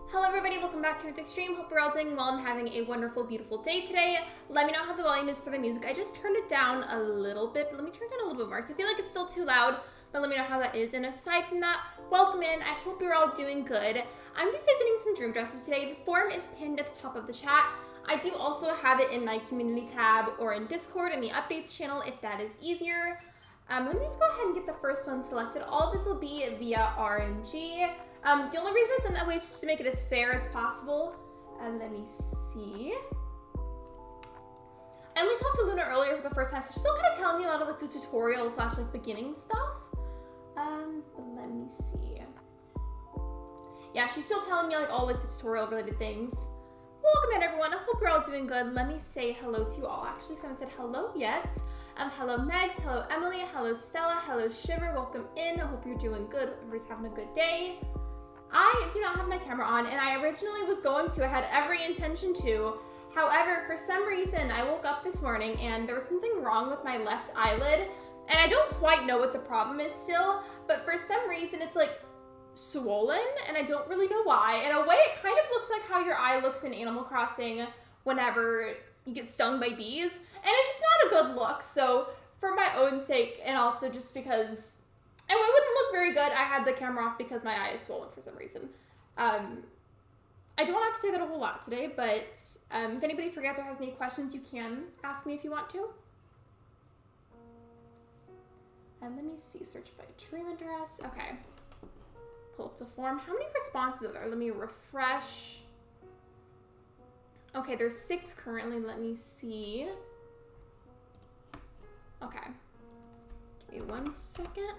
Hello everybody, welcome back to the stream. Hope you're all doing well and having a wonderful, beautiful day today. Let me know how the volume is for the music. I just turned it down a little bit, but let me turn it down a little bit more because I feel like it's still too loud, but let me know how that is. And aside from that, welcome in. I hope you're all doing good. I'm revisiting some dream dresses today. The form is pinned at the top of the chat. I do also have it in my community tab or in Discord in the updates channel if that is easier. Let me just go ahead and get the first one selected. All of this will be via RNG. The only reason it's done that way is just to make it as fair as possible. Let me see. I only talked to Luna earlier for the first time, so she's still kind of telling me a lot of like the tutorial slash like beginning stuff. But let me see. Yeah, she's still telling me like all like the tutorial related things. Welcome in everyone. I hope you're all doing good. Let me say hello to you all. Actually, someone said hello yet. Hello Megs, hello Emily, hello Stella, hello Shiver. Welcome in. I hope you're doing good. Everybody's having a good day. I do not have my camera on, and I originally was going to. I had every intention to. However, for some reason, I woke up this morning and there was something wrong with my left eyelid, and I don't quite know what the problem is still, but for some reason it's like swollen, and I don't really know why. In a way, it kind of looks like how your eye looks in Animal Crossing whenever you get stung by bees, and it's just not a good look. So for my own sake, and also just because it wouldn't look very good, I had the camera off because my eye is swollen for some reason. I don't have to say that a whole lot today, but if anybody forgets or has any questions, you can ask me if you want to. And let me see, search by dream address. Okay, pull up the form. How many responses are there? Let me refresh. Okay, there's 6 currently. Let me see. Okay, give me 1 second.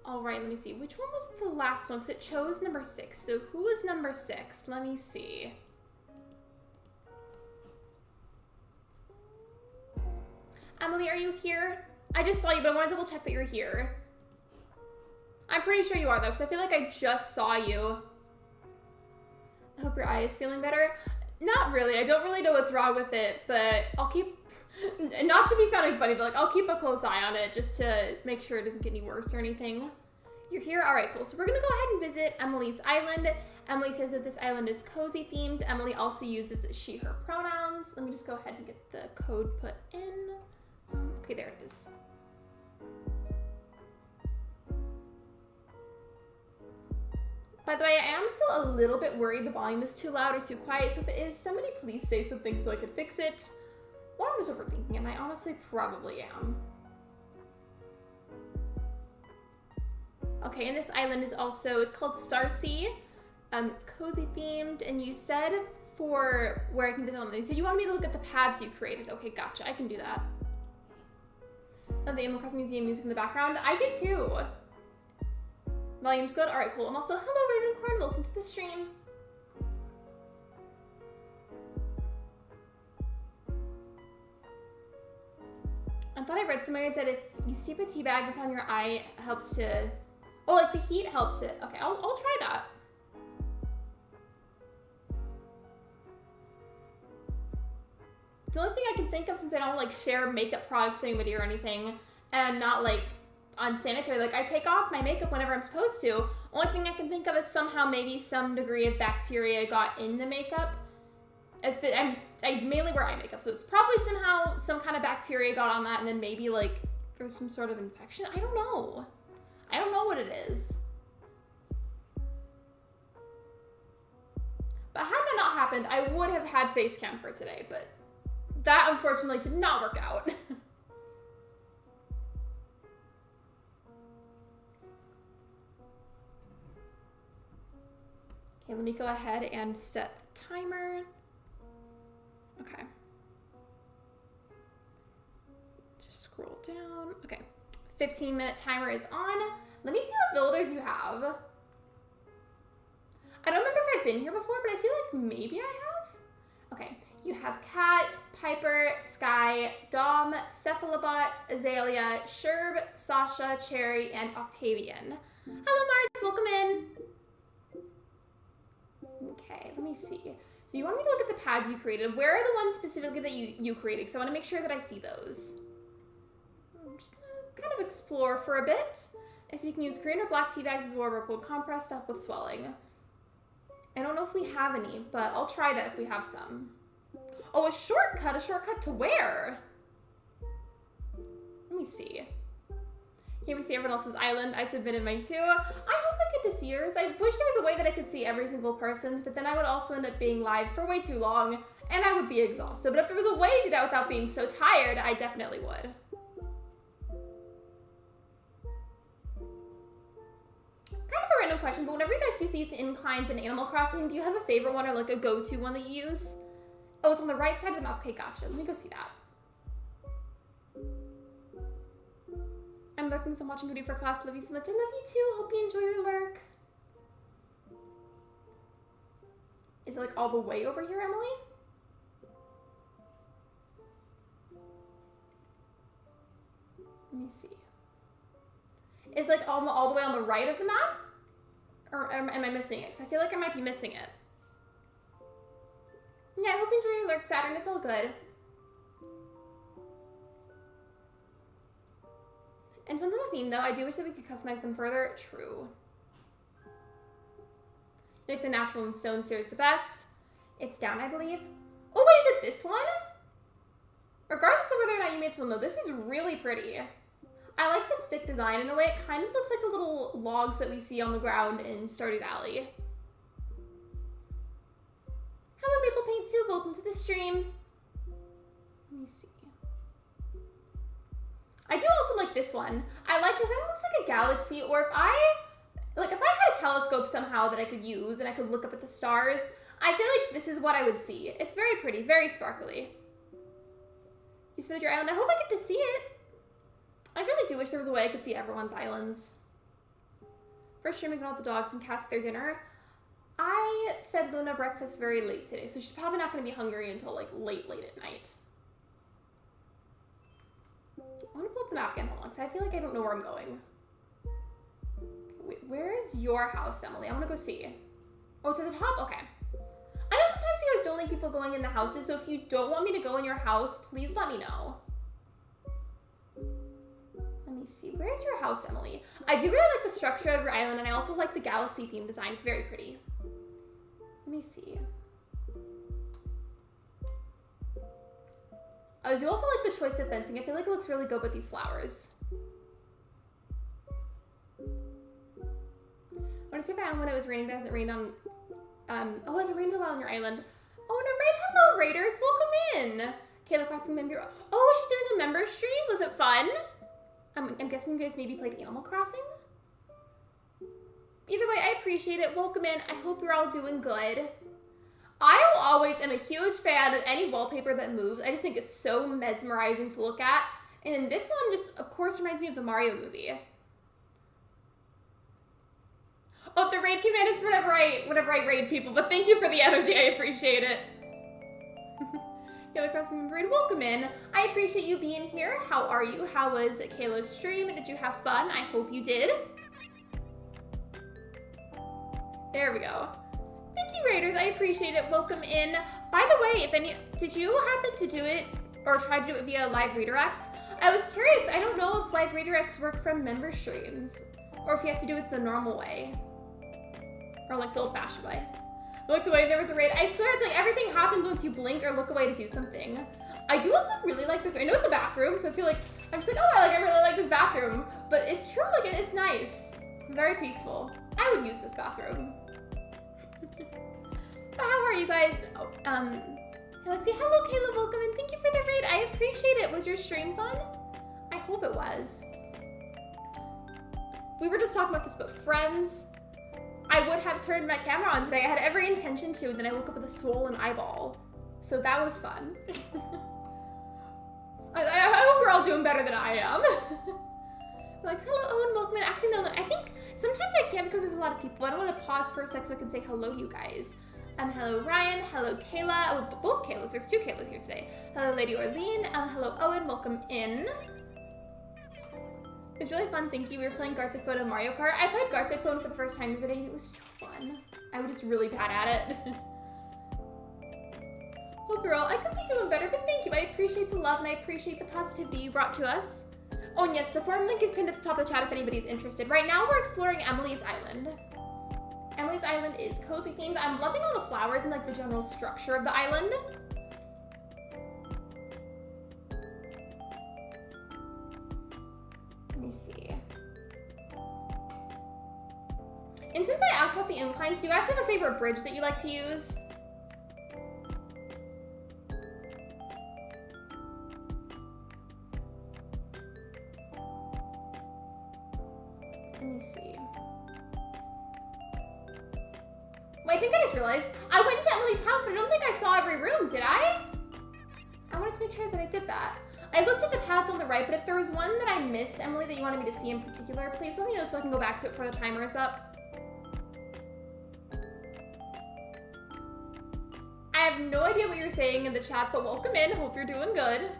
All right, let me see. Which one was the last one? Because it chose number 6. So who was number 6? Let me see. Emily, are you here? I just saw you, but I want to double check that you're here. I'm pretty sure you are, though, because I feel like I just saw you. I hope your eye is feeling better. Not really. I don't really know what's wrong with it, but I'll keep... Not to be sounding funny, but like I'll keep a close eye on it just to make sure it doesn't get any worse or anything. You're here? All right, cool. So we're gonna go ahead and visit Emily's island. Emily says that this island is cozy themed. Emily also uses she, her pronouns. Let me just go ahead and get the code put in. Okay, there it is. By the way, I am still a little bit worried the volume is too loud or too quiet. So if it is, somebody please say something so I can fix it. Or I'm just overthinking it, and I honestly probably am. Okay, and this island is also, it's called Starsea. It's cozy themed, and you said for where I can visit on these, so you wanted me to look at the paths you created. Okay, gotcha, I can do that. Love the Animal Crossing Museum music in the background. I did too. Volume's good, all right, cool. And also, hello Ravencorn, welcome to the stream. I thought I read somewhere that if you steep a tea bag upon your eye, it helps to... Oh, like the heat helps it. Okay, I'll try that. The only thing I can think of, since I don't like share makeup products with anybody or anything, and I'm not like unsanitary, like I take off my makeup whenever I'm supposed to. Only thing I can think of is somehow maybe some degree of bacteria got in the makeup. I mainly wear eye makeup, so it's probably somehow some kind of bacteria got on that, and then maybe like there's some sort of infection. I don't know. I don't know what it is. But had that not happened, I would have had face cam for today, but that unfortunately did not work out. Okay, let me go ahead and set the timer. Okay. Just scroll down. Okay. 15-minute timer is on. Let me see what builders you have. I don't remember if I've been here before, but I feel like maybe I have. Okay. You have Cat, Piper, Sky, Dom, Cephalobot, Azalea, Sherb, Sasha, Cherry, and Octavian. Hello, Mars. Welcome in. Okay, let me see. So you want me to look at the pads you created. Where are the ones specifically that you created? Because I want to make sure that I see those. I'm just going to kind of explore for a bit. So you can use green or black tea bags as warm or cold compress to help with swelling. I don't know if we have any, but I'll try that if we have some. Oh, a shortcut? A shortcut to where? Let me see. Can't we see everyone else's island? I submitted mine too. I hope I get to see yours. I wish there was a way that I could see every single person's, but then I would also end up being live for way too long, and I would be exhausted. But if there was a way to do that without being so tired, I definitely would. Kind of a random question, but whenever you guys use these inclines in Animal Crossing, do you have a favorite one or like a go-to one that you use? Oh, it's on the right side of the map. Okay, gotcha. Let me go see that. I'm lurking, so I'm watching video for class. Love you so much. I love you too. Hope you enjoy your lurk. Is it like all the way over here, Emily? Let me see. Is like all the way on the right of the map? Or am I missing it? Because I feel like I might be missing it. Yeah, I hope you enjoy your lurk, Saturn. It's all good. And depends on the theme, though. I do wish that we could customize them further. True. Like the natural and stone stair is the best. It's down, I believe. Oh, wait, is it this one? Regardless of whether or not you made this one, though, this is really pretty. I like the stick design in a way. It kind of looks like the little logs that we see on the ground in Stardew Valley. Hello, Maple Paint 2. Welcome to the stream. Let me see. I do also like this one. I like this. It looks like a galaxy, or if I had a telescope somehow that I could use and I could look up at the stars, I feel like this is what I would see. It's very pretty, very sparkly. You spinning your island. I hope I get to see it. I really do wish there was a way I could see everyone's islands. First stream, making all the dogs and cats their dinner. I fed Luna breakfast very late today, so she's probably not going to be hungry until like late at night. I want to pull up the map again, hold on, because I feel like I don't know where I'm going. Wait, where is your house, Emily? I want to go see. Oh, to the top? Okay. I know sometimes you guys don't like people going in the houses, so if you don't want me to go in your house, please let me know. Let me see. Where's your house, Emily? I do really like the structure of your island, and I also like the galaxy theme design. It's very pretty. Let me see. I do also like the choice of fencing. I feel like it looks really good with these flowers. I want to say about when it was raining, but it hasn't rained on... oh, has it rained a while on your island? Oh, no, right. Hello, Raiders. Welcome in. Kayla Crossing member. Oh, she's doing a member stream? Was it fun? I'm guessing you guys maybe played Animal Crossing? Either way, I appreciate it. Welcome in. I hope you're all doing good. I always am a huge fan of any wallpaper that moves. I just think it's so mesmerizing to look at. And this one just, of course, reminds me of the Mario movie. Oh, the raid command is whenever I raid people, but thank you for the energy. I appreciate it. Kayla Crossing Raid, welcome in. I appreciate you being here. How are you? How was Kayla's stream? Did you have fun? I hope you did. There we go. Thank you, Raiders. I appreciate it. Welcome in. By the way, did you happen to do it or try to do it via live redirect? I was curious. I don't know if live redirects work from member streams or if you have to do it the normal way or like the old-fashioned way. I looked away. There was a raid. I swear it's like everything happens once you blink or look away to do something. I do also really like this. I know it's a bathroom, so I feel like I'm just like, oh, I really like this bathroom. But it's true. Like it's nice. Very peaceful. I would use this bathroom. How are you guys? Oh, Lexi, hello, Kayla, welcome, and thank you for the raid. I appreciate it. Was your stream fun? I hope it was. We were just talking about this, but friends, I would have turned my camera on today. I had every intention to, and then I woke up with a swollen eyeball. So that was fun. I hope we're all doing better than I am. Like, hello, Owen, welcome in. Actually, no, I think sometimes I can't because there's a lot of people. I don't want to pause for a sec so I can say hello to you guys. Hello, Ryan. Hello, Kayla. Oh, both Kaylas. There's two Kaylas here today. Hello, Lady Orlean. Hello, Owen. Welcome in. It was really fun. Thank you. We were playing Gartic Phone and Mario Kart. I played Gartic Phone for the first time the other day, and it was so fun. I was just really bad at it. Well, girl, I could be doing better, but thank you. I appreciate the love, and I appreciate the positivity you brought to us. Oh, and yes, the forum link is pinned at the top of the chat if anybody's interested. Right now, we're exploring Emily's Island. Emily's Island is cozy themed. I'm loving all the flowers and like the general structure of the island. Let me see. And since I asked about the inclines, do you guys have a favorite bridge that you like to use? Let me see. Well, I think I just realized I went to Emily's house, but I don't think I saw every room, did I? I wanted to make sure that I did that. I looked at the pads on the right, but if there was one that I missed, Emily, that you wanted me to see in particular, please let me know so I can go back to it before the timer is up. I have no idea what you're saying in the chat, but welcome in. Hope you're doing good.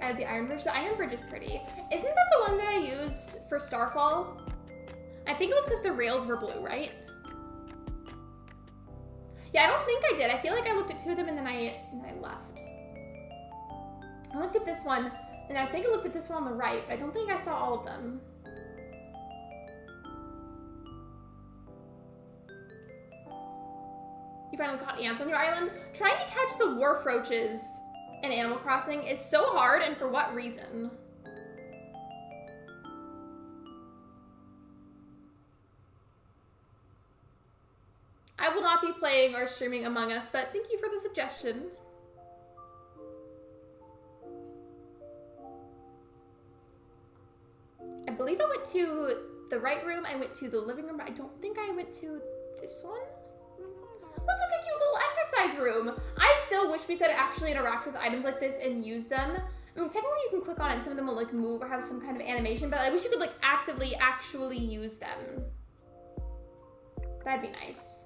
I have the Iron Bridge. The Iron Bridge is pretty. Isn't that the one that I used for Starfall? I think it was because the rails were blue, right? Yeah, I don't think I did. I feel like I looked at two of them and then I left. I looked at this one, and I think I looked at this one on the right, but I don't think I saw all of them. You finally caught ants on your island? Trying to catch the wharf roaches in Animal Crossing is so hard, and for what reason? I will not be playing or streaming Among Us, but thank you for the suggestion. I believe I went to the right room, I went to the living room, but I don't think I went to this one. Let's look at cute little exercise room. I still wish we could actually interact with items like this and use them. I mean, technically you can click on it and some of them will like move or have some kind of animation, but I wish you could like actively actually use them. That'd be nice.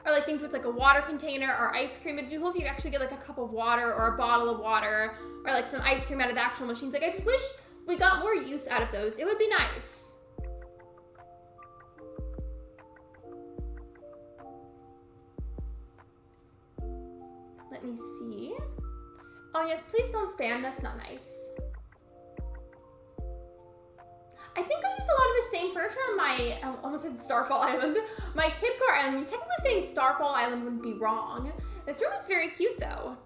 Or like things with like a water container or ice cream. It'd be cool if you could actually get like a cup of water or a bottle of water or like some ice cream out of the actual machines. Like I just wish we got more use out of those. It would be nice. Let me see. Oh yes, please don't spam, that's not nice. I think I use a lot of the same furniture on my, I almost said Starfall Island, my Kid Car Island. I mean, technically saying Starfall Island wouldn't be wrong. This room is very cute though.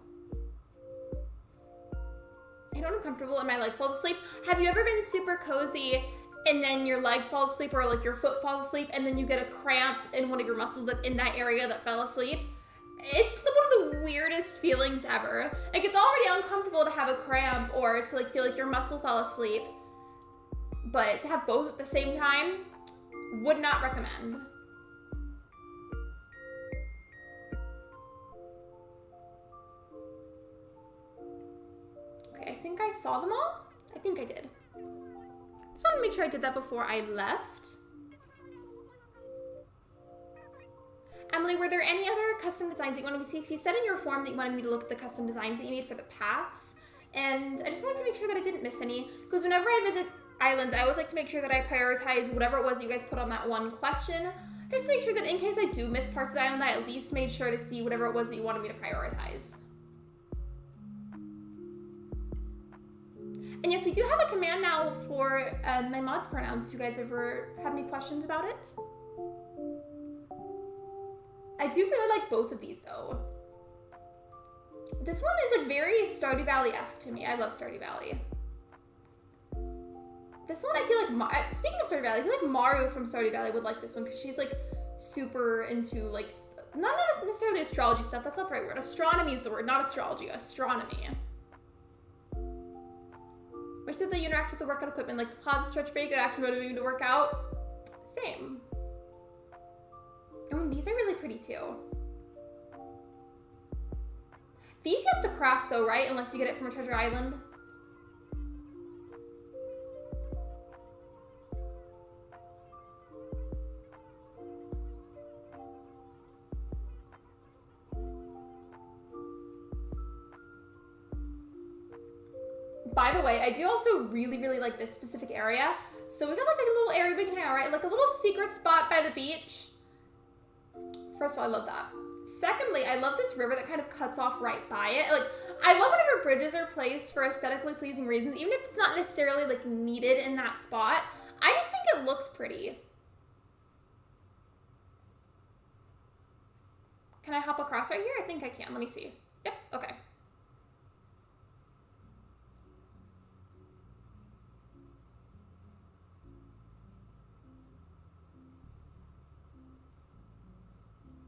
I don't know, comfortable and my leg falls asleep. Have you ever been super cozy and then your leg falls asleep or like your foot falls asleep and then you get a cramp in one of your muscles that's in that area that fell asleep? It's one of the weirdest feelings ever. Like it's already uncomfortable to have a cramp or to like feel like your muscle fell asleep, but to have both at the same time, would not recommend. Okay, I think I saw them all. I think I did. Just wanted to make sure I did that before I left. Emily, were there any other custom designs that you wanted me to see? Because you said in your form that you wanted me to look at the custom designs that you made for the paths. And I just wanted to make sure that I didn't miss any. Because whenever I visit islands, I always like to make sure that I prioritize whatever it was that you guys put on that one question. Just to make sure that in case I do miss parts of the island, I at least made sure to see whatever it was that you wanted me to prioritize. And yes, we do have a command now for my mod's pronouns if you guys ever have any questions about it. I do really like both of these though. This one is like very Stardew Valley-esque to me. I love Stardew Valley. This one I feel like, speaking of Stardew Valley, I feel like Maru from Stardew Valley would like this one because she's like super into like, not necessarily astrology stuff, that's not the right word. Astronomy is the word, not astrology, astronomy. Wish that they interact with the workout equipment, like the pause, stretch, break, it actually motivated me to work out. Same. Oh, these are really pretty too. These you have to craft though, right? Unless you get it from a treasure island. By the way, I do also really, really like this specific area. So we got like a little area we can hang out, right? Like a little secret spot by the beach. First of all, I love that. Secondly, I love this river that kind of cuts off right by it. Like, I love whenever bridges are placed for aesthetically pleasing reasons, even if it's not necessarily like needed in that spot. I just think it looks pretty. Can I hop across right here? I think I can. Let me see. Yep, okay.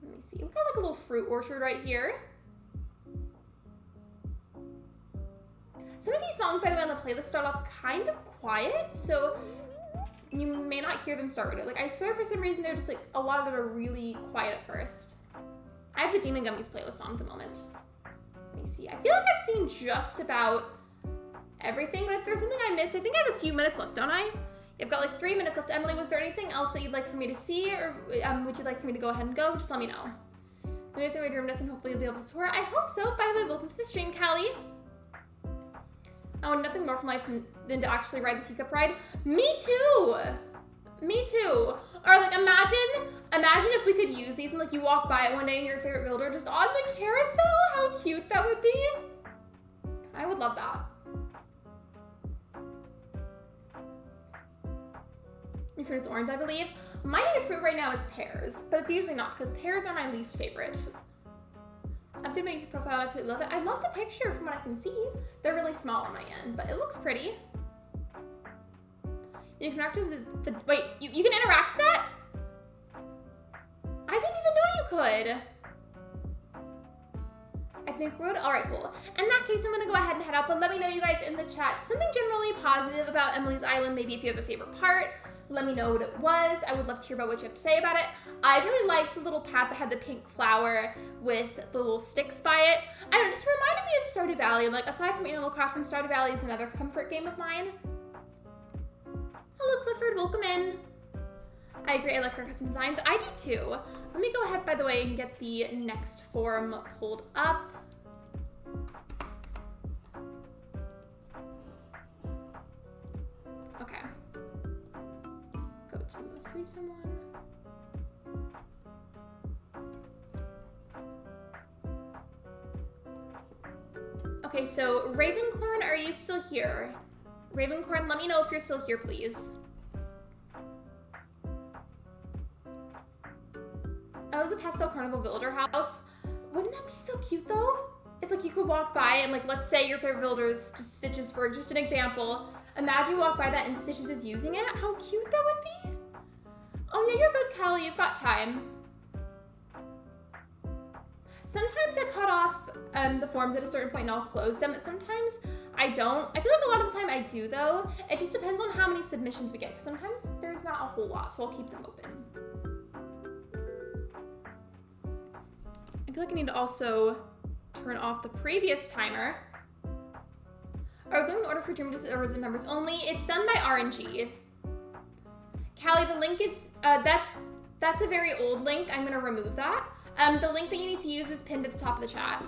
Let me see. We've got like a little fruit orchard right here. Some of these songs, by the way, on the playlist start off kind of quiet, so you may not hear them start with it. Like, I swear for some reason they're just like, a lot of them are really quiet at first. I have the Demon Gummies playlist on at the moment. Let me see. I feel like I've seen just about everything, but if there's something I missed, I think I have a few minutes left, don't I? I've got like 3 minutes left. Emily, was there anything else that you'd like for me to see, or would you like for me to go ahead and go? Just let me know. I'm going to read room this and hopefully you'll be able to tour. I hope so. By the way, welcome to the stream, Callie. I want nothing more from life than to actually ride the teacup ride. Me too! Me too. Or like imagine if we could use these and like you walk by it one day in your favorite builder just on the carousel. How cute that would be. I would love that. Your fruit is orange, I believe. My native fruit right now is pears, but it's usually not because pears are my least favorite. Update my YouTube profile, I absolutely love it. I love the picture from what I can see. They're really small on my end, but it looks pretty. You can interact with the wait, you can interact with that? I didn't even know you could. I think road, all right, cool. In that case, I'm gonna go ahead and head out, but let me know, you guys, in the chat, something generally positive about Emily's Island, maybe if you have a favorite part. Let me know what it was. I would love to hear about what you have to say about it. I really liked the little path that had the pink flower with the little sticks by it. I don't know, just reminded me of Stardew Valley. Like, aside from Animal Crossing, Stardew Valley is another comfort game of mine. Hello, Clifford, welcome in. I agree, I like her custom designs. I do too. Let me go ahead, by the way, and get the next form pulled up. Okay. Go to the most recent one. Okay, so Ravencorn, are you still here? Ravencorn, let me know if you're still here, please. Oh, the Pastel Carnival Villager house. Wouldn't that be so cute though? If like you could walk by and like, let's say your favorite villager is just Stitches for just an example. Imagine you walk by that and Stitches is using it. How cute that would be. Oh yeah, you're good, Callie, you've got time. Sometimes I cut off the forms at a certain point and I'll close them, but sometimes I don't. I feel like a lot of the time I do though. It just depends on how many submissions we get, because sometimes there's not a whole lot, so I'll keep them open. I feel like I need to also turn off the previous timer. Are we going in order for Dream or is it members only? It's done by RNG. Callie, the link is, that's a very old link. I'm gonna remove that. The link that you need to use is pinned at the top of the chat.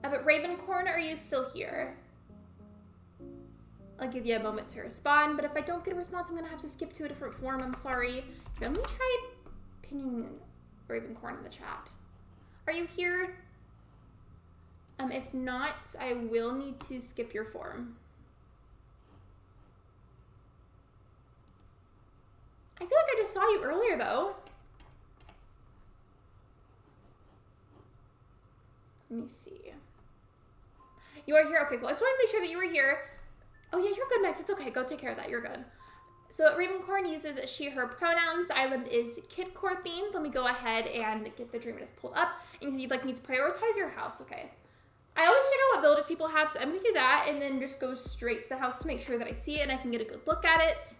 But Ravencorn, are you still here? I'll give you a moment to respond, but if I don't get a response, I'm gonna have to skip to a different form. I'm sorry. Here, let me try pinging Ravencorn in the chat. Are you here? If not, I will need to skip your form. I feel like I just saw you earlier though. Let me see. You are here? Okay, cool. I just wanted to make sure that you were here. Oh yeah, you're good, Max. It's okay. Go take care of that. You're good. So Ravencorn uses she, her pronouns. The island is Kitcore themed. Let me go ahead and get the Dreaminess pulled up. And you'd like me to prioritize your house. Okay. I always check out what villages people have, so I'm going to do that and then just go straight to the house to make sure that I see it and I can get a good look at it.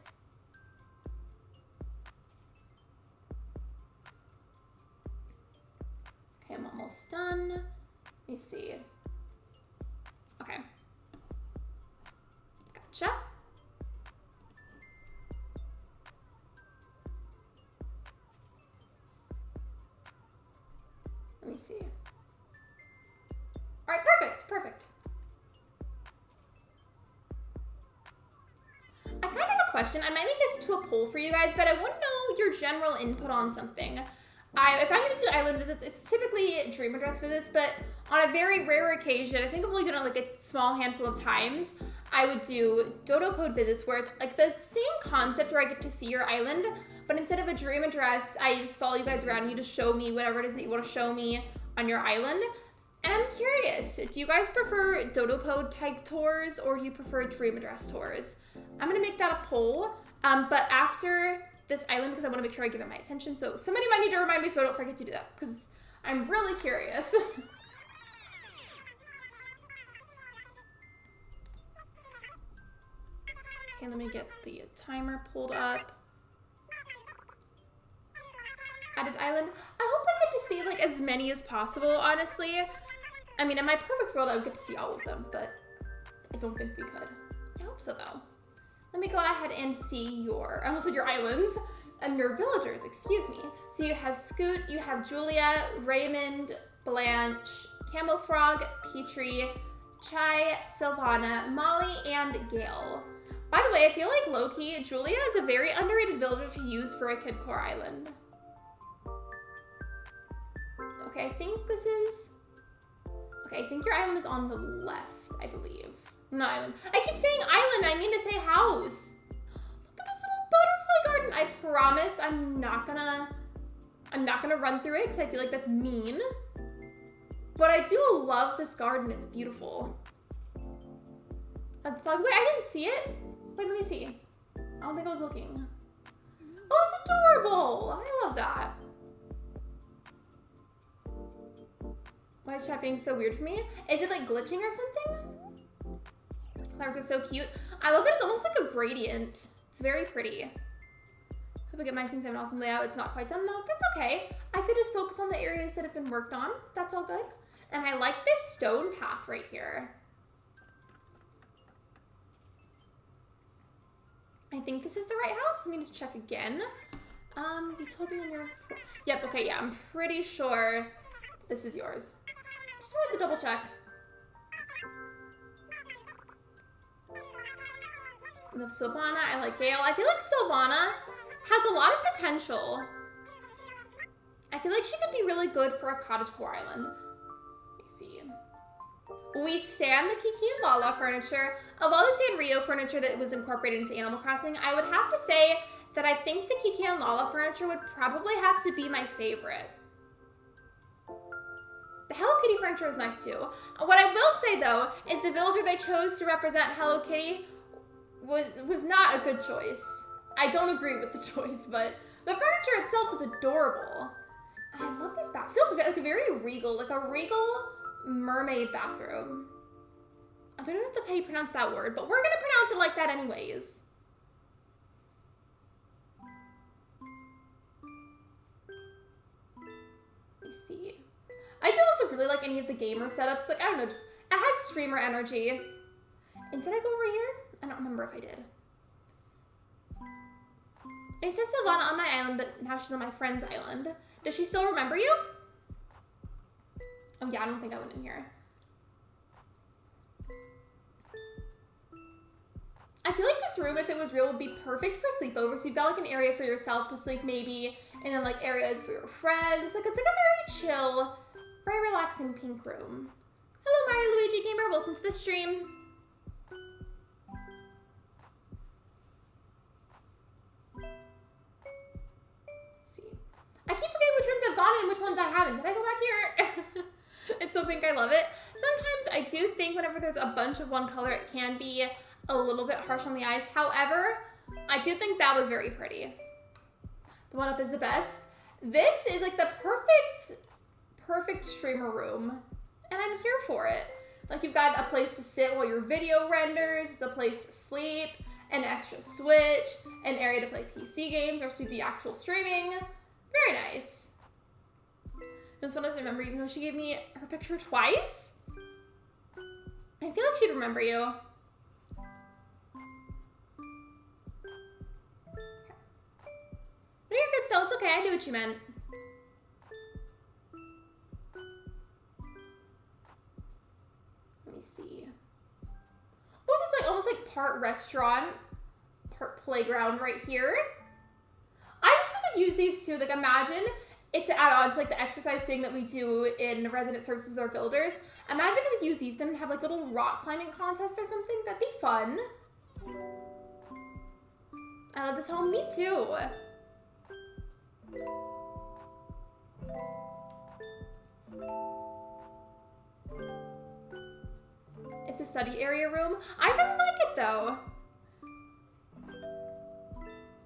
Okay, I'm almost done. Let me see. Okay. Gotcha. Let me see. All right, perfect, perfect. I kind of have a question. I might make this into a poll for you guys, but I want to know your general input on something. If I'm going to do island visits, it's typically dream address visits, but on a very rare occasion, I think I've only done it like a small handful of times, I would do dodo code visits where it's like the same concept where I get to see your island, but instead of a dream address, I just follow you guys around and you just show me whatever it is that you want to show me on your island. And I'm curious, do you guys prefer dodo code type tours or do you prefer dream address tours? I'm going to make that a poll, but after this island because I want to make sure I give it my attention. So somebody might need to remind me so I don't forget to do that because I'm really curious. Okay, let me get the timer pulled up. Added island. I hope I get to see like as many as possible, honestly. I mean, in my perfect world, I would get to see all of them, but I don't think we could. I hope so though. Let me go ahead and see I almost said your islands. And your villagers, excuse me. So you have Scoot, you have Julia, Raymond, Blanche, Camel Frog, Petrie, Chai, Sylvana, Molly, and Gail. By the way, I feel like low-key, Julia is a very underrated villager to use for a Kid Core island. Okay, I think this is... Okay, I think your island is on the left, I believe. No, island. I keep saying island, I mean to say house. Butterfly garden. I promise I'm not gonna run through it because I feel like that's mean. But I do love this garden. It's beautiful. Wait, I didn't see it. Wait, let me see. I don't think I was looking. Oh, it's adorable. I love that. Why is chat being so weird for me? Is it like glitching or something? Flowers are so cute. I love that it's almost like a gradient. It's very pretty. Hope I get mine since I have an awesome layout. It's not quite done though. That's okay. I could just focus on the areas that have been worked on. That's all good. And I like this stone path right here. I think this is the right house. Let me just check again. You told me on your... Yep, okay, yeah. I'm pretty sure this is yours. Just wanted to double check. I love Sylvana, I like Gail. I feel like Sylvana has a lot of potential. I feel like she could be really good for a cottagecore island. Let me see. We stand the Kiki and Lala furniture. Of all the Sanrio furniture that was incorporated into Animal Crossing, I would have to say that I think the Kiki and Lala furniture would probably have to be my favorite. The Hello Kitty furniture is nice too. What I will say though, is the villager they chose to represent Hello Kitty was not a good choice. I don't agree with the choice, but the furniture itself was adorable. And I love this bath. It feels like a very regal, like a regal mermaid bathroom. I don't know if that's how you pronounce that word, but we're gonna pronounce it like that anyways. Let me see. I do also really like any of the gamer setups. Like, I don't know, just, it has streamer energy. And did I go over here? I don't remember if I did. I used to have Sylvana on my island, but now she's on my friend's island. Does she still remember you? Oh yeah, I don't think I went in here. I feel like this room, if it was real, would be perfect for sleepovers. So you've got like an area for yourself to sleep maybe, and then like areas for your friends. Like it's like a very chill, very relaxing pink room. Hello Mario Luigi Gamer, welcome to the stream. I keep forgetting which rooms I've gone in and which ones I haven't. Did I go back here? It's so pink, I love it. Sometimes I do think whenever there's a bunch of one color, it can be a little bit harsh on the eyes. However, I do think that was very pretty. The one up is the best. This is like the perfect streamer room. And I'm here for it. Like you've got a place to sit while your video renders, a place to sleep, an extra switch, an area to play PC games or do the actual streaming. Very nice. This one doesn't remember even though she gave me her picture twice. I feel like she'd remember you. No, you're good still. It's okay. I knew what you meant. Let me see. Oh, it's like almost like part restaurant, playground right here. I wish we could use these too. Like, imagine it to add on to like the exercise thing that we do in resident services with our builders. Imagine if we could use these then and have like little rock climbing contests or something. That'd be fun. I love this home. Me too. It's a study area room. I really like it though.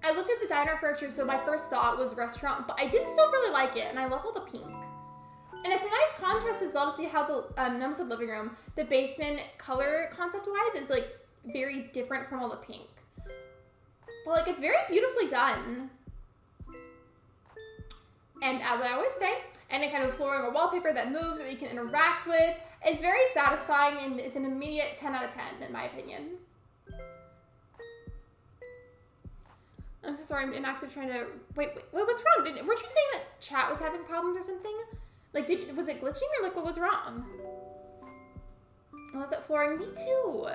I looked at the diner furniture, so my first thought was restaurant, but I did still really like it, and I love all the pink. And it's a nice contrast as well to see how the, I almost said living room, the basement color concept-wise is like very different from all the pink. But like, it's very beautifully done. And as I always say, any kind of flooring or wallpaper that moves that you can interact with is very satisfying and is an immediate 10 out of 10 in my opinion. I'm so sorry, I'm inactive trying to, wait, what's wrong? Weren't you saying that chat was having problems or something? Like, was it glitching or like what was wrong? I love that flooring, me too.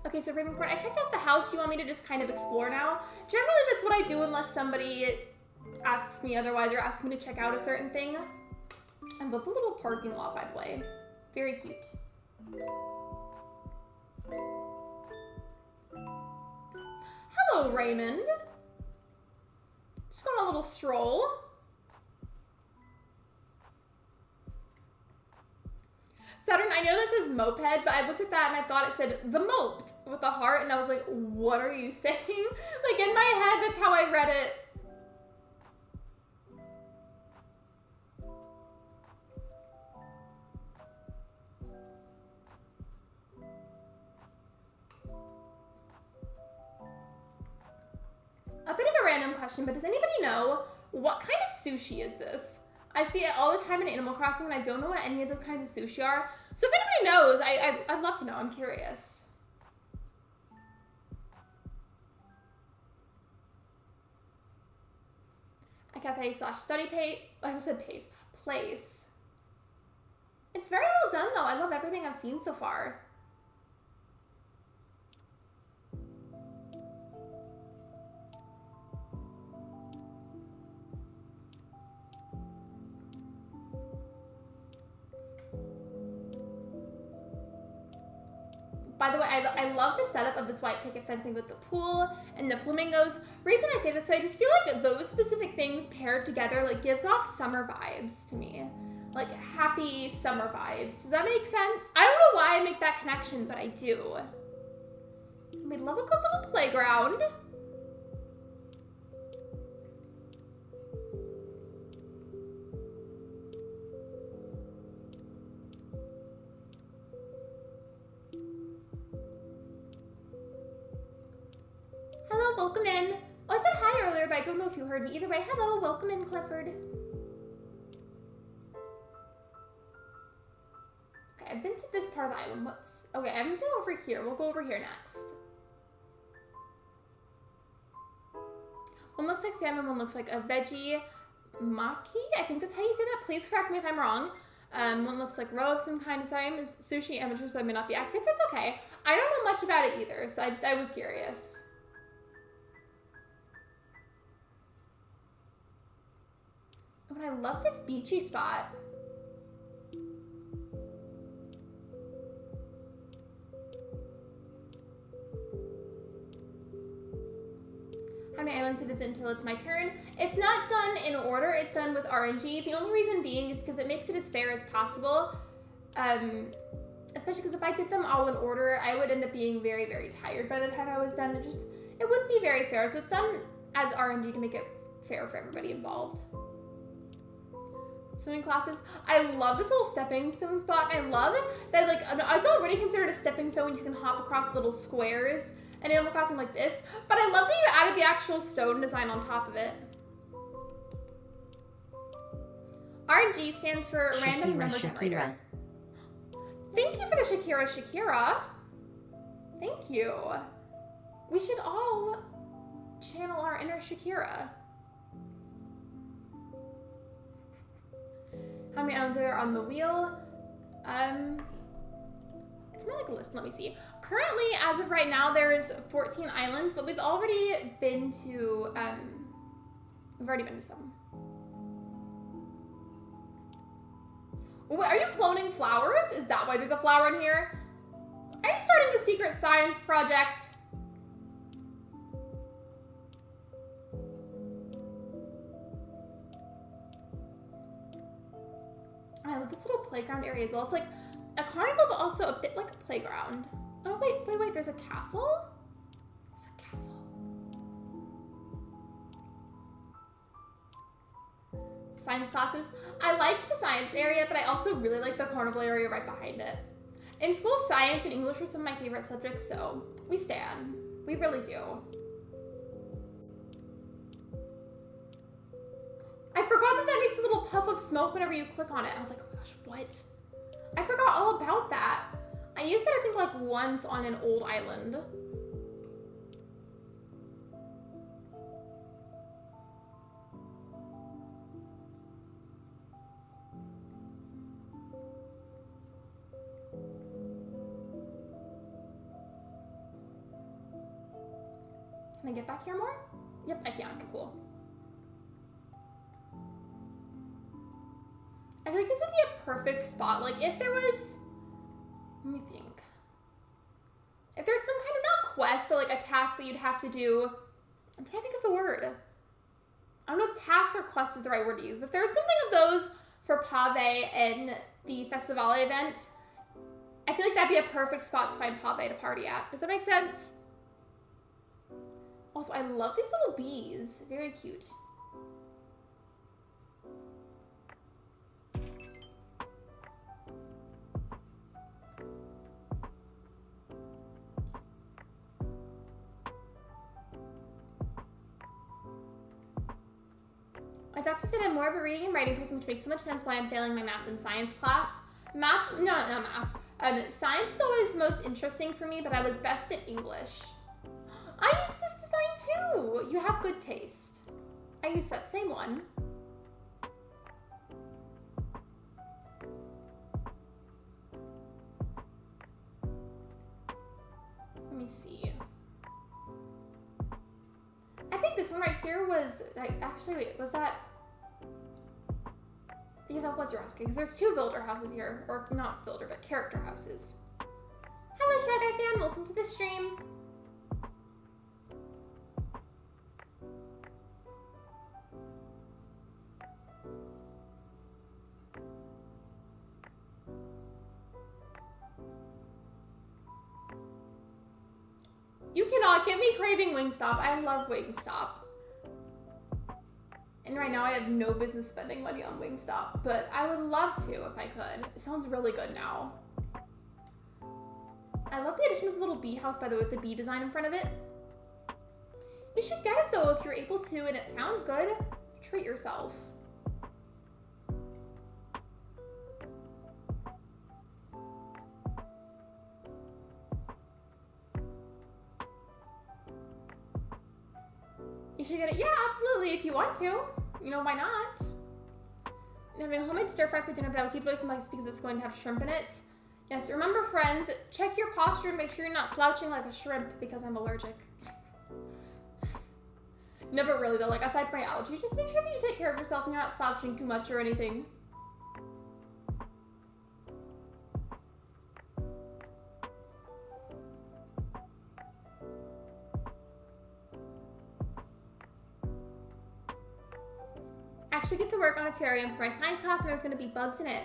Okay, so Ravencorn, I checked out the house. You want me to just kind of explore now? Generally, that's what I do unless somebody asks me otherwise or asks me to check out a certain thing. I love the little parking lot, by the way. Very cute. Hello, Raymond. Just going on a little stroll. Saturn, I know this is moped, but I looked at that and I thought it said the moped with a heart, and I was like, what are you saying? Like, in my head, that's how I read it. A bit of a random question, but does anybody know what kind of sushi is this? I see it all the time in Animal Crossing, and I don't know what any of those kinds of sushi are. So if anybody knows, I'd love to know. I'm curious. A cafe / study I said place. It's very well done, though. I love everything I've seen so far. By the way, I love the setup of this white picket fencing with the pool and the flamingos. Reason I say that, so I just feel like those specific things paired together like gives off summer vibes to me. Like happy summer vibes. Does that make sense? I don't know why I make that connection, but I do. We love a good little playground. Hello, welcome in. Oh, I said hi earlier, but I don't know if you heard me. Either way, hello, welcome in, Clifford. Okay, I've been to this part of the island. Okay, I haven't been over here. We'll go over here next. One looks like salmon, one looks like a veggie maki. I think that's how you say that. Please correct me if I'm wrong. One looks like roe of some kind. Sorry, I'm a sushi amateur, so I may not be accurate. That's okay. I don't know much about it either, so I was curious. Oh, and I love this beachy spot. How many islands to visit until it's my turn? It's not done in order, it's done with RNG. The only reason being is because it makes it as fair as possible. Especially because if I did them all in order, I would end up being very, very tired by the time I was done. It wouldn't be very fair. So it's done as RNG to make it fair for everybody involved. Swimming classes. I love this little stepping stone spot. I love that, like, it's already considered a stepping stone when you can hop across little squares and Animal Crossing like this, but I love that you added the actual stone design on top of it. RNG stands for Random Number Generator. Thank you for the Shakira. Thank you. We should all channel our inner Shakira. How many islands are there on the wheel? It's more like a list. Let me see. currently, as of right now, there's 14 islands, but we've already been to, some. Wait, are you cloning flowers? Is that why there's a flower in here? Are you starting the secret science project? I love this little playground area as well. It's like a carnival, but also a bit like a playground. Oh, wait, there's a castle? There's a castle. Science classes. I like the science area, but I also really like the carnival area right behind it. In school, science and English were some of my favorite subjects, so we stand. We really do. I forgot that makes a little puff of smoke whenever you click on it. I was like, oh my gosh, what? I forgot all about that. I used that, I think, like once on an old island. Can I get back here more? Yep, I can. Okay, cool. I feel like this would be a perfect spot. Like, if there was... Let me think. If there's some kind of, not quest, but like a task that you'd have to do... I'm trying to think of the word. I don't know if task or quest is the right word to use, but if there's something of those for Pave and the Festivale event, I feel like that'd be a perfect spot to find Pave to party at. Does that make sense? Also, I love these little bees. Very cute. My doctor said I'm more of a reading and writing person, which makes so much sense why I'm failing my math and science class. Math, no, not math. Science is always the most interesting for me, but I was best at English. I use this design too. You have good taste. I use that same one. Let me see. I think this one right here was, like, actually, wait, was that? Yeah, that was your house, because there's two builder houses here, or not builder, but character houses. Hello, Shy Guy fan, welcome to the stream. You cannot get me craving Wingstop. I love Wingstop. And right now I have no business spending money on Wingstop, but I would love to if I could. It sounds really good now. I love the addition of the little bee house, by the way, with the bee design in front of it. You should get it though if you're able to, and it sounds good. Treat yourself. You should get it. Yeah, absolutely, if you want to. You know, why not? I'm having a homemade stir fry for dinner, but I'll keep it away from lights because it's going to have shrimp in it. Yes, remember, friends, check your posture and make sure you're not slouching like a shrimp because I'm allergic. No, but really though, like, aside from my allergies, just make sure that you take care of yourself and you're not slouching too much or anything. Actually get to work on a terrarium for my science class and there's going to be bugs in it.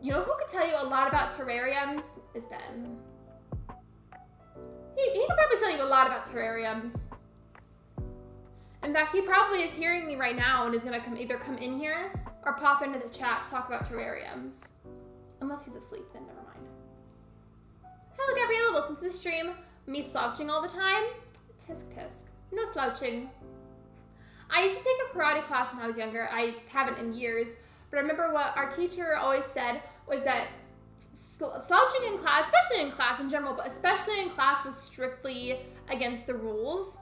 You know who could tell you a lot about terrariums? Is Ben. He could probably tell you a lot about terrariums. In fact, he probably is hearing me right now and is going to either come in here or pop into the chat to talk about terrariums. Unless he's asleep, then never mind. Hello, Gabriella. Welcome to the stream. Me slouching all the time? Tisk tisk. No slouching. I used to take a karate class when I was younger. I haven't in years, but I remember what our teacher always said was that slouching in class, especially in class in general, but especially in class, was strictly against the rules.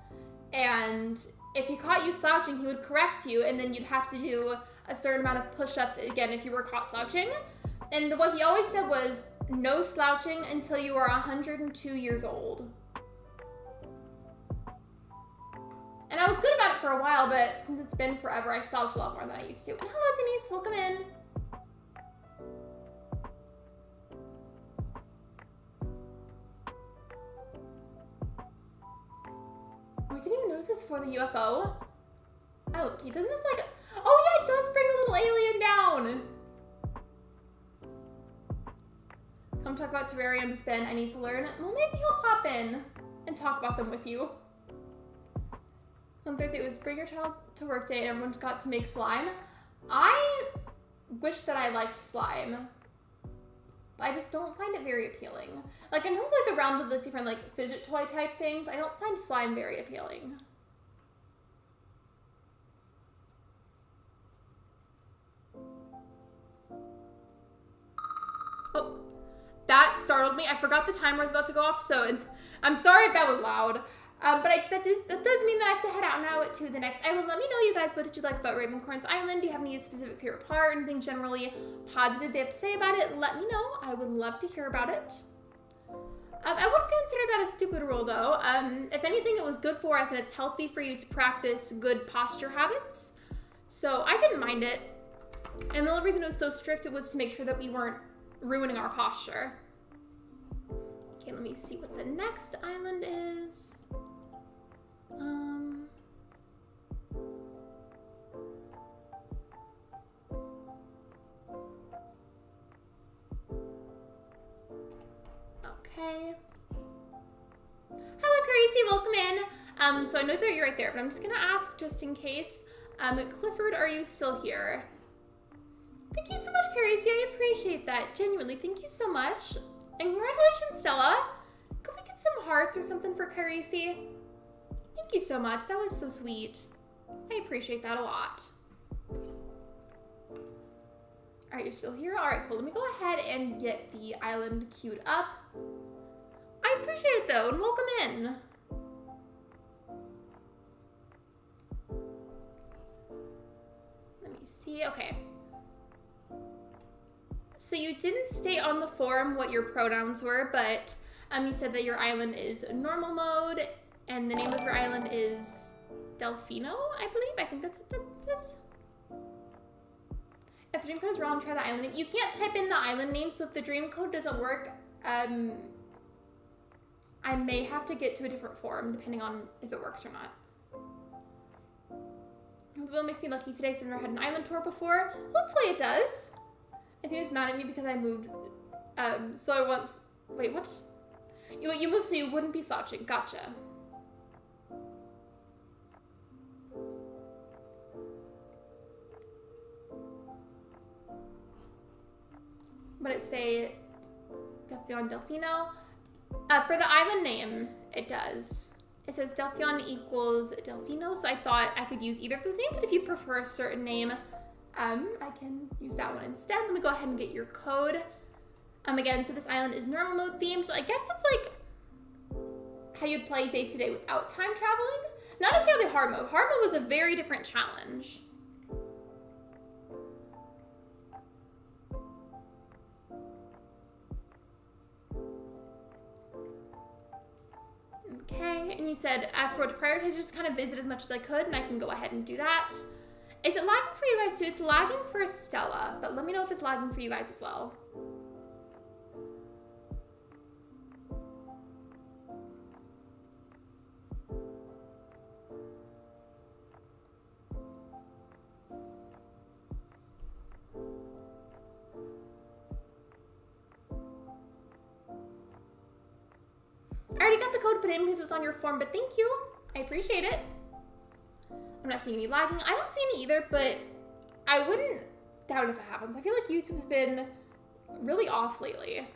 And if he caught you slouching, he would correct you, and then you'd have to do a certain amount of push-ups again if you were caught slouching. And what he always said was No slouching until you are 102 years old. And I was good about it for a while, but since it's been forever, I slouch a lot more than I used to. And hello, Denise. Welcome in. Oh, I didn't even notice this before the UFO. Oh, look, doesn't this like... Oh, yeah, it does bring a little alien down. Come talk about terrariums, Ben. I need to learn. Well, maybe he'll pop in and talk about them with you. On Thursday, it was bring your child to work day and everyone got to make slime. I wish that I liked slime. But I just don't find it very appealing. Like, in terms of like the realm of the different like fidget toy type things, I don't find slime very appealing. Oh, that startled me. I forgot the timer was about to go off, so I'm sorry if that was loud. But that does mean that I have to head out now to the next island. Let me know, you guys, what did you like about Ravencorn's Island? Do you have any specific favorite part or anything generally positive they have to say about it? Let me know. I would love to hear about it. I wouldn't consider that a stupid rule, though. If anything, it was good for us, and it's healthy for you to practice good posture habits. So I didn't mind it. And the only reason it was so strict, it was to make sure that we weren't ruining our posture. Okay, let me see what the next island is. Okay. Hello, Carisi, welcome in. So I know that you're right there, but I'm just gonna ask just in case. Clifford, are you still here? Thank you so much, Carisi. I appreciate that. Genuinely, thank you so much. And congratulations, Stella. Can we get some hearts or something for Carisi? Thank you so much. That was so sweet. I appreciate that a lot. All right, you're still here? All right, cool. Let me go ahead and get the island queued up. I appreciate it, though, and welcome in. Let me see. Okay. So you didn't state on the forum what your pronouns were, but you said that your island is normal mode, and the name of your island is Delfino, I believe. I think that's what that is. If the dream code is wrong, try the island name. You can't type in the island name, so if the dream code doesn't work, I may have to get to a different forum, depending on if it works or not. The wheel makes me lucky today because I've never had an island tour before. Hopefully it does. I think it's mad at me because I moved. So I once... Wait, what? You moved so you wouldn't be slouching. Gotcha. But it say Delfino. For the island name, it does. It says Delfion equals Delfino, so I thought I could use either of those names, but if you prefer a certain name, I can use that one instead. Let me go ahead and get your code. Again, so this island is normal mode themed, so I guess that's like how you'd play day to day without time traveling. Not necessarily hard mode. Hard mode was a very different challenge. Okay, and you said, as for to prioritize, just kind of visit as much as I could, and I can go ahead and do that. Is it lagging for you guys too? It's lagging for Stella, but let me know if it's lagging for you guys as well. I already got the code put in because it was on your form, but thank you. I appreciate it. I'm not seeing any lagging. I don't see any either, but I wouldn't doubt it if it happens. I feel like YouTube's been really off lately.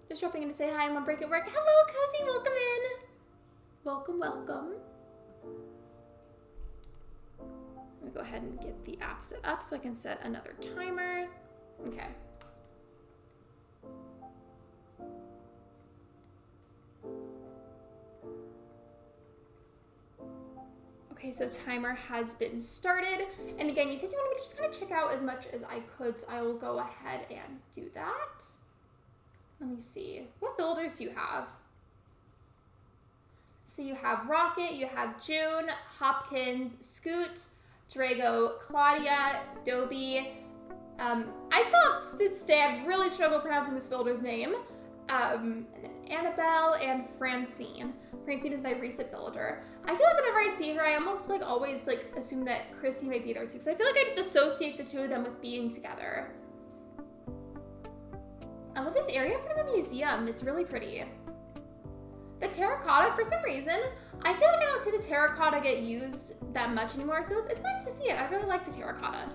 Just dropping in to say hi. I'm on break at work. Hello, Cozy. Welcome in. Welcome, welcome. Let me go ahead and get the app set up so I can set another timer. Okay. Okay, so timer has been started. And again, you said you wanted me to just kind of check out as much as I could, so I will go ahead and do that. Let me see. What builders do you have? So you have Rocket, you have June, Hopkins, Scoot, Drago, Claudia, Dobie. I still to this day, I've really struggled pronouncing this builder's name. And then Annabelle and Francine. Francine is my recent villager. I feel like whenever I see her, I almost like always like assume that Chrissy might be there too, because I feel like I just associate the two of them with being together. I love this area in front of the museum. It's really pretty. The terracotta, for some reason, I feel like I don't see the terracotta get used that much anymore, so it's nice to see it. I really like the terracotta.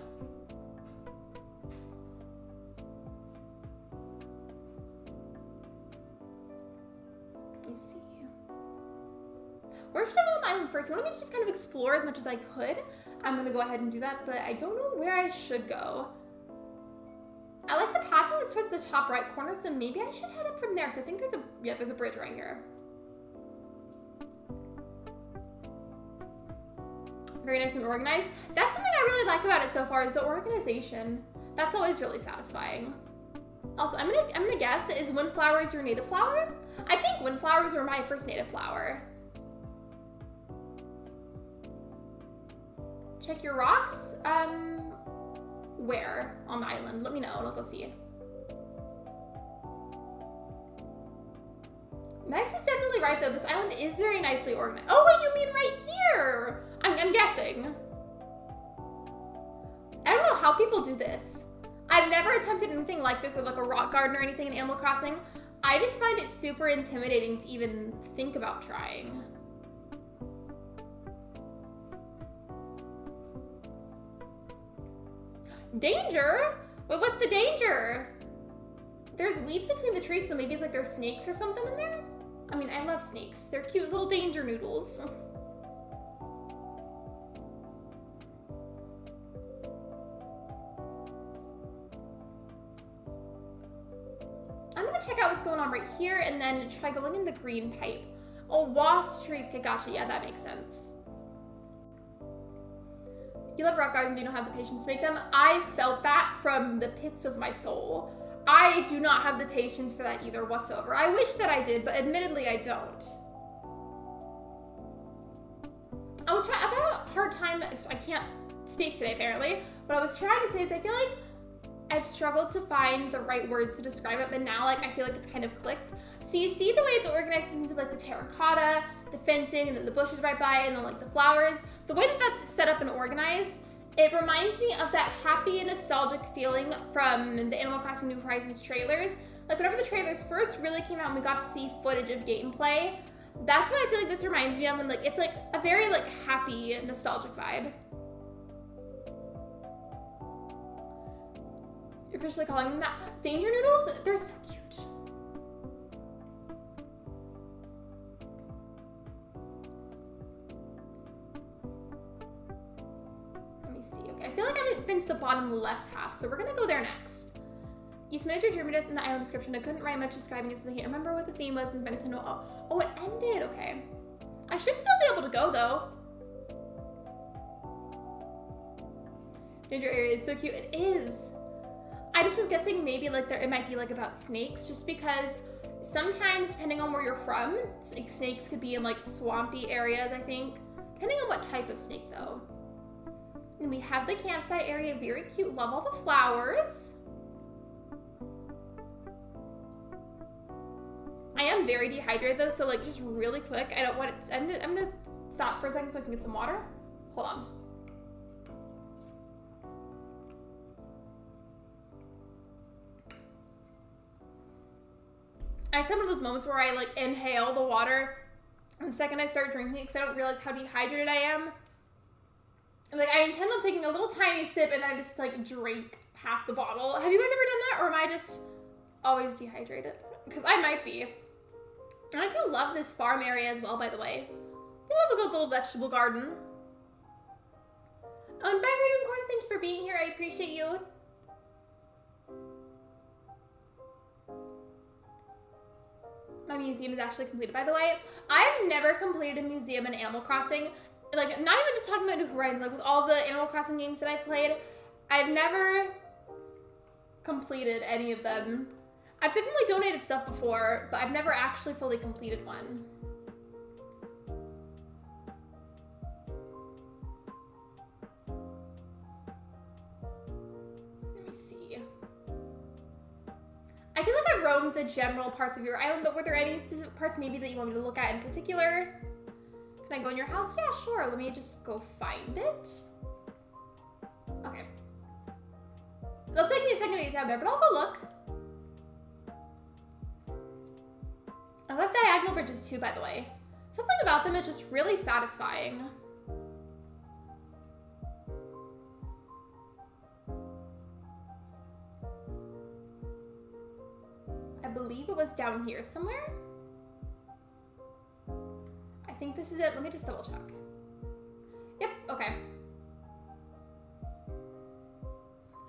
Let me see. Where should I go on the island first? I want me to just kind of explore as much as I could. I'm gonna go ahead and do that, but I don't know where I should go. I like the pathing that's towards the top right corner, so maybe I should head up from there, because I think there's a bridge right here. Very nice and organized. That's something I really like about it so far, is the organization. That's always really satisfying. Also, I'm gonna guess, is windflowers your native flower? I think windflowers were my first native flower. Check your rocks. Where on the island? Let me know and I'll go see it. Max is definitely right though. This island is very nicely organized. Oh wait, you mean right here? I'm guessing. I don't know how people do this. I've never attempted anything like this or like a rock garden or anything in Animal Crossing. I just find it super intimidating to even think about trying. Danger? Wait, what's the danger? There's weeds between the trees, so maybe it's like there's snakes or something in there? I mean, I love snakes. They're cute little danger noodles. I'm gonna check out what's going on right here and then try going in the green pipe. Oh, wasp trees. Okay, gotcha. Yeah, that makes sense. You love rock garden, but you don't have the patience to make them. I felt that from the pits of my soul. I do not have the patience for that either whatsoever. I wish that I did, but admittedly I don't. I've had a hard time, I can't speak today apparently, what I was trying to say is I feel like I've struggled to find the right words to describe it, but now like I feel like it's kind of clicked. So you see the way it's organized into like the terracotta, the fencing, and then the bushes right by, and then like the flowers. The way that that's set up and organized, it reminds me of that happy and nostalgic feeling from the Animal Crossing New Horizons trailers. Like whenever the trailers first really came out and we got to see footage of gameplay, that's what I feel like this reminds me of, and like it's like a very like happy, nostalgic vibe. You're officially calling them that. Danger noodles? They're so cute. Let me see. Okay, I feel like I haven't been to the bottom left half, so we're gonna go there next. You submitted your dream in the island description. I couldn't write much describing it since I can't remember what the theme was and meant to know. Oh, it ended. Okay. I should still be able to go though. Danger area is so cute. It is. I just was guessing maybe like it might be like about snakes, just because sometimes depending on where you're from, like snakes could be in like swampy areas, I think. Depending on what type of snake though. And we have the campsite area, very cute. Love all the flowers. I am very dehydrated though, so like just really quick, I don't want it. I'm gonna stop for a second so I can get some water. Hold on. I just have one of those moments where I like inhale the water, and the second I start drinking it, because I don't realize how dehydrated I am. And, like I intend on taking a little tiny sip, and then I just like drink half the bottle. Have you guys ever done that, or am I just always dehydrated? Because I might be. And I do love this farm area as well, by the way. We love a good little vegetable garden. Oh, and bye, Ravencorn, thank you for being here. I appreciate you. My museum is actually completed, by the way. I've never completed a museum in Animal Crossing. like, not even just talking about New Horizons, like with all the Animal Crossing games that I've played, I've never completed any of them. I've definitely donated stuff before, but I've never actually fully completed one. Let me see. I feel like I've roamed the general parts of your island, but were there any specific parts maybe that you want me to look at in particular? Can I go in your house? Yeah, sure. Let me just go find it. Okay. It'll take me a second to get down there, but I'll go look. I love diagonal bridges too, by the way. Something about them is just really satisfying. I believe it was down here somewhere. I think this is it. Let me just double check. Yep, okay.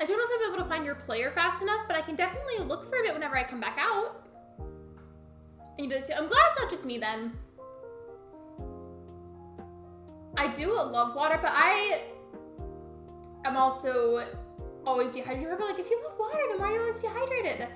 I don't know if I'll be able to find your player fast enough, but I can definitely look for a bit whenever I come back out. And you do it too. I'm glad it's not just me then. I do love water, but I am also always dehydrated. But like, if you love water, then why are you always dehydrated?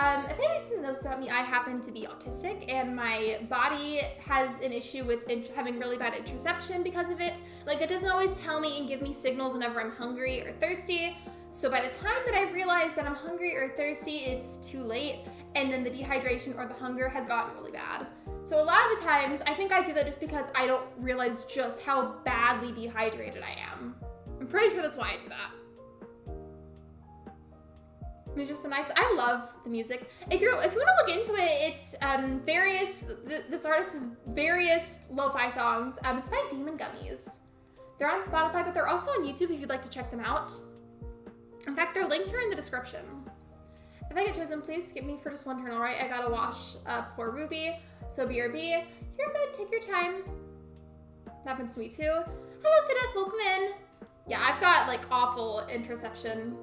If anyone doesn't know this about me, I happen to be autistic, and my body has an issue with having really bad interoception because of it. Like, it doesn't always tell me and give me signals whenever I'm hungry or thirsty. So by the time that I realize that I'm hungry or thirsty, it's too late, and then the dehydration or the hunger has gotten really bad. So a lot of the times, I think I do that just because I don't realize just how badly dehydrated I am. I'm pretty sure that's why I do that. It's just so nice. I love the music. If you want to look into it, it's this artist has various lo-fi songs. It's by Demon Gummies. They're on Spotify, but they're also on YouTube if you'd like to check them out. In fact, their links are in the description. If I get chosen, please skip me for just one turn, all right? I gotta wash poor Ruby. So BRB, you're good, take your time. That happens to me too. Hello, Sideth, welcome in. Yeah, I've got like awful interoception.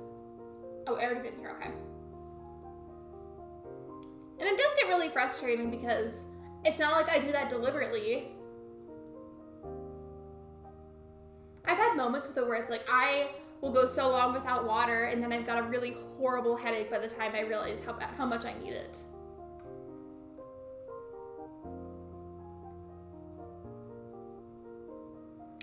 Oh, I already been here, okay. And it does get really frustrating because it's not like I do that deliberately. I've had moments with it where it's like I will go so long without water and then I've got a really horrible headache by the time I realize how much I need it.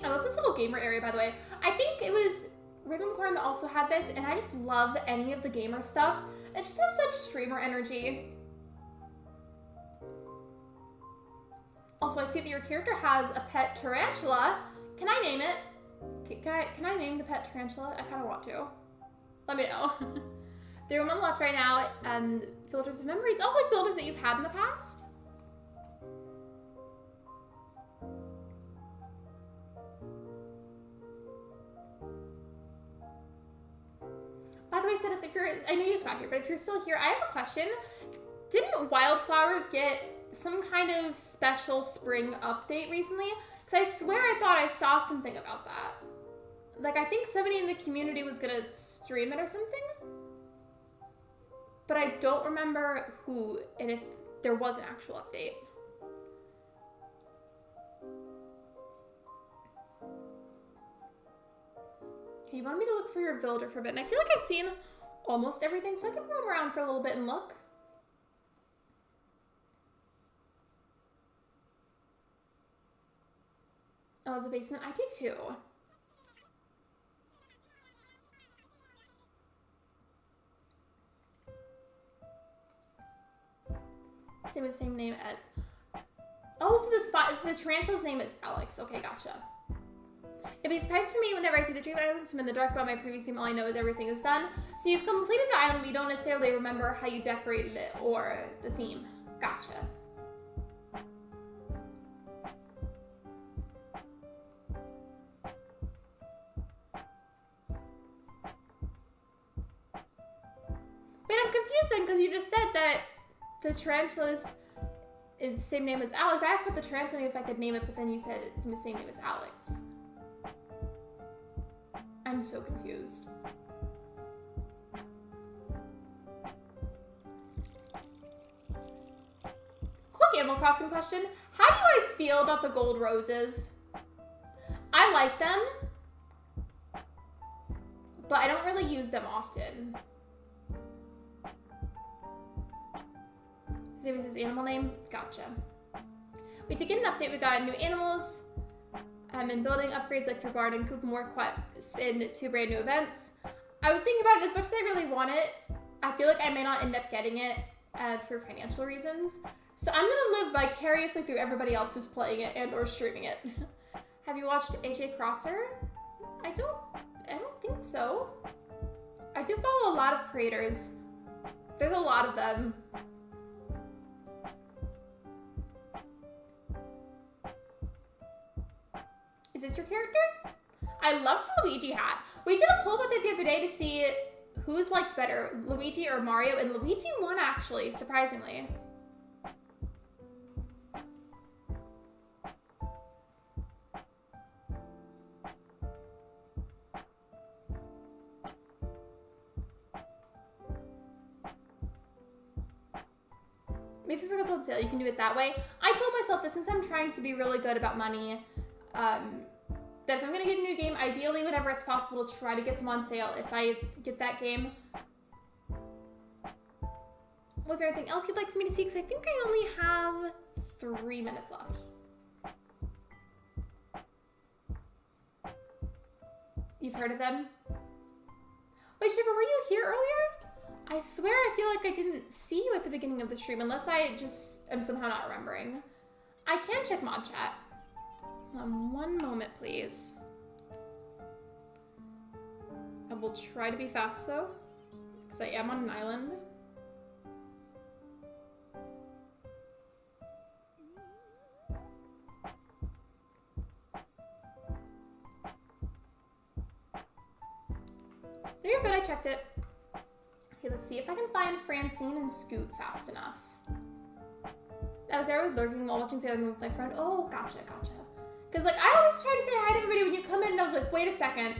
I love this little gamer area, by the way. I think it was Ravencorn that also had this, and I just love any of the gamer stuff. It just has such streamer energy. Also, I see that your character has a pet tarantula. Can I name it? Can I name the pet tarantula? I kind of want to. Let me know. The room on the left right now, filters of memories. Oh, like filters that you've had in the past. By the way, Seth, if you're, I know you just got here, but if you're still here, I have a question. Didn't Wildflowers get some kind of special spring update recently? Because I swear I thought I saw something about that. Like, I think somebody in the community was gonna stream it or something. But I don't remember who and if there was an actual update. You wanted me to look for your villager for a bit, and I feel like I've seen almost everything, so I can roam around for a little bit and look. I love the basement. I do too. Same name at. Oh, so the tarantula's name is Alex. Okay, gotcha. It'd be a surprise for me whenever I see the Dream Island, so I'm in the dark about my previous theme. All I know is everything is done. So you've completed the island, but you don't necessarily remember how you decorated it or the theme. Gotcha. Wait, I'm confused then, because you just said that the tarantula is the same name as Alex. I asked about the tarantula if I could name it, but then you said it's the same name as Alex. I'm so confused. Quick Animal Crossing question. How do you guys feel about the gold roses? I like them, but I don't really use them often. Is it his animal name? Gotcha. We did get an update. We got new animals and building upgrades like your barn and coop, more quests in 2 brand new events. I was thinking about it as much as I really want it. I feel like I may not end up getting it for financial reasons. So I'm gonna live vicariously through everybody else who's playing it and or streaming it. Have you watched AJ Crosser? I don't think so. I do follow a lot of creators. There's a lot of them. Is this your character? I love the Luigi hat. We did a poll about that the other day to see who's liked better, Luigi or Mario, and Luigi won actually, surprisingly. Maybe if it goes on sale, you can do it that way. I told myself that since I'm trying to be really good about money, that if I'm gonna get a new game, ideally whenever it's possible to try to get them on sale if I get that game. Was there anything else you'd like for me to see? Because I think I only have 3 minutes left. You've heard of them? Wait, Shiver, were you here earlier? I swear I feel like I didn't see you at the beginning of the stream, unless I just am somehow not remembering. I can check mod chat. One moment, please. I will try to be fast, though, because I am on an island. No, you're good, I checked it. Okay, let's see if I can find Francine and Scoot fast enough. I was there lurking while watching Sailor Moon with my friend. Oh, gotcha. Because, like, I always try to say hi to everybody when you come in, and I was like, wait a second.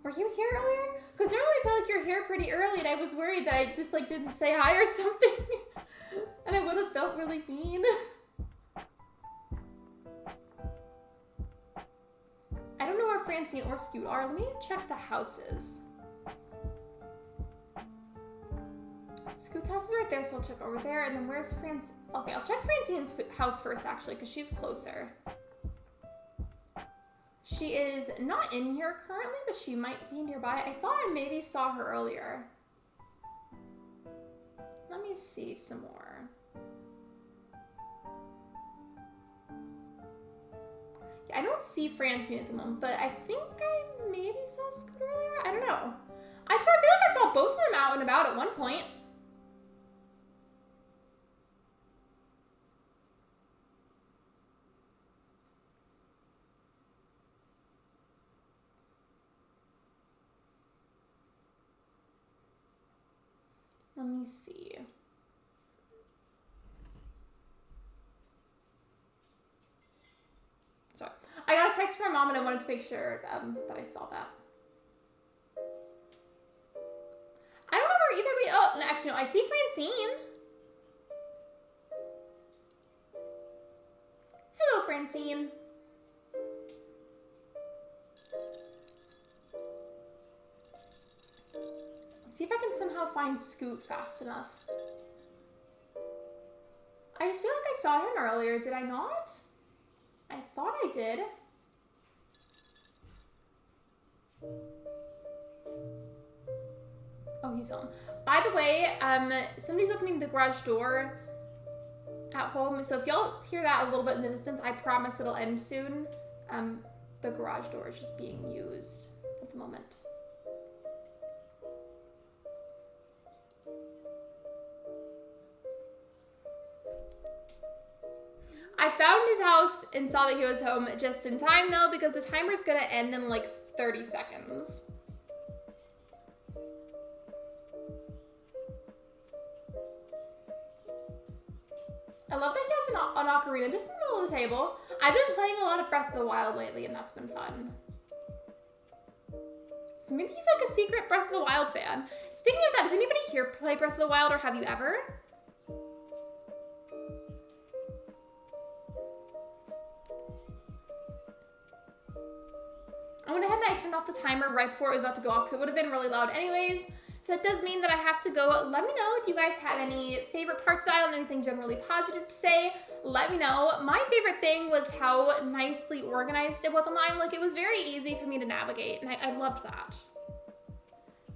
Were you here earlier? Because normally I feel like you're here pretty early, and I was worried that I just, like, didn't say hi or something. And I would have felt really mean. I don't know where Francine or Scoot are. Let me check the houses. Scoot's house is right there, so I'll check over there. And then where's Francine? Okay, I'll check Francine's house first, actually, because she's closer. She is not in here currently, but she might be nearby. I thought I maybe saw her earlier. Let me see some more. Yeah, I don't see Francine at the moment, but I think I maybe saw Scoot earlier. I don't know. I swear I feel like I saw both of them out and about at one point. Let me see. Sorry. I got a text from my mom and I wanted to make sure that I saw that. I don't know where either way. Oh, no, actually, no. I see Francine. Hello, Francine. See if I can somehow find Scoot fast enough. I just feel like I saw him earlier. Did I not? I thought I did. Oh, he's home. By the way, somebody's opening the garage door at home. So if y'all hear that a little bit in the distance, I promise it'll end soon. The garage door is just being used at the moment. I found his house and saw that he was home just in time, though, because the timer's gonna end in like 30 seconds. I love that he has an ocarina just in the middle of the table. I've been playing a lot of Breath of the Wild lately, and that's been fun. So maybe he's like a secret Breath of the Wild fan. Speaking of that, does anybody here play Breath of the Wild, or have you ever? turned off the timer right before it was about to go off because it would have been really loud anyways. So that does mean that I have to go. Let me know if you guys have any favorite parts of the island, anything generally positive to say. Let me know. My favorite thing was how nicely organized it was on the island. Like, it was very easy for me to navigate, and I loved that.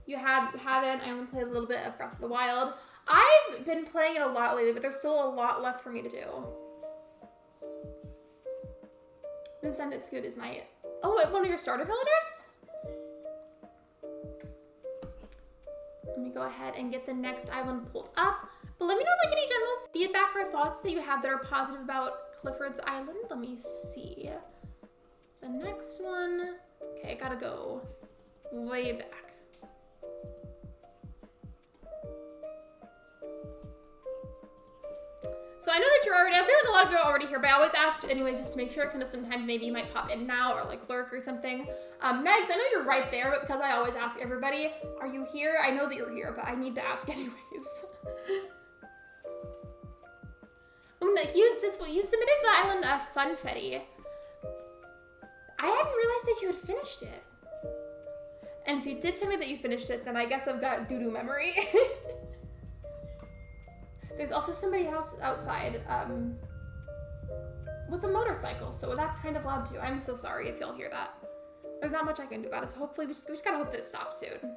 You haven't. I only played a little bit of Breath of the Wild. I've been playing it a lot lately, but there's still a lot left for me to do. The Send It Scoot is my... Oh, one of your starter villagers? Let me go ahead and get the next island pulled up. But let me know like any general feedback or thoughts that you have that are positive about Clifford's Island. Let me see. The next one. Okay, I gotta go way back. So I know that you're already, I feel like a lot of you are already here, but I always ask anyways just to make sure, because I know sometimes maybe you might pop in now or like lurk or something. Megs, I know you're right there, but because I always ask everybody, are you here? I know that you're here, but I need to ask anyways. Like you submitted the island Funfetti. I hadn't realized that you had finished it. And if you did tell me that you finished it, then I guess I've got doo-doo memory. There's also somebody else outside with a motorcycle, so that's kind of loud too. I'm so sorry if y'all hear that. There's not much I can do about it, so hopefully we just gotta hope that it stops soon.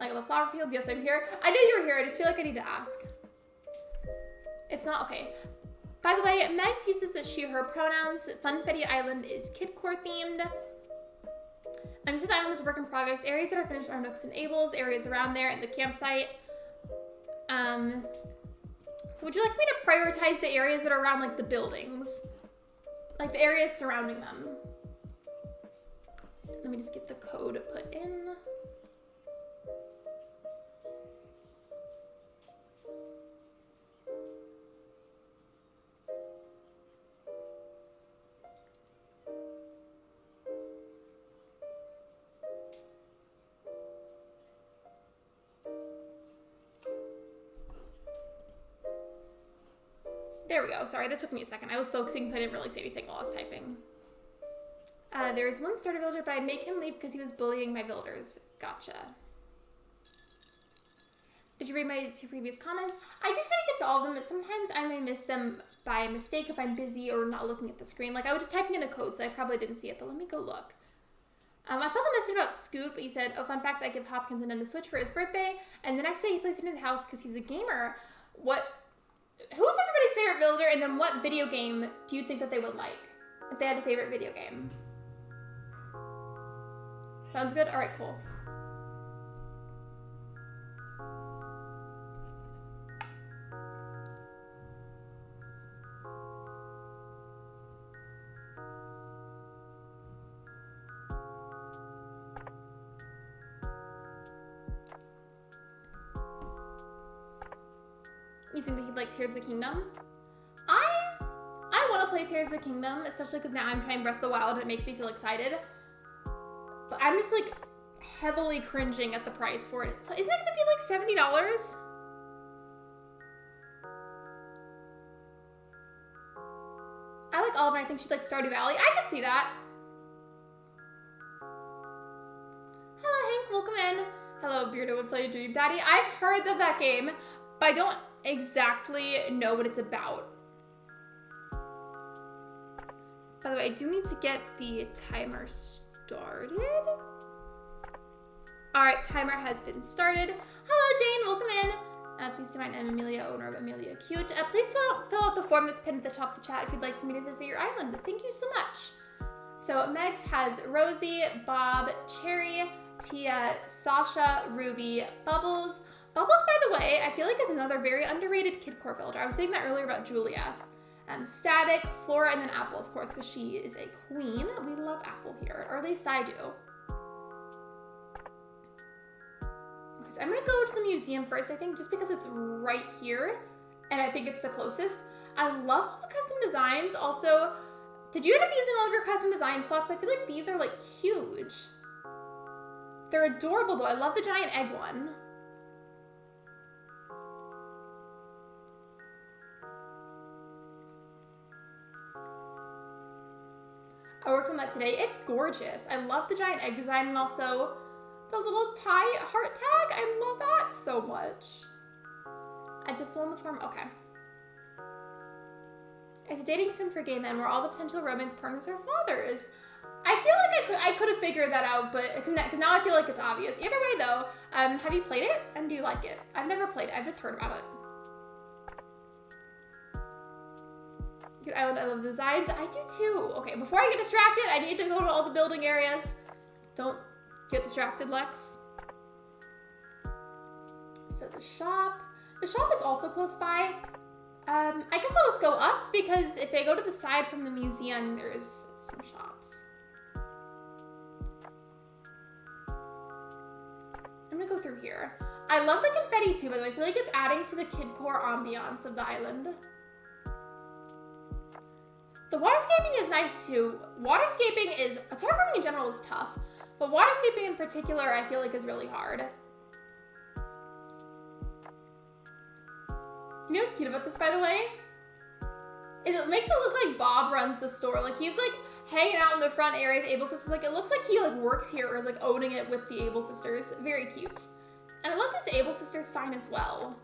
Like the flower fields, yes, I'm here. I knew you were here, I just feel like I need to ask. It's not, okay. By the way, Megs uses that her pronouns. Funfetti Island is kidcore themed. You said the island is a work in progress. Areas that are finished are nooks and ables, areas around there, and the campsite. So would you like me to prioritize the areas that are around like the buildings? Like the areas surrounding them? Let me just get the code put in. There we go. Sorry, that took me a second. I was focusing, so I didn't really say anything while I was typing. There's one starter villager, but I make him leave because he was bullying my villagers. Gotcha. Did you read my 2 previous comments? I did try to get to all of them, but sometimes I may miss them by mistake if I'm busy or not looking at the screen. Like, I was just typing in a code, so I probably didn't see it, but let me go look. I saw the message about Scoot, but you said, oh, fun fact, I give Hopkins a Nintendo Switch for his birthday, and the next day he plays it in his house because he's a gamer. Who's everybody's favorite villager, and then what video game do you think that they would like if they had a favorite video game? Sounds good? All right, cool. You think that he'd like Tears of the Kingdom? I want to play Tears of the Kingdom, especially because now I'm trying Breath of the Wild and it makes me feel excited. But I'm just like heavily cringing at the price for it. So isn't that gonna be like $70? I like Oliver, I think she'd like Stardew Valley. I can see that. Hello Hank, welcome in. Hello, Beardo would play Dream Daddy. I've heard of that game, but I don't exactly know what it's about. By the way, I do need to get the timer started. All right, timer has been started. Hello, Jane, welcome in. Please do mind I'm Amelia, owner of Amelia Cute. Please fill out the form that's pinned at the top of the chat if you'd like for me to visit your island. Thank you so much. So Megs has Rosie, Bob, Cherry, Tia, Sasha, Ruby, Bubbles. Bubbles, by the way, I feel like is another very underrated kidcore villager. I was saying that earlier about Julia. Static, Flora, and then Apple, of course, because she is a queen. We love Apple here, or at least I do. Okay, so I'm gonna go to the museum first, I think, just because it's right here, and I think it's the closest. I love all the custom designs. Also, did you end up using all of your custom design slots? I feel like these are like huge. They're adorable though. I love the giant egg one. I worked on that today. It's gorgeous. I love the giant egg design and also the little tie heart tag. I love that so much. I did fill in the form. Okay. It's a dating sim for gay men where all the potential romance partners are fathers. I feel like I could have figured that out, but because now I feel like it's obvious. Either way, though, have you played it and do you like it? I've never played it. I've just heard about it. Cute island. I love the designs. I do too. Okay, before I get distracted, I need to go to all the building areas. Don't get distracted, Lex. So the shop is also close by. I guess I'll just go up because if I go to the side from the museum, there's some shops. I'm gonna go through here. I love the confetti too, by the way. I feel like it's adding to the kidcore ambiance of the island. The waterscaping is nice too. Waterscaping is, terraforming in general is tough, but waterscaping in particular I feel like is really hard. You know what's cute about this, by the way? It makes it look like Bob runs the store. Like he's like hanging out in the front area of the Able Sisters. Like it looks like he like works here or is like owning it with the Able Sisters. Very cute. And I love this Able Sisters sign as well.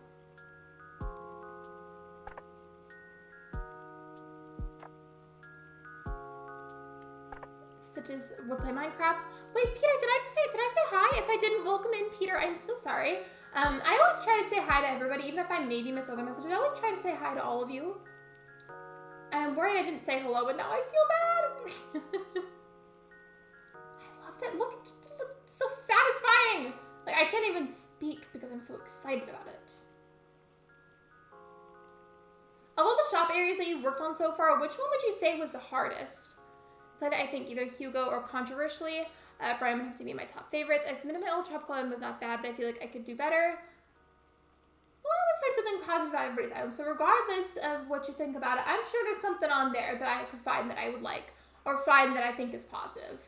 Such as we'll play Minecraft. Wait, Peter, did I say hi? If I didn't, welcome in, Peter. I'm so sorry. I always try to say hi to everybody, even if I maybe miss other messages. I always try to say hi to all of you. And I'm worried I didn't say hello, and now I feel bad. I love that. Look, it's so satisfying. Like, I can't even speak because I'm so excited about it. Of all the shop areas that you've worked on so far, which one would you say was the hardest? But I think either Hugo or controversially, Brian would have to be my top favorites. I submitted my old tropical island was not bad, but I feel like I could do better. Well, I always find something positive about everybody's island. So regardless of what you think about it, I'm sure there's something on there that I could find that I would like, or find that I think is positive.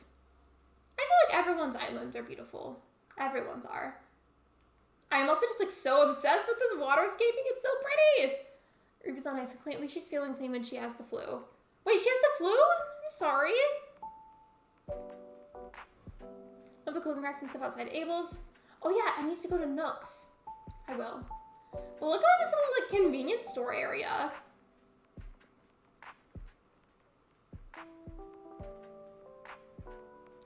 I feel like everyone's islands are beautiful. Everyone's are. I'm also just like so obsessed with this waterscaping. It's so pretty. Ruby's all nice and clean. At least she's feeling clean when she has the flu. Wait, she has the flu? I'm sorry. Love the clothing racks and stuff outside Abel's. Oh yeah, I need to go to Nook's. I will. But look at this little like convenience store area.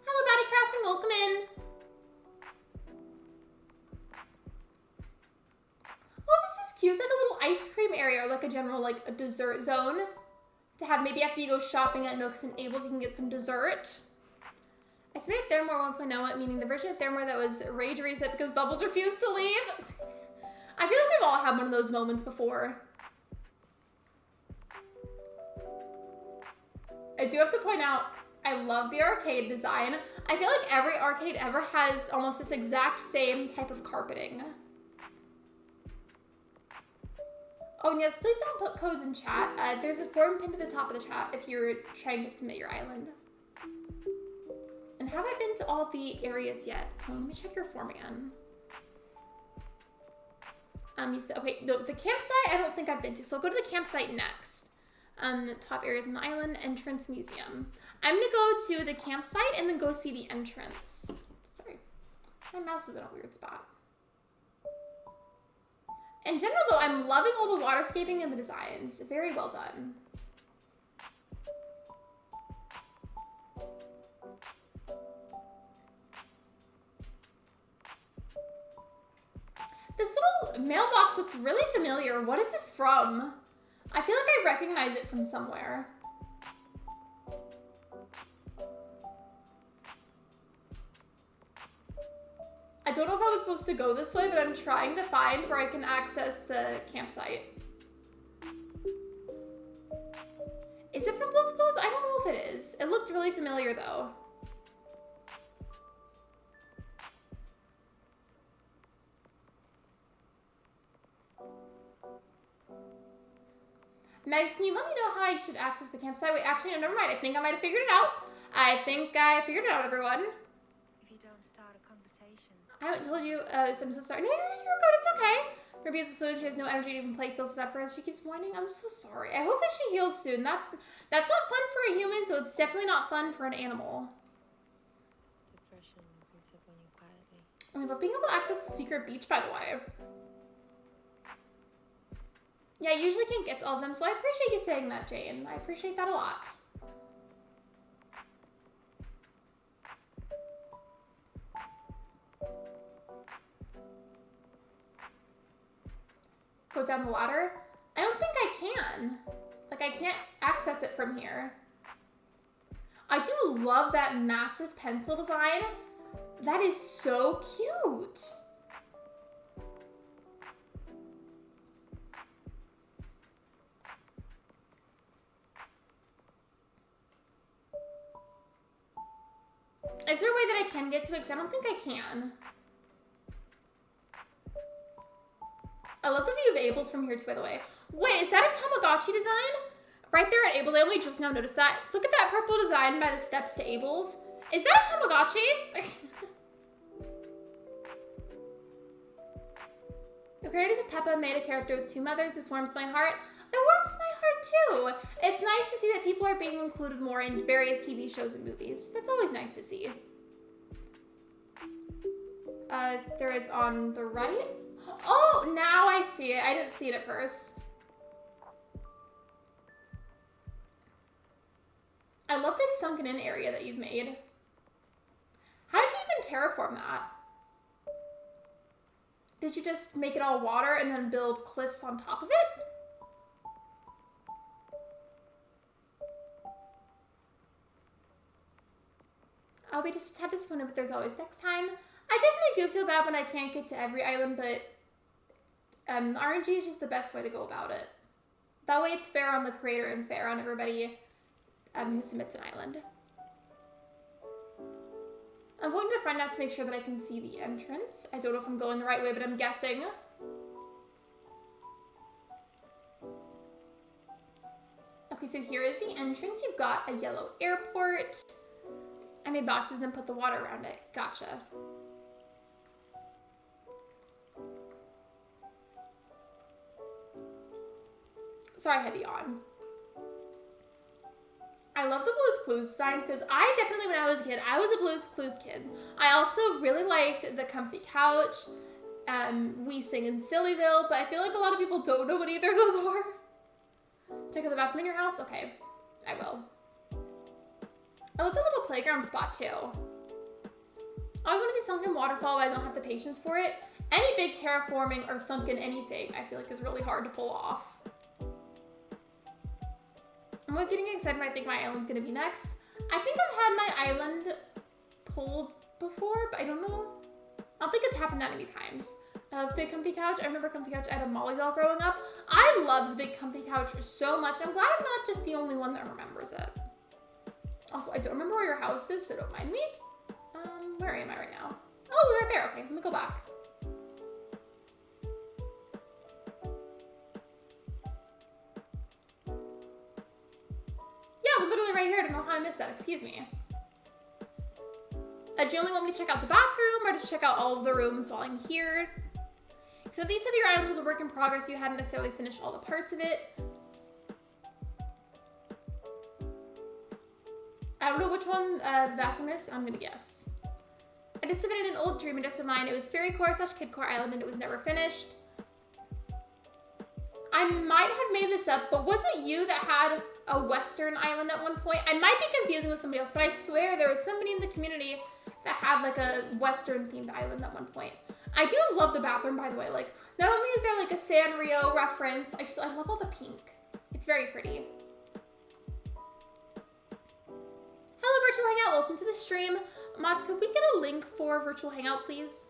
Hello, Batty Crossing. Welcome in. Oh, this is cute. It's like a little ice cream area or like a general like a dessert zone. To have maybe after you go shopping at Nook's and Abel's, you can get some dessert. I submitted Thermore 1.0, meaning the version of Thermore that was rage reset because Bubbles refused to leave. I feel like we've all had one of those moments before. I do have to point out, I love the arcade design. I feel like every arcade ever has almost this exact same type of carpeting. Oh, and yes, please don't put codes in chat. There's a form pinned to the top of the chat if you're trying to submit your island. And have I been to all the areas yet? Oh, let me check your form again. You said, okay, no, the campsite I don't think I've been to, so I'll go to the campsite next. The top areas on the island, entrance museum. I'm gonna go to the campsite and then go see the entrance. Sorry, my mouse is in a weird spot. In general, though, I'm loving all the waterscaping and the designs. Very well done. This little mailbox looks really familiar. What is this from? I feel like I recognize it from somewhere. I don't know if I was supposed to go this way, but I'm trying to find where I can access the campsite. Is it from Blue's Clues? I don't know if it is. It looked really familiar though. Megs, can you let me know how I should access the campsite? Wait, actually, no, never mind. I think I might have figured it out. I think I figured it out, everyone. If you don't start a conversation. I haven't told you, so I'm so sorry. No, you're good. It's okay. Ruby has the flu. She has no energy to even play. Feels bad for her. She keeps whining. I'm so sorry. I hope that she heals soon. That's not fun for a human, so it's definitely not fun for an animal. Depression creeps up on you quietly. I love being able to access the secret beach, by the way. Yeah, I usually can't get to all of them, so I appreciate you saying that, Jane. I appreciate that a lot. Go down the ladder? I don't think I can. Like, I can't access it from here. I do love that massive pencil design. That is so cute. Is there a way that I can get to it? Because I don't think I can. I love the view of Abel's from here too, by the way. Wait, is that a Tamagotchi design? Right there at Abel's, I only just now noticed that. Look at that purple design by the steps to Abel's. Is that a Tamagotchi? The creators of Peppa made a character with 2 mothers. This warms my heart. It warms my heart too. It's nice to see that people are being included more in various TV shows and movies. That's always nice to see. There is on the right. Oh, now I see it. I didn't see it at first. I love this sunken in area that you've made. How did you even terraform that? Did you just make it all water and then build cliffs on top of it? I'll be just a tad disappointed, but there's always next time. I definitely do feel bad when I can't get to every island, but RNG is just the best way to go about it. That way it's fair on the creator and fair on everybody who submits an island. I'm going to the front now to make sure that I can see the entrance. I don't know if I'm going the right way, but I'm guessing. Okay, so here is the entrance. You've got a yellow airport. I made boxes and then put the water around it. Gotcha. Sorry, I had to yawn. I love the Blue's Clues signs because I definitely, when I was a kid, I was a Blue's Clues kid. I also really liked the comfy couch, We Sing in Sillyville, but I feel like a lot of people don't know what either of those are. Check out the bathroom in your house? Okay, I will. I love the little playground spot too. I want to do sunken waterfall, but I don't have the patience for it. Any big terraforming or sunken anything, I feel like is really hard to pull off. I'm always getting excited when I think my island's gonna be next. I think I've had my island pulled before, but I don't know. I don't think it's happened that many times. Big comfy couch. I remember comfy couch. I had a Molly doll growing up. I love the big comfy couch so much. I'm glad I'm not just the only one that remembers it. Also, I don't remember where your house is, so don't mind me. Where am I right now? Oh, right there. Okay, let me go back. Yeah, we're literally right here. I don't know how I missed that. Excuse me. Do you only want me to check out the bathroom or just check out all of the rooms while I'm here? So these said your island was a work in progress. You hadn't necessarily finished all the parts of it. I don't know which one the bathroom is, so I'm gonna guess. I just submitted an old dream just of mine. It was Fairy Core / Kid Core Island and it was never finished. I might have made this up, but was it you that had a Western island at one point? I might be confusing with somebody else, but I swear there was somebody in the community that had like a Western themed island at one point. I do love the bathroom, by the way. Like, not only is there like a Sanrio reference, I love all the pink. It's very pretty. Hello, Virtual Hangout. Welcome to the stream. Mods, could we get a link for Virtual Hangout, please?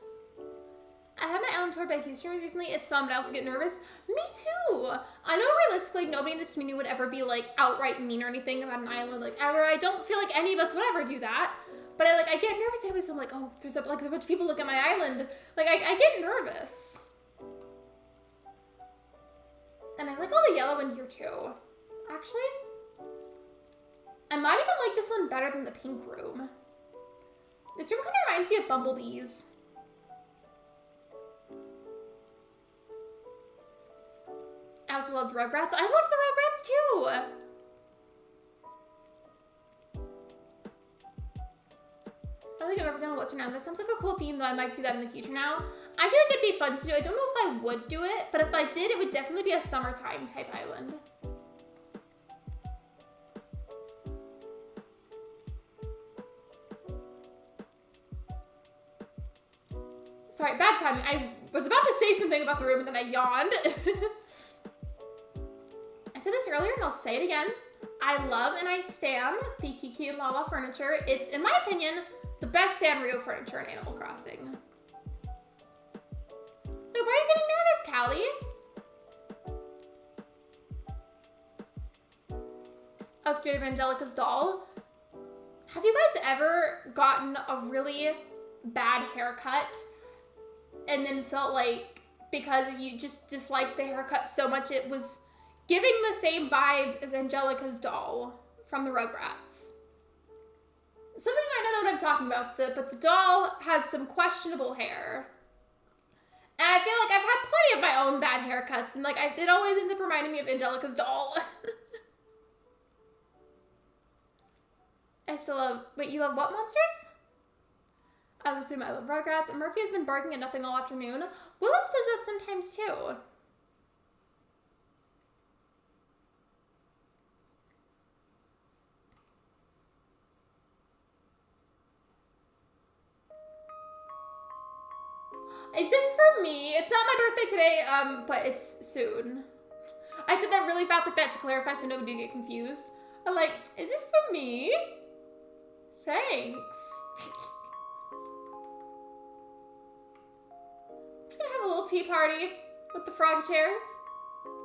I had my island toured by a few streamers recently. It's fun, but I also get nervous. Me too. I know realistically nobody in this community would ever be like outright mean or anything about an island, like ever. I don't feel like any of us would ever do that. But I get nervous anyways. So I'm like, oh, there's a bunch of people look at my island. Like I get nervous. And I like all the yellow in here too. Actually, I might even like this one better than the pink room. This room kind of reminds me of Bumblebee's. I also loved Rugrats. I loved the Rugrats too. I don't think I've ever done a What's Your Noun. That sounds like a cool theme, though I might do that in the future now. I feel like it'd be fun to do. I don't know if I would do it, but if I did, it would definitely be a summertime type island. Sorry, bad timing. I was about to say something about the room and then I yawned. I said this earlier and I'll say it again. I love and I stan the Kiki and Lala furniture. It's, in my opinion, the best Sanrio furniture in Animal Crossing. Wait, why are you getting nervous, Callie? I was scared of Angelica's doll. Have you guys ever gotten a really bad haircut and then felt like because you just disliked the haircut so much it was giving the same vibes as Angelica's doll from the Rugrats? Some of you might not know what I'm talking about, but the doll had some questionable hair. And I feel like I've had plenty of my own bad haircuts, and like it always ends up reminding me of Angelica's doll. I still love, wait, you love what monsters? I would assume I love Rugrats. And Murphy has been barking at nothing all afternoon. Willis does that sometimes too. Is this for me? It's not my birthday today, but it's soon. I said that really fast like that to clarify so nobody get confused. I'm like, is this for me? Thanks. I'm just gonna have a little tea party with the frog chairs.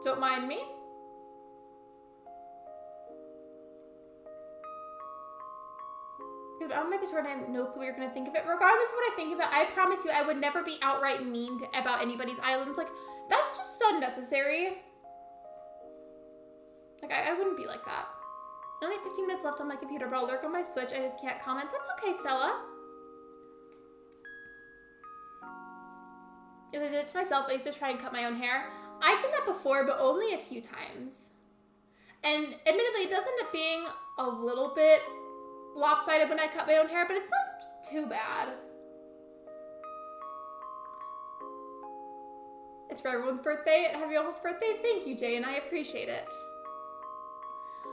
Don't mind me. I might be sure I have no clue what you're gonna think of it. Regardless of what I think of it, I promise you I would never be outright mean about anybody's islands. Like, that's just unnecessary. Like, I wouldn't be like that. Only 15 minutes left on my computer, but I'll lurk on my Switch. I just can't comment. That's okay, Stella. If I did it to myself, I used to try and cut my own hair. I've done that before, but only a few times. And admittedly, it does end up being a little bit lopsided when I cut my own hair, but it's not too bad. It's for everyone's birthday. Happy almost birthday. Thank you, Jay, and I appreciate it.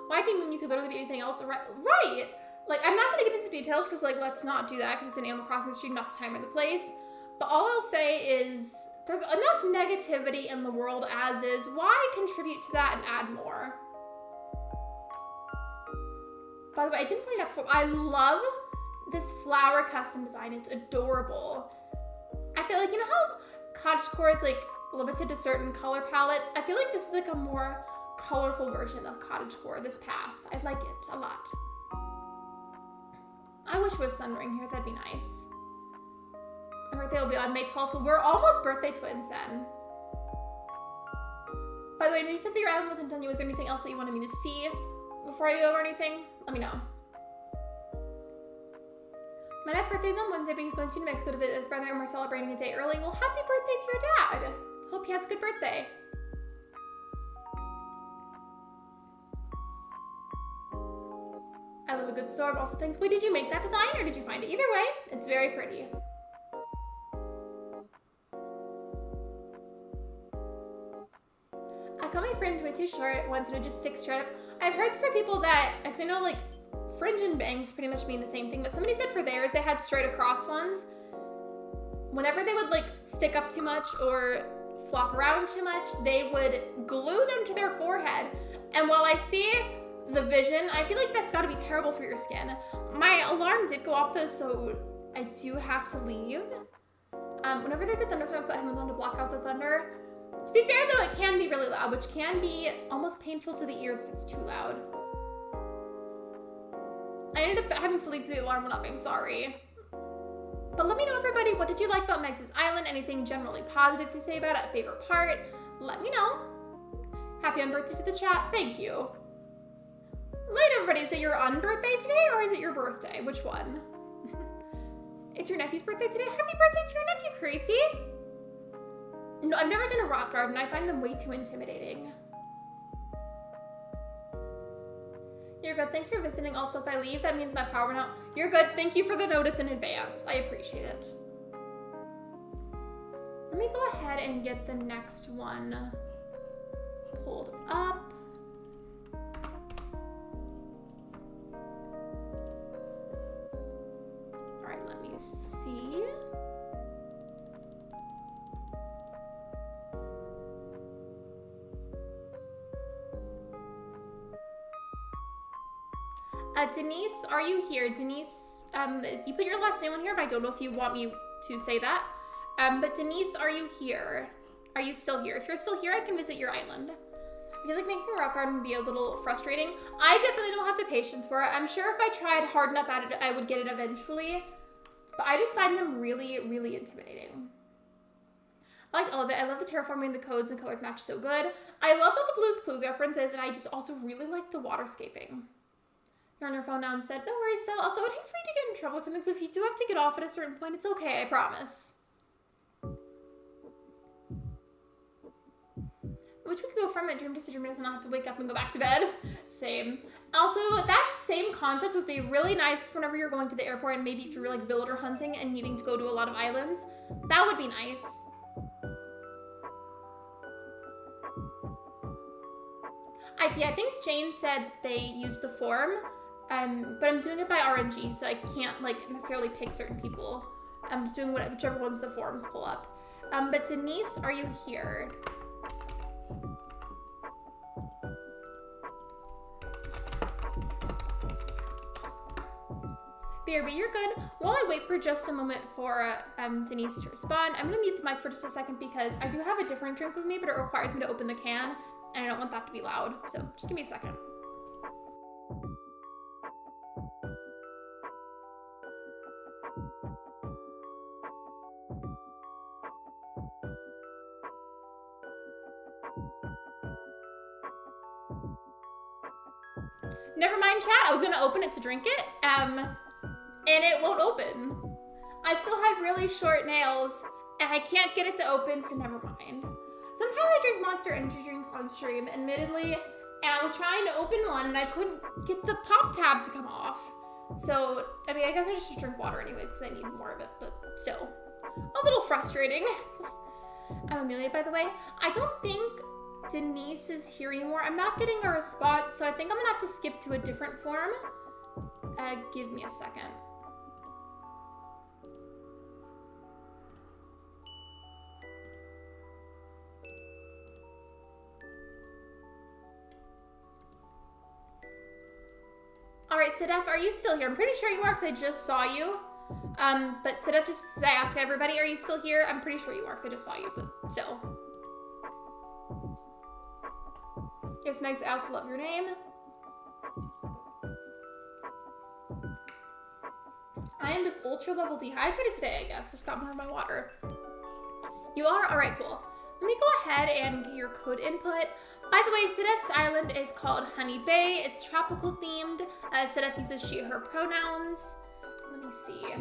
Wiping when you could literally be anything else. Right. Like, I'm not going to get into details because, like, let's not do that because it's an Animal Crossing stream, not the time or the place. But all I'll say is there's enough negativity in the world as is. Why contribute to that and add more? By the way, I didn't point it out before. I love this flower custom design. It's adorable. I feel like, you know how cottagecore is like limited to certain color palettes? I feel like this is like a more colorful version of cottagecore, this path. I like it a lot. I wish it was thundering here. That'd be nice. My birthday will be on May 12th. We're almost birthday twins then. By the way, when you said that your island wasn't done, was there anything else that you wanted me to see before I go over anything? Let me know. My dad's birthday's on Wednesday, but he's going to New Mexico to visit his brother, and we're celebrating a day early. Well, happy birthday to your dad. Hope he has a good birthday. I love a good storm. Also, thanks. Wait, did you make that design or did you find it? Either way, it's very pretty. I cut my fringe way too short once and it just sticks straight up. I've heard for people that, because I know like fringe and bangs pretty much mean the same thing, but somebody said for theirs they had straight across ones. Whenever they would like stick up too much or flop around too much, they would glue them to their forehead. And while I see the vision, I feel like that's got to be terrible for your skin. My alarm did go off though, so I do have to leave. Whenever there's a thunderstorm, I put headphones on to block out the thunder. To be fair though, it can be really loud, which can be almost painful to the ears if it's too loud. I ended up having to leave the alarm went off, I'm sorry. But let me know, everybody, what did you like about Meg's Island? Anything generally positive to say about it? A favorite part? Let me know. Happy unbirthday to the chat. Thank you. Later, everybody, is it your unbirthday today or is it your birthday? Which one? It's your nephew's birthday today? Happy birthday to your nephew, Creasy. No, I've never done a rock garden. I find them way too intimidating. You're good. Thanks for visiting. Also, if I leave, that means my power went out. You're good. Thank you for the notice in advance. I appreciate it. Let me go ahead and get the next one pulled up. All right, let me see. Denise, are you here? Denise, you put your last name on here, but I don't know if you want me to say that. But Denise, are you here? Are you still here? If you're still here, I can visit your island. I feel like making a rock garden would be a little frustrating. I definitely don't have the patience for it. I'm sure if I tried hard enough at it, I would get it eventually. But I just find them really, really intimidating. I like all of it. I love the terraforming, the codes, and colors match so good. I love all the Blue's Clues references, and I just also really like the waterscaping. You're on your phone now instead. No worries, Stella. Also, I would hate for you to get in trouble with something, so if you do have to get off at a certain point, it's okay, I promise. Which we could go from a dream to dream, does not have to wake up and go back to bed. Same. Also, that same concept would be really nice whenever you're going to the airport and maybe if you're like villager hunting and needing to go to a lot of islands. That would be nice. I think Jane said they use the form, but I'm doing it by RNG, so I can't like necessarily pick certain people. I'm just doing whichever ones the forms pull up. But Denise, are you here? BRB, you're good. While I wait for just a moment for Denise to respond, I'm gonna mute the mic for just a second because I do have a different drink with me, but it requires me to open the can, and I don't want that to be loud. So just give me a second. Never mind, chat. I was gonna open it to drink it, and it won't open. I still have really short nails, and I can't get it to open, so never mind. Sometimes I drink Monster Energy drinks on stream, admittedly, and I was trying to open one, and I couldn't get the pop tab to come off. So, I mean, I guess I just should drink water anyways, because I need more of it, but still. A little frustrating. I'm Amelia, by the way. I don't think Denise is here anymore. I'm not getting a response, so I think I'm gonna have to skip to a different form. Give me a second. All right, Sidef, are you still here? I'm pretty sure you are because I just saw you. But Sidef, just as I ask everybody, are you still here? I'm pretty sure you are because I just saw you, but still. Yes, Megs, I also love your name. I am just ultra level dehydrated today, I guess. Just got more of my water. You are? All right, cool. Let me go ahead and get your code input. By the way, Sidef's island is called Honey Bay. It's tropical themed. Sidef uses she, her pronouns. Let me see.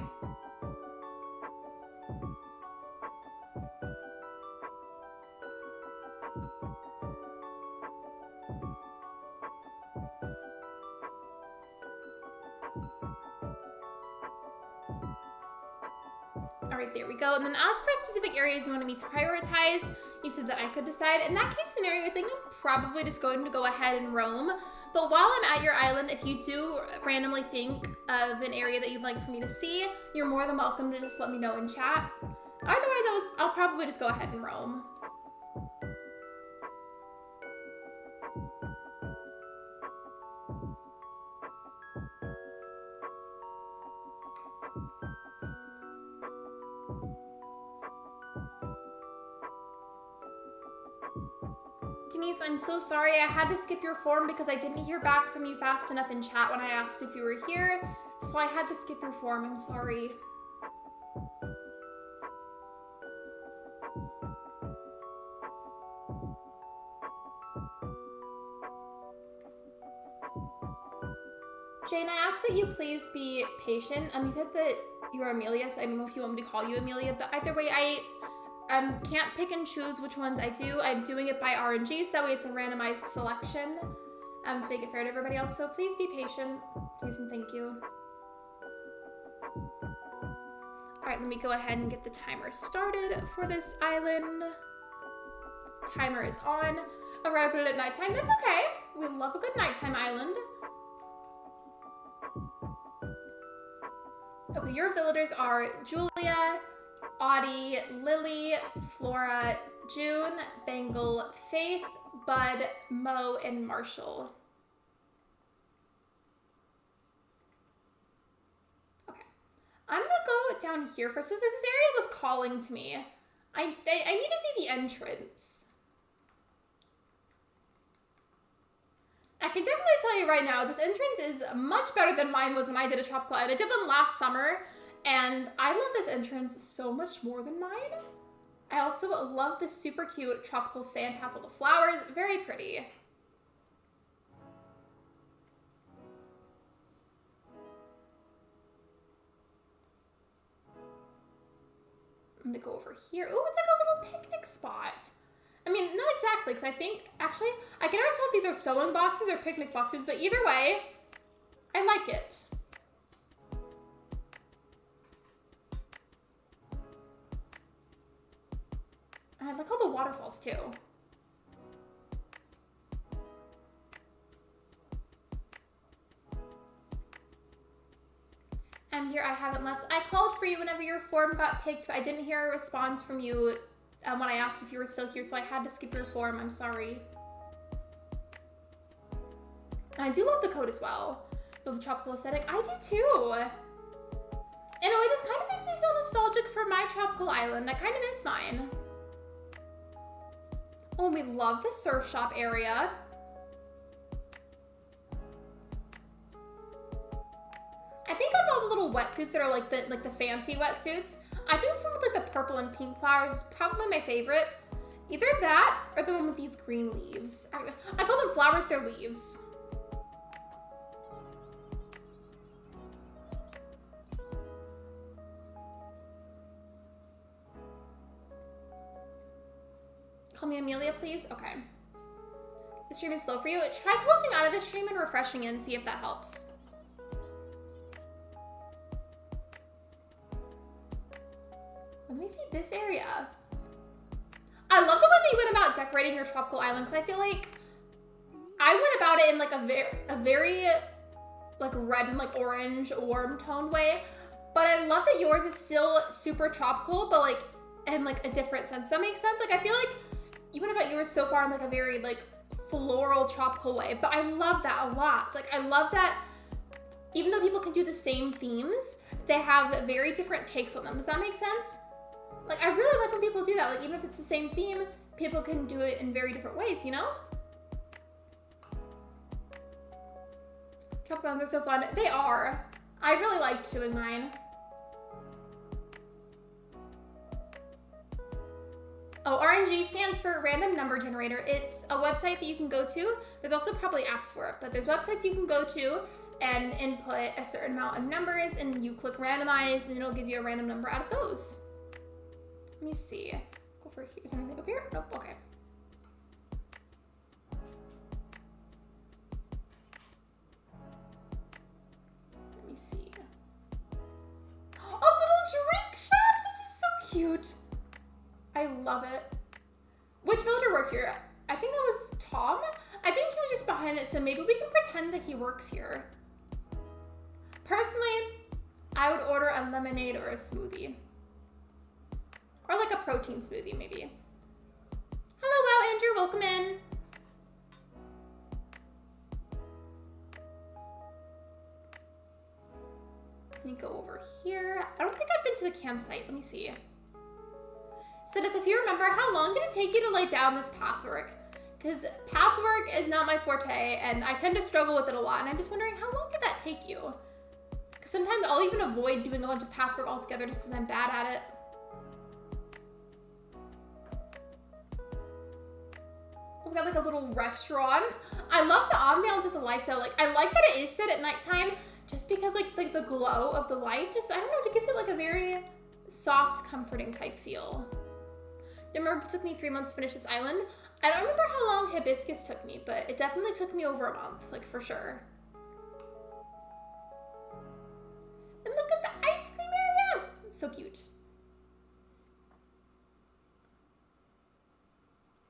All right, there we go. And then as for specific areas you wanted me to prioritize, you said that I could decide. In that case scenario, I think I'm probably just going to go ahead and roam. But while I'm at your island, if you do randomly think of an area that you'd like for me to see, you're more than welcome to just let me know in chat. Otherwise, I'll probably just go ahead and roam. Denise, I'm so sorry. I had to skip your form because I didn't hear back from you fast enough in chat when I asked if you were here. So I had to skip your form. I'm sorry. Jane, I ask that you please be patient. You said that you are Amelia, so I don't know if you want me to call you Amelia, but either way, I can't pick and choose which ones I do. I'm doing it by RNG, so that way it's a randomized selection. to make it fair to everybody else. So please be patient. Please and thank you. All right, let me go ahead and get the timer started for this island. Timer is on. Arrived at nighttime. That's okay. We love a good nighttime island. Okay, your villagers are Julia, Audie, Lily, Flora, June, Bangle, Faith, Bud, Mo, and Marshall. Okay. I'm gonna go down here first. So this area was calling to me. I need to see the entrance. I can definitely tell you right now, this entrance is much better than mine was when I did a tropical island. I did one last summer, and I love this entrance so much more than mine. I also love this super cute tropical sand path full of flowers. Very pretty. I'm gonna go over here. Ooh, it's like a little picnic spot. I mean, not exactly, because I think, actually, I can never tell if these are sewing boxes or picnic boxes, but either way, I like it. And I like all the waterfalls, too. I'm here, I haven't left. I called for you whenever your form got picked, but I didn't hear a response from you when I asked if you were still here, so I had to skip your form. I'm sorry. And I do love the coat as well. Love the tropical aesthetic. I do too. In a way, this kind of makes me feel nostalgic for my tropical island. I kind of miss mine. Oh, we love the surf shop area. I think of all the little wetsuits that are like the fancy wetsuits. I think this one with like the purple and pink flowers is probably my favorite. Either that or the one with these green leaves. I call them flowers, they're leaves. Call me Amelia, please. Okay. The stream is slow for you. Try closing out of the stream and refreshing in, see if that helps. Let me see this area. I love the way that you went about decorating your tropical island, because I feel like I went about it in like a very like red and like orange warm toned way, but I love that yours is still super tropical, but like in like a different sense. Does that make sense? Like I feel like you went about yours so far in like a very like floral tropical way, but I love that a lot. Like I love that even though people can do the same themes, they have very different takes on them. Does that make sense? Like, I really like when people do that. Like, even if it's the same theme, people can do it in very different ways, you know? Tropical islands are so fun. They are. I really liked doing mine. Oh, RNG stands for Random Number Generator. It's a website that you can go to. There's also probably apps for it, but there's websites you can go to and input a certain amount of numbers, and you click randomize, and it'll give you a random number out of those. Let me see. Go for here. Is there anything up here? Nope. Okay. Let me see. A little drink shop. This is so cute. I love it. Which villager works here? I think that was Tom. I think he was just behind it, so maybe we can pretend that he works here. Personally, I would order a lemonade or a smoothie. Or like a protein smoothie, maybe. Hello, wow, Andrew, welcome in. Let me go over here. I don't think I've been to the campsite. Let me see. Said if you remember, how long did it take you to lay down this pathwork? Because pathwork is not my forte, and I tend to struggle with it a lot, and I'm just wondering, how long did that take you? Because sometimes I'll even avoid doing a bunch of pathwork altogether just because I'm bad at it. We got like a little restaurant. I love the ambiance of the lights though. Like I like that it is set at nighttime just because like the glow of the light just, I don't know, it gives it like a very soft, comforting type feel. I remember it took me 3 months to finish this island. I don't remember how long Hibiscus took me, but it definitely took me over a month, like for sure. And look at the ice cream area! It's so cute.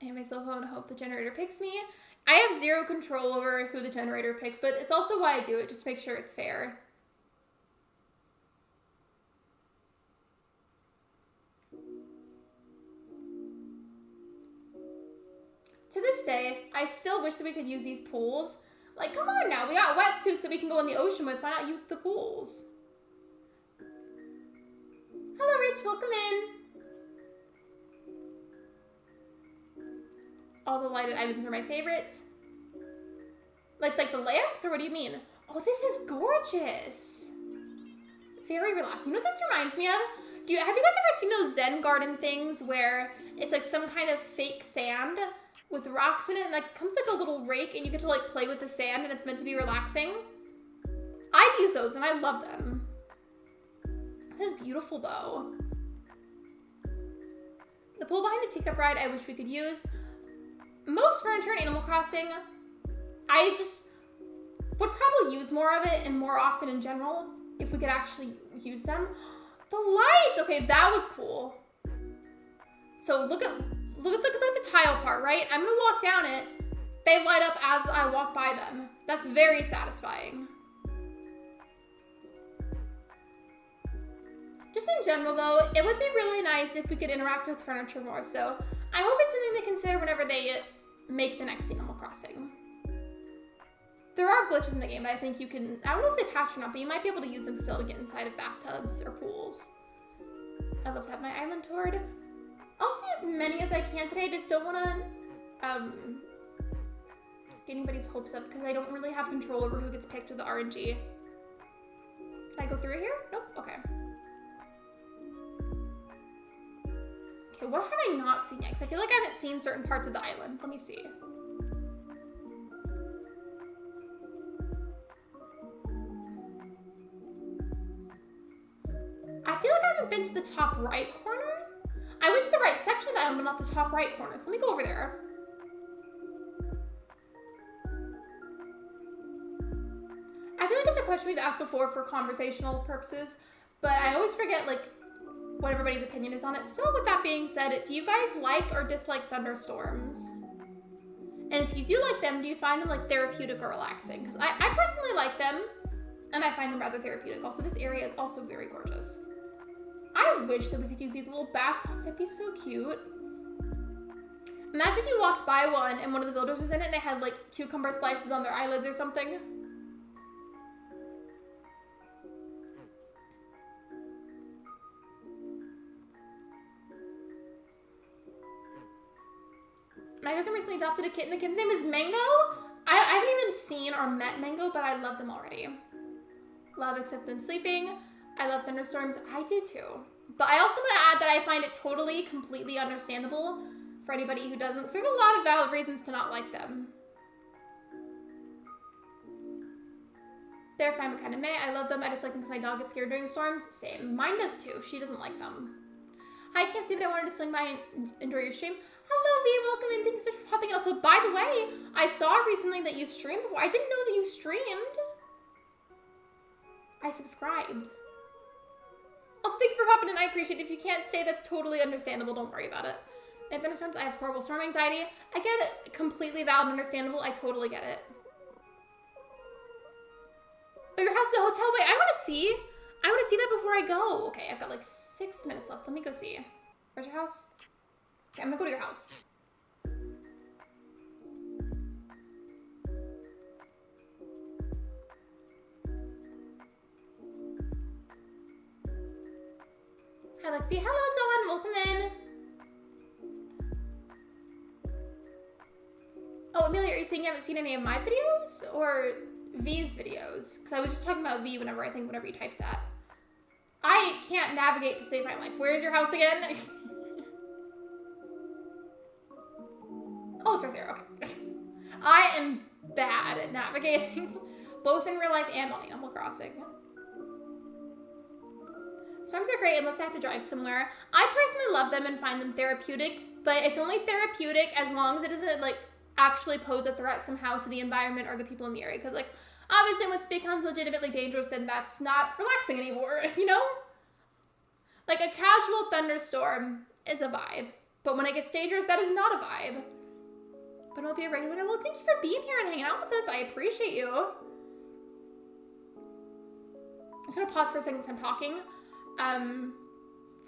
I have my cell phone, hope the generator picks me. I have zero control over who the generator picks, but it's also why I do it, just to make sure it's fair. To this day, I still wish that we could use these pools. Like, come on now, we got wetsuits that we can go in the ocean with. Why not use the pools? Hello, Rich, welcome in. All the lighted items are my favorites. Like the lamps, or what do you mean? Oh, this is gorgeous. Very relaxing. You know what this reminds me of? Have you guys ever seen those Zen garden things where it's like some kind of fake sand with rocks in it, and like it comes like a little rake and you get to like play with the sand and it's meant to be relaxing? I've used those and I love them. This is beautiful though. The pool behind the teacup ride I wish we could use. Most furniture in Animal Crossing, I just would probably use more of it and more often in general if we could actually use them. The lights! Okay, that was cool. So look at the tile part, right? I'm gonna walk down it. They light up as I walk by them. That's very satisfying. Just in general though, it would be really nice if we could interact with furniture more, so I hope it's something to consider whenever they make the next Animal Crossing. There are glitches in the game that I think you can, I don't know if they patched or not, but you might be able to use them still to get inside of bathtubs or pools. I'd love to have my island toured. I'll see as many as I can today. I just don't want to get anybody's hopes up because I don't really have control over who gets picked with the RNG. Can I go through here? Nope. Okay. Okay, what have I not seen yet? Because I feel like I haven't seen certain parts of the island. Let me see. I feel like I haven't been to the top right corner. I went to the right section of the island, but not the top right corner. So let me go over there. I feel like it's a question we've asked before for conversational purposes, but I always forget like what everybody's opinion is on it. So with that being said, do you guys like or dislike thunderstorms? And if you do like them, do you find them like therapeutic or relaxing? Because I personally like them, and I find them rather therapeutic. Also, this area is also very gorgeous. I wish that we could use these little bathtubs. That'd be so cute. Imagine if you walked by one and one of the villagers was in it and they had like cucumber slices on their eyelids or something. My cousin recently adopted a kitten. The kitten's name is Mango. I haven't even seen or met Mango, but I love them already. Love except when sleeping. I love thunderstorms. I do too. But I also want to add that I find it totally, completely understandable for anybody who doesn't. There's a lot of valid reasons to not like them. They're fine but kind of meh. I love them. I just like them because my dog gets scared during storms. Same. Mine does too. She doesn't like them. Hi, I can't see, but I wanted to swing by and enjoy your stream. Hello, V. Welcome in. Thanks for popping in. Also, by the way, I saw recently that you streamed before. I didn't know that you streamed. I subscribed. Also, thank you for popping in. I appreciate it. If you can't stay, that's totally understandable. Don't worry about it. I have thunderstorms. I have horrible storm anxiety. I get it. Completely valid and understandable. I totally get it. Oh, your house is a hotel? Wait, I want to see. I want to see that before I go. Okay, I've got like 6 minutes left. Let me go see. Where's your house? Okay, I'm gonna go to your house. Hi, Lexi. Hello, Dawn. Welcome in. Oh, Amelia, are you saying you haven't seen any of my videos or V's videos? Because I was just talking about V whenever you typed that. I can't navigate to save my life. Where is your house again? Oh, it's right there. Okay. I am bad at navigating, both in real life and on Animal Crossing. Storms are great unless I have to drive somewhere. I personally love them and find them therapeutic, but it's only therapeutic as long as it doesn't like actually pose a threat somehow to the environment or the people in the area. Because like obviously once it becomes legitimately dangerous, then that's not relaxing anymore, you know? Like a casual thunderstorm is a vibe, but when it gets dangerous, that is not a vibe. But I'll be a regular. Well, thank you for being here and hanging out with us. I appreciate you. I'm just gonna pause for a second since I'm talking. For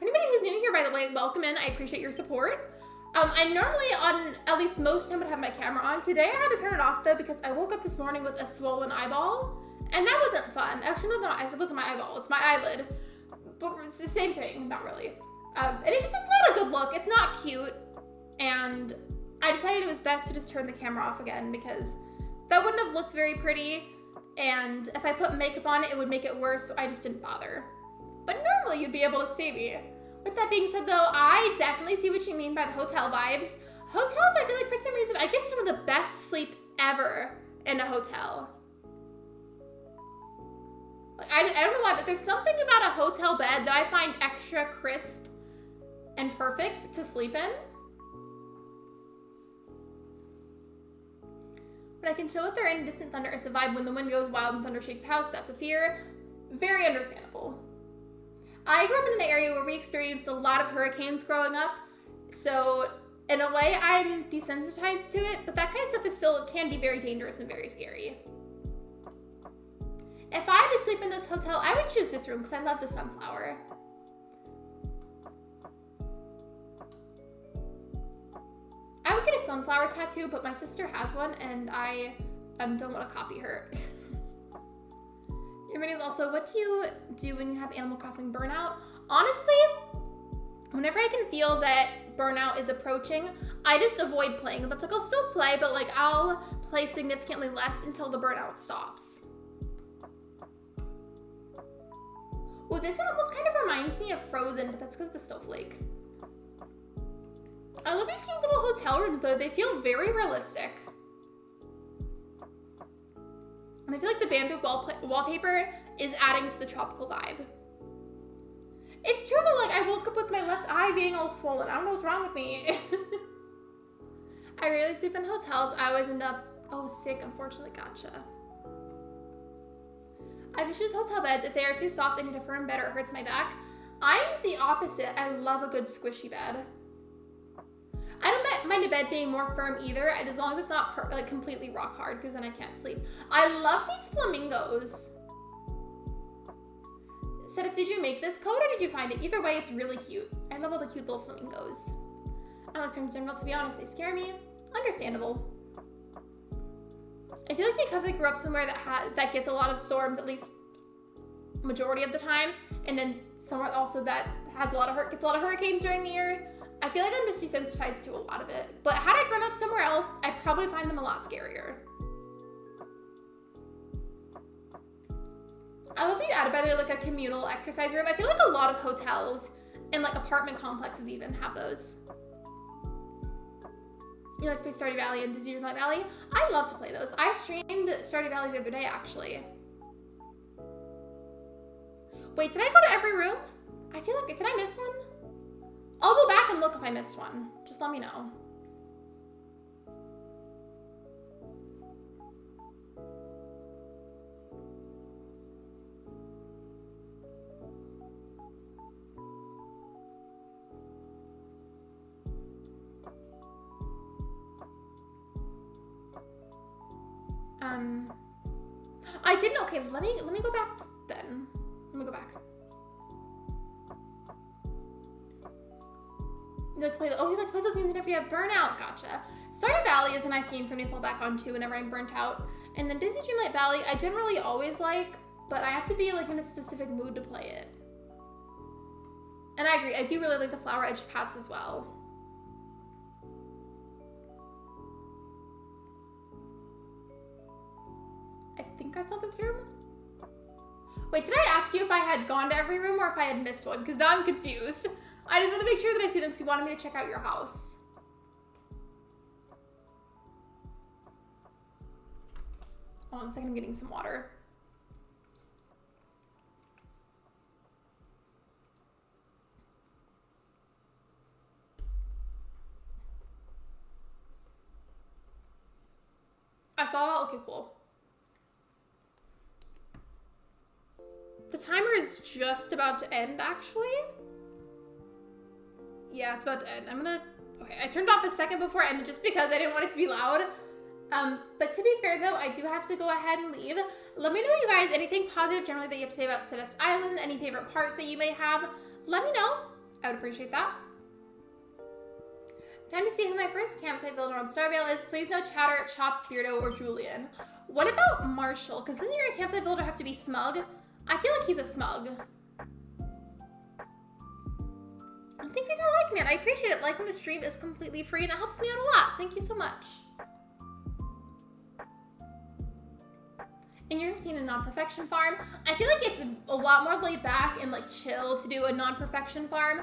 anybody who's new here, by the way, welcome in. I appreciate your support. I normally, on at least most time, would have my camera on. Today, I had to turn it off though because I woke up this morning with a swollen eyeball, and that wasn't fun. Actually, no, it wasn't my eyeball. It's my eyelid, but it's the same thing. Not really. And it's not a good look. It's not cute, and I decided it was best to just turn the camera off again because that wouldn't have looked very pretty, and if I put makeup on it, it would make it worse. So I just didn't bother. But normally, you'd be able to see me. With that being said though, I definitely see what you mean by the hotel vibes. Hotels, I feel like for some reason, I get some of the best sleep ever in a hotel. Like, I don't know why, but there's something about a hotel bed that I find extra crisp and perfect to sleep in. But I can chill with their in distant thunder. It's a vibe when the wind goes wild and thunder shakes the house. That's a fear. Very understandable. I grew up in an area where we experienced a lot of hurricanes growing up, so in a way I'm desensitized to it, but that kind of stuff is still, can be very dangerous and very scary. If I had to sleep in this hotel, I would choose this room because I love the sunflower. I would get a sunflower tattoo, but my sister has one and I don't want to copy her. Your video is also, what do you do when you have Animal Crossing burnout? Honestly, whenever I can feel that burnout is approaching, I just avoid playing. But like, I'll still play, but like I'll play significantly less until the burnout stops. Well, this one almost kind of reminds me of Frozen, but that's because of the snowflake. I love these cute little hotel rooms though. They feel very realistic. And I feel like the bamboo wallpaper is adding to the tropical vibe. It's true that like I woke up with my left eye being all swollen. I don't know what's wrong with me. I rarely sleep in hotels. I always end up, sick, unfortunately. Gotcha. I have issues with hotel beds. If they are too soft, I need a firm bed or it hurts my back. I'm the opposite. I love a good squishy bed. I don't mind a bed being more firm either, as long as it's not like completely rock hard, because then I can't sleep. I love these flamingos. Sedif, did you make this code or did you find it? Either way, it's really cute. I love all the cute little flamingos. I like them in general, to be honest. They scare me. Understandable. I feel like because I grew up somewhere that gets a lot of storms, at least majority of the time, and then somewhere also that has gets a lot of hurricanes during the year, I feel like I'm just desensitized to a lot of it. But had I grown up somewhere else, I'd probably find them a lot scarier. I love that you added, by the way, like a communal exercise room. I feel like a lot of hotels and like apartment complexes even have those. You like to play Stardew Valley and Zodiac Nightbot Valley? I love to play those. I streamed Stardew Valley the other day, actually. Wait, did I go to every room? I feel like, did I miss one? I'll go back and look if I missed one. Just let me know. I didn't. Okay, let me go back then. Let me go back. You like to play you like to play those games whenever you have burnout. Gotcha. Stardew Valley is a nice game for me to fall back onto whenever I'm burnt out. And then Disney Dreamlight Valley, I generally always like, but I have to be like in a specific mood to play it. And I agree, I do really like the flower edge paths as well. I think I saw this room. Wait, did I ask you if I had gone to every room or if I had missed one? Because now I'm confused. I just want to make sure that I see them because you wanted me to check out your house. Hold on a second, I'm getting some water. I saw, okay, cool. The timer is just about to end, actually. Yeah, it's about to end. Okay, I turned off a second before it ended just because I didn't want it to be loud. But to be fair though, I do have to go ahead and leave. Let me know, you guys, anything positive generally that you have to say about Sedef's Island, any favorite part that you may have. Let me know. I would appreciate that. Time to see who my first campsite builder on Stardew Valley is. Please no chatter, Chops, Beardo, or Julian. What about Marshall? Because doesn't your campsite builder have to be smug? I feel like he's a smug. I think he's not like me, and I appreciate it. Liking the stream is completely free, and it helps me out a lot. Thank you so much. And you're seeing a non-perfection farm. I feel like it's a lot more laid back and like chill to do a non-perfection farm.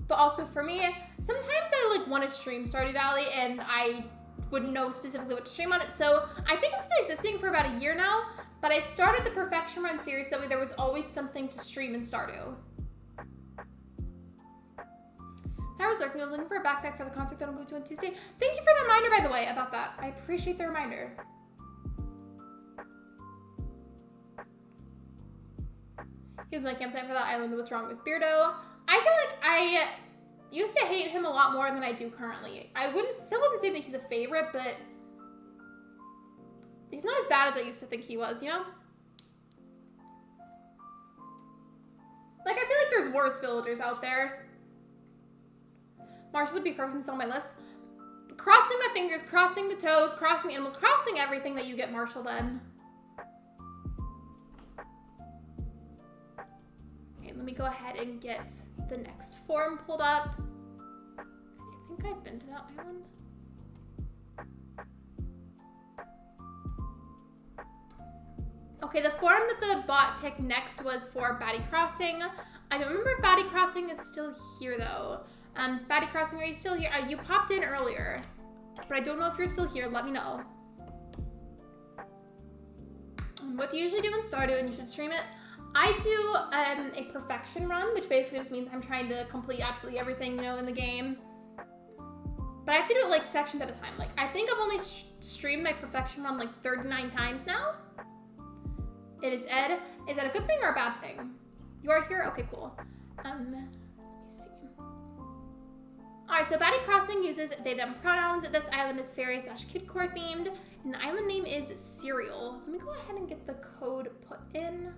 But also for me, sometimes I like want to stream Stardew Valley and I wouldn't know specifically what to stream on it. So I think it's been existing for about a year now, but I started the Perfection Run series so there was always something to stream in Stardew. I was looking for a backpack for the concert that I'm going to on Tuesday. Thank you for the reminder, by the way, about that. I appreciate the reminder. Here's my campsite for that island. What's wrong with Beardo? I feel like I used to hate him a lot more than I do currently. I still wouldn't say that he's a favorite, but he's not as bad as I used to think he was, you know? Like, I feel like there's worse villagers out there. Marshall would be perfect and still on my list. Crossing my fingers, crossing the toes, crossing the animals, crossing everything that you get Marshall then. Okay, let me go ahead and get the next form pulled up. I think I've been to that island. Okay, the form that the bot picked next was for Batty Crossing. I don't remember if Batty Crossing is still here though. Batty Crossing, are you still here? You popped in earlier, but I don't know if you're still here. Let me know. What do you usually do in Stardew and you should stream it? I do a perfection run, which basically just means I'm trying to complete absolutely everything, you know, in the game. But I have to do it like sections at a time. Like, I think I've only streamed my perfection run like 39 times now. It is Ed. Is that a good thing or a bad thing? You are here? Okay, cool. Let me see. Alright, so Batty Crossing uses they them pronouns. This island is fairy/kidcore themed, and the island name is Cereal. Let me go ahead and get the code put in.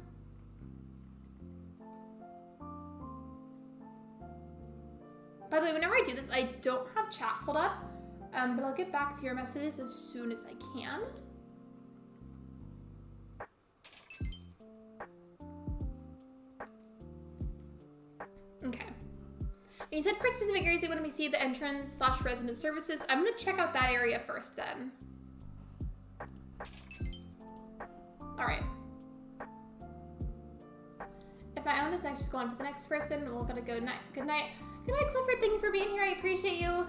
By the way, whenever I do this, I don't have chat pulled up, but I'll get back to your messages as soon as I can. Okay. You said for specific areas they want me to see the entrance/resident services. I'm gonna check out that area first then. All right. If my own is next, just go on to the next person. We're gonna go night. Good night. Good night, Clifford. Thank you for being here. I appreciate you.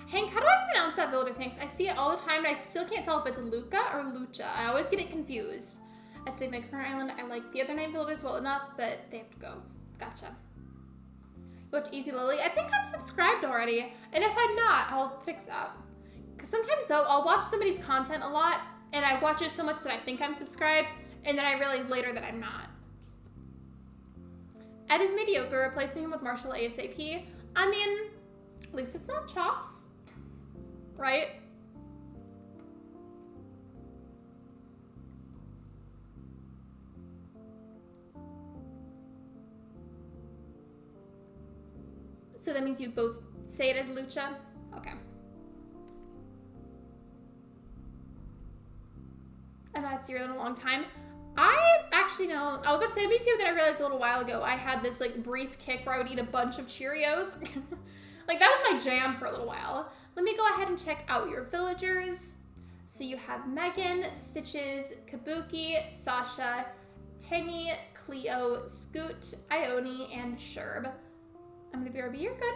Hank, how do I pronounce that villager's name? I see it all the time, but I still can't tell if it's Luca or Lucha. I always get it confused. I should leave my current island. I like the other 9 villagers well enough, but they have to go. Gotcha. Watch Easy Lily. I think I'm subscribed already, and if I'm not, I'll fix that. Because sometimes, though, I'll watch somebody's content a lot, and I watch it so much that I think I'm subscribed, and then I realize later that I'm not. Ed is mediocre, replacing him with Marshall ASAP. I mean, at least it's not Chops, right? So that means you both say it as Lucha? Okay. I've had cereal in a long time. I actually know, I was about to say me too, then I realized a little while ago I had this like brief kick where I would eat a bunch of Cheerios. Like that was my jam for a little while. Let me go ahead and check out your villagers. So you have Megan, Stitches, Kabuki, Sasha, Tangy, Cleo, Scoot, Ione, and Sherb. I'm gonna BRB, you're good.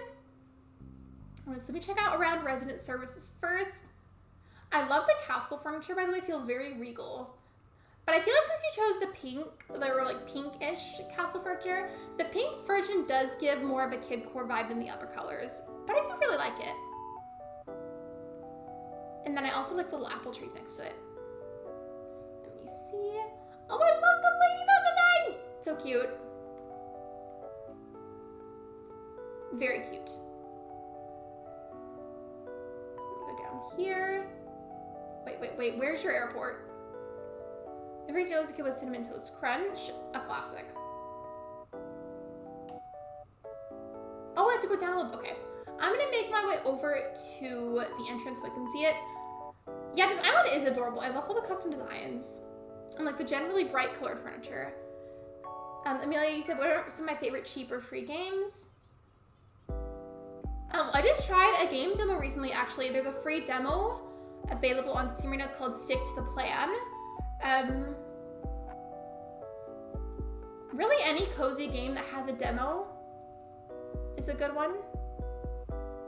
Alright, so let me check out around resident services first. I love the castle furniture, by the way, it feels very regal. But I feel like since you chose the pink, they were like pinkish castle furniture, the pink version does give more of a kidcore vibe than the other colors. But I do really like it. And then I also like the little apple trees next to it. Let me see. Oh, I love the ladybug design! So cute. Very cute. Let me go down here. Wait, where's your airport? Every yellow kid with Cinnamon Toast Crunch, a classic. Oh, I have to go down a little. Okay. I'm gonna make my way over to the entrance so I can see it. Yeah, this island is adorable. I love all the custom designs and like the generally bright colored furniture. Amelia, you said, what are some of my favorite cheap or free games? I just tried a game demo recently, actually. There's a free demo available on Steam right now. It's called Stick to the Plan. Really any cozy game that has a demo is a good one.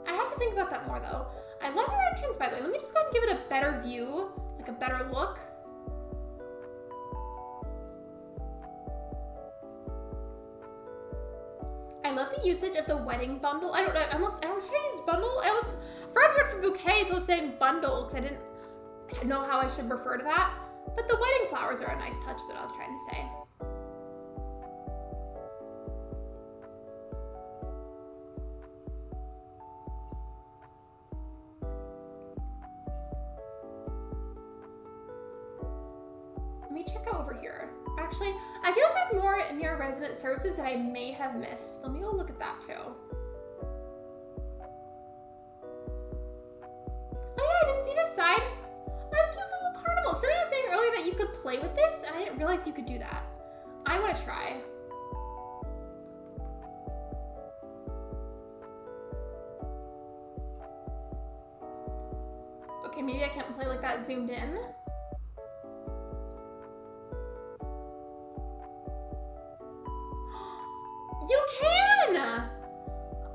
I have to think about that more though. I love your entrance, by the way. Let me just go ahead and give it a better view, like a better look. I love the usage of the wedding bundle. I don't use bundle. I almost forgot the word for bouquet, so I was saying bundle because I didn't know how I should refer to that. But the wedding flowers are a nice touch, is what I was trying to say. Let me check out over here. Actually, I feel like there's more near resident services that I may have missed. Let me go look at that too. Oh yeah, I didn't see this side. Oh, cute little carnival. Somebody was saying earlier that you could play with this, and I didn't realize you could do that. I want to try. Okay, maybe I can't play like that zoomed in. You can!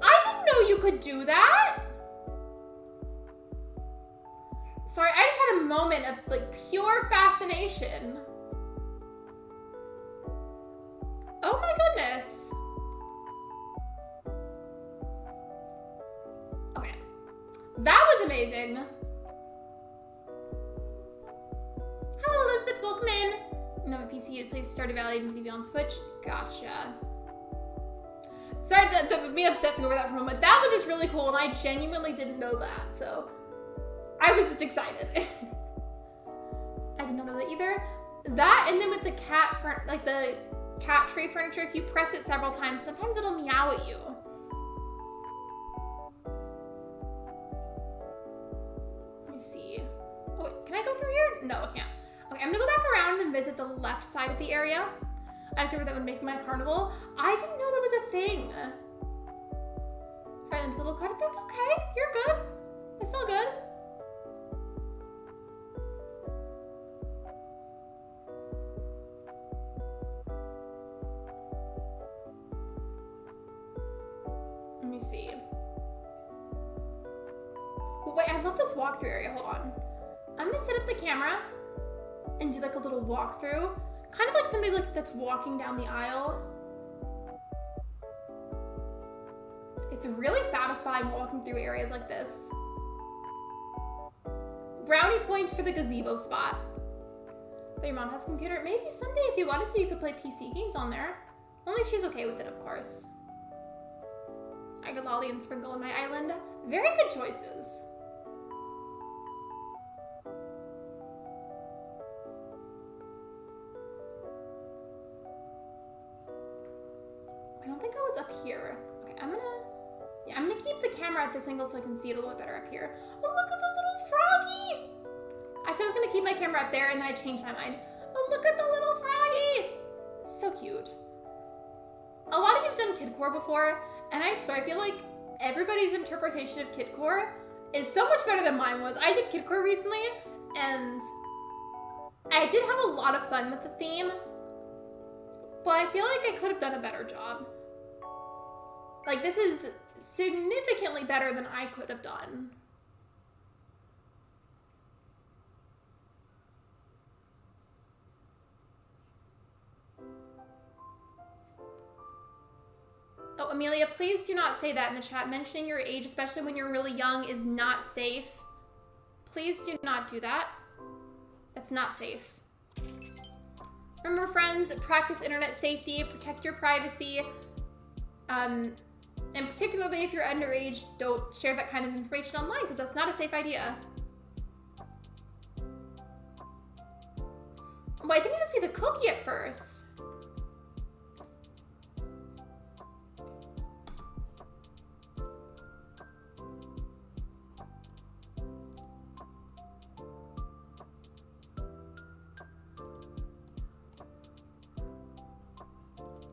I didn't know you could do that! Sorry, I just had a moment of like pure fascination. Oh my goodness. Okay. That was amazing. Hello, Elizabeth, welcome in. You have a PC to play Stardew Valley and TV on Switch? Gotcha. Sorry to me obsessing over that for a moment. That one is really cool, and I genuinely didn't know that, so I was just excited. I did not know that either. That, and then with the cat, like the cat tree furniture, if you press it several times, sometimes it'll meow at you. Let me see. Oh wait, can I go through here? No, I can't. Okay, I'm gonna go back around and visit the left side of the area. I just remember that would make my carnival. I didn't know that was a thing. Alright, little card. That's okay. You're good. It's all good. Let me see. Oh, wait, I love this walkthrough area. Hold on. I'm gonna set up the camera and do like a little walkthrough. Kind of like somebody like that's walking down the aisle. It's really satisfying walking through areas like this. Brownie points for the gazebo spot. But your mom has a computer. Maybe someday if you wanted to, you could play PC games on there. Only if she's okay with it, of course. I could lolly and sprinkle on my island. Very good choices. I don't think I was up here. Okay, I'm gonna keep the camera at this angle so I can see it a little better up here. Oh, look at the little froggy! I said I was gonna keep my camera up there and then I changed my mind. Oh, look at the little froggy! So cute. A lot of you have done kidcore before, and I swear, I feel like everybody's interpretation of kidcore is so much better than mine was. I did kidcore recently, and I did have a lot of fun with the theme, but I feel like I could have done a better job. Like, this is significantly better than I could have done. Oh, Amelia, please do not say that in the chat. Mentioning your age, especially when you're really young, is not safe. Please do not do that. That's not safe. Remember, friends, practice internet safety, protect your privacy, and particularly if you're underage, don't share that kind of information online because that's not a safe idea. Well, I didn't even see the cookie at first.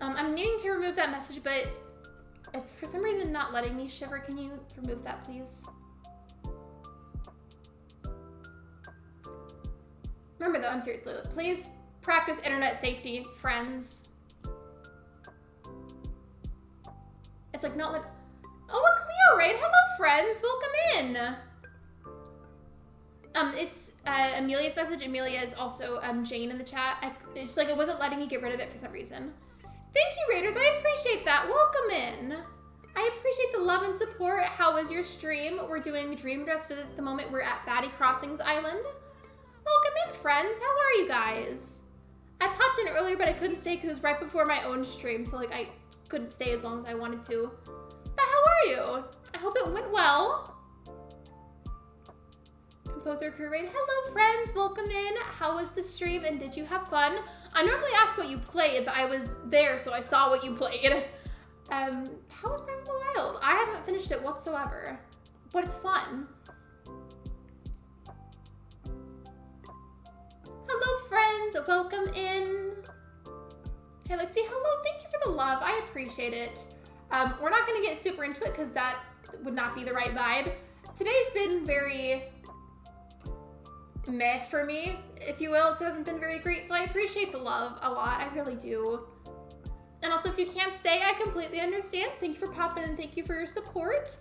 I'm needing to remove that message, but it's for some reason not letting me. Shiver, can you remove that, please? Remember though, I'm serious, please practice internet safety, friends. It's like not let. Oh, a Cleo raid. Hello, friends. Welcome in. It's Amelia's message. Amelia is also Jane in the chat. It's like it wasn't letting me get rid of it for some reason. Thank you, Raiders. I appreciate that. Welcome in. I appreciate the love and support. How was your stream? We're doing dream dress visits at the moment. We're at Batty Crossings Island. Welcome in, friends. How are you guys? I popped in earlier, but I couldn't stay because it was right before my own stream, so like I couldn't stay as long as I wanted to. But how are you? I hope it went well. Composer crew raid. Hello, friends. Welcome in. How was the stream and did you have fun? I normally ask what you played, but I was there, so I saw what you played. How was Breath of the Wild? I haven't finished it whatsoever, but it's fun. Hello, friends. Welcome in. Hey, Lexi. Hello. Thank you for the love. I appreciate it. We're not going to get super into it because that would not be the right vibe. Today's been very meh for me, if you will. It hasn't been very great, so I appreciate the love a lot. I really do. And also, if you can't stay, I completely understand. Thank you for popping in. Thank you for your support.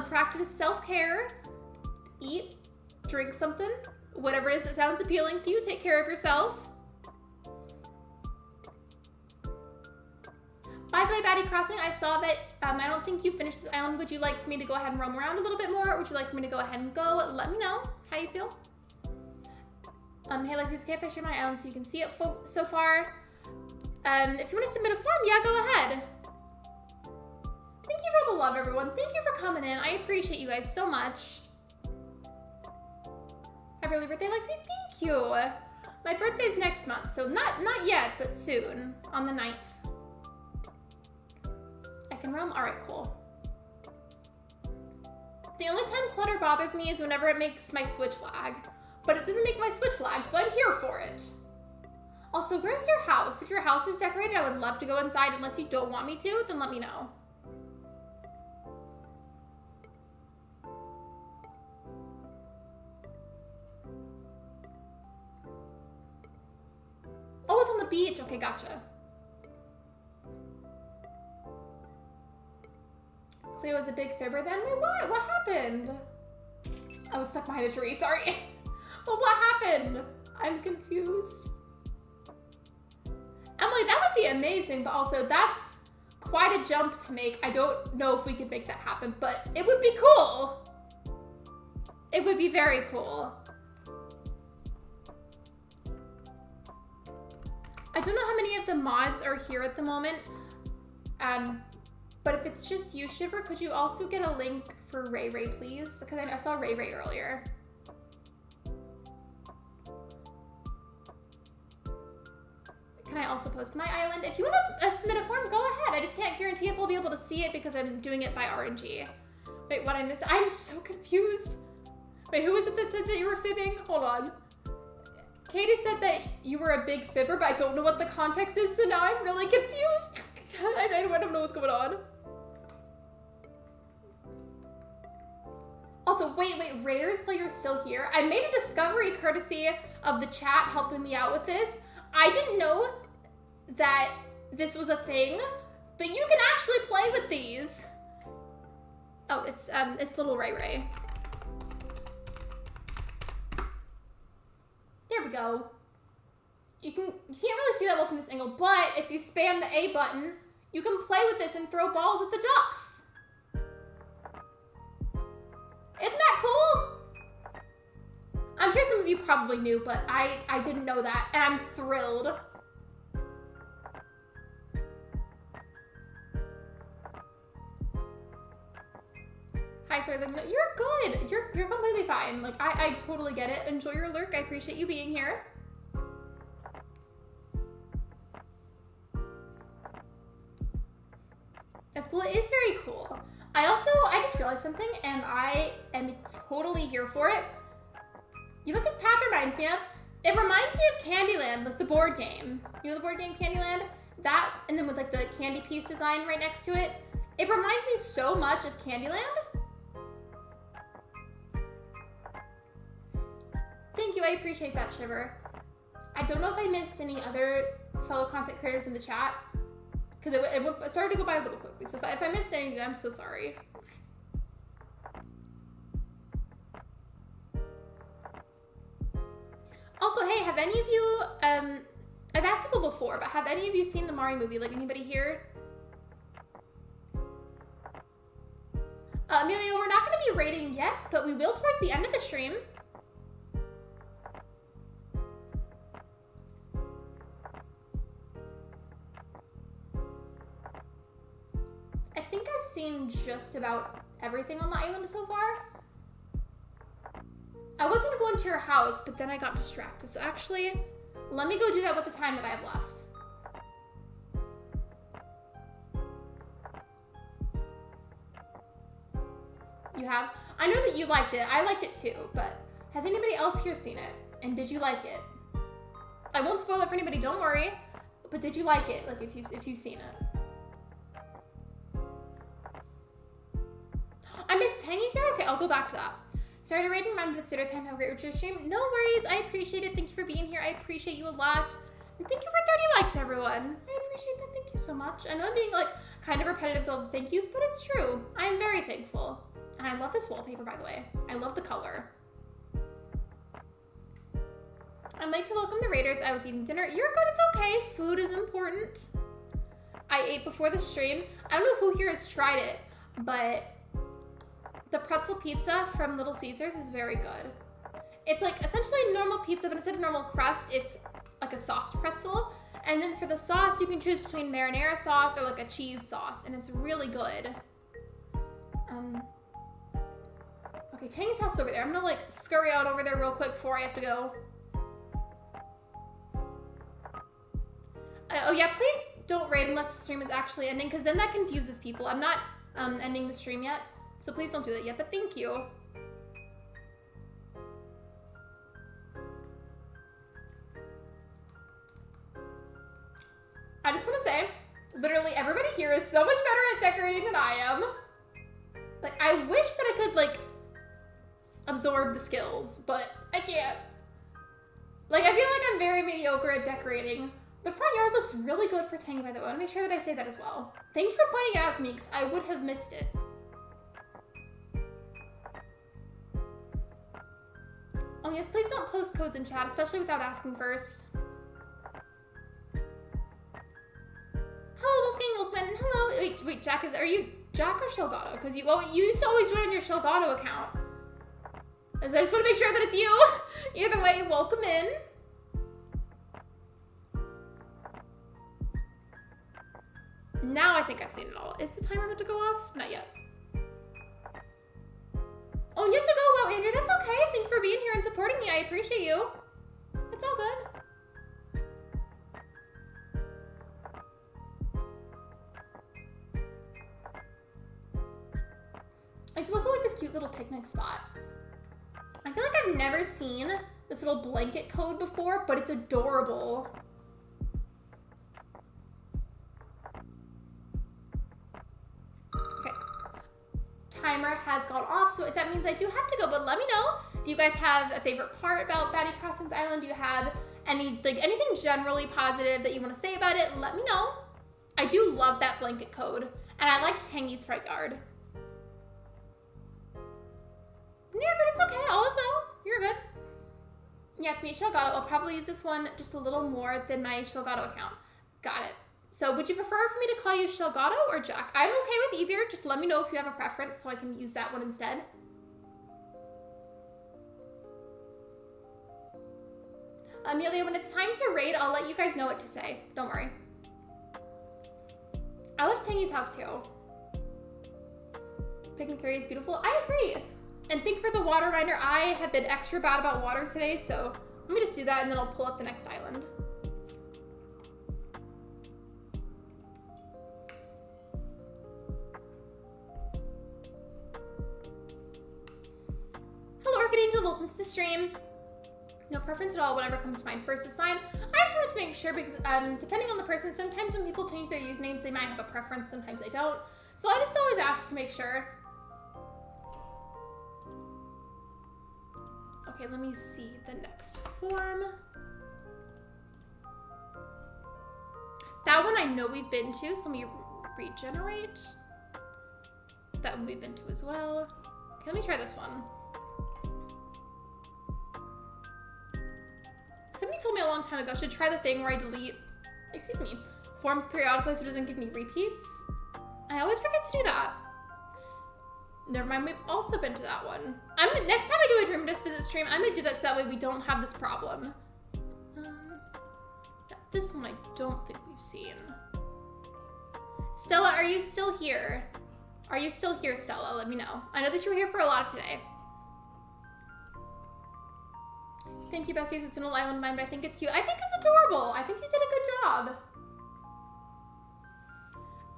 Practice self-care. Eat, drink something. Whatever it is that sounds appealing to you, take care of yourself. By the way, Batty Crossing, I saw that I don't think you finished this island. Would you like for me to go ahead and roam around a little bit more, or would you like for me to go ahead and go? Let me know how you feel. Hey, Lexi's okay if I share my island so you can see it so far? If you want to submit a form, yeah, go ahead. Thank you for the love, everyone. Thank you for coming in. I appreciate you guys so much. Happy early birthday, Lexi. Thank you. My birthday's next month, so not yet, but soon, on the 9th. I can roam? All right, cool. The only time clutter bothers me is whenever it makes my Switch lag. But it doesn't make my Switch lag, so I'm here for it. Also, where's your house? If your house is decorated, I would love to go inside. Unless you don't want me to, then let me know. Oh, it's on the beach. Okay, gotcha. Cleo is a big fibber then? Wait, what? What happened? I was stuck behind a tree, sorry. Well, what happened? I'm confused. Emily, that would be amazing, but also that's quite a jump to make. I don't know if we could make that happen, but it would be cool. It would be very cool. I don't know how many of the mods are here at the moment, but if it's just you, Shiver, could you also get a link for Ray Ray, please? Because I saw Ray Ray earlier. Can I also post my island? If you want to submit a form, go ahead. I just can't guarantee if we'll be able to see it because I'm doing it by RNG. Wait, what I missed? I'm so confused. Wait, who was it that said that you were fibbing? Hold on. Katie said that you were a big fibber, but I don't know what the context is, so now I'm really confused. I don't know what's going on. Also, wait, Raiders player's still here. I made a discovery courtesy of the chat helping me out with this. I didn't know that this was a thing, but you can actually play with these. Oh, it's little Ray Ray. There we go. You can't really see that well from this angle, but if you spam the A button, you can play with this and throw balls at the ducks. Isn't that cool? I'm sure some of you probably knew, but I didn't know that, and I'm thrilled. Hi, sorry, no, you're good. You're completely fine. Like, I totally get it. Enjoy your lurk. I appreciate you being here. That's cool. It is very cool. I just realized something, and I am totally here for it. You know what this path reminds me of? It reminds me of Candyland, like the board game. You know the board game Candyland? That, and then with like the candy piece design right next to it. It reminds me so much of Candyland. Thank you, I appreciate that, Shiver. I don't know if I missed any other fellow content creators in the chat, because it started to go by a little quickly, so if I missed any of you, I'm so sorry. Also, hey, have any of you, I've asked people before, but have any of you seen the Mario movie? Like, anybody here? Amelia, we're not going to be rating yet, but we will towards the end of the stream. I think I've seen just about everything on the island so far. I was gonna go into your house, but then I got distracted. So actually, let me go do that with the time that I have left. You have? I know that you liked it. I liked it too, but has anybody else here seen it? And did you like it? I won't spoil it for anybody, don't worry. But did you like it? Like if you've seen it. I missed Tangy Star? Okay, I'll go back to that. Sorry to remind you that dinner time. Have a great return stream. No worries. I appreciate it. Thank you for being here. I appreciate you a lot. And thank you for 30 likes, everyone. I appreciate that. Thank you so much. I know I'm being like kind of repetitive with all the thank yous, but it's true. I'm very thankful. And I love this wallpaper, by the way. I love the color. I'm late to welcome the raiders. I was eating dinner. You're good. It's okay. Food is important. I ate before the stream. I don't know who here has tried it, but the pretzel pizza from Little Caesars is very good. It's like essentially normal pizza, but instead of normal crust, it's like a soft pretzel. And then for the sauce, you can choose between marinara sauce or like a cheese sauce, and it's really good. Okay, Tangy's house is over there. I'm gonna like scurry out over there real quick before I have to go. Oh yeah, please don't raid unless the stream is actually ending, because then that confuses people. I'm not ending the stream yet. So please don't do that yet, but thank you. I just want to say, literally everybody here is so much better at decorating than I am. Like, I wish that I could, like, absorb the skills, but I can't. Like, I feel like I'm very mediocre at decorating. The front yard looks really good for Tangy, by the way. I want to make sure that I say that as well. Thank you for pointing it out to me, because I would have missed it. Oh yes, please don't post codes in chat, especially without asking first. Hello, Wolfgang Wolfman. Hello. Wait, Jack, are you Jack or Shelgato? Because you used to always join on your Shelgato account. So I just want to make sure that it's you. Either way, welcome in. Now I think I've seen it all. Is the timer about to go off? Not yet. Oh, you have to go. Wow, Andrew, that's okay. Thank you for being here and supporting me. I appreciate you. It's all good. It's also like this cute little picnic spot. I feel like I've never seen this little blanket code before, but it's adorable. Timer has gone off, so that means I do have to go, but let me know if you guys have a favorite part about Batty Crossings Island. Do you have anything generally positive that you want to say about it? Let me know. I do love that blanket code, and I like Tangy's front yard. You're good, it's okay, all is well. You're good. Yeah, it's me, Shelgato. I'll probably use this one just a little more than my Shelgato account. Got it. So would you prefer for me to call you Shelgato or Jack? I'm okay with either. Just let me know if you have a preference so I can use that one instead. Amelia, when it's time to raid, I'll let you guys know what to say. Don't worry. I love Tangy's house too. Picnic area is beautiful. I agree. And think for the water reminder, I have been extra bad about water today, so let me just do that and then I'll pull up the next island. Hello, Archangel, welcome to the stream. No preference at all, whatever comes to mind first is fine. I just wanted to make sure because depending on the person, sometimes when people change their usernames, they might have a preference, sometimes they don't. So I just always ask to make sure. Okay, let me see the next form. That one I know we've been to, so let me regenerate. That one we've been to as well. Okay, let me try this one. Somebody told me a long time ago I should try the thing where I delete, forms periodically so it doesn't give me repeats. I always forget to do that. Never mind, we've also been to that one. Next time I do a Dream Disc Visit stream, I'm gonna do that so that way we don't have this problem. This one I don't think we've seen. Stella, are you still here? Are you still here, Stella? Let me know. I know that you were here for a lot today. Thank you, besties. It's an old island mine, but I think it's cute. I think it's adorable. I think you did a good job.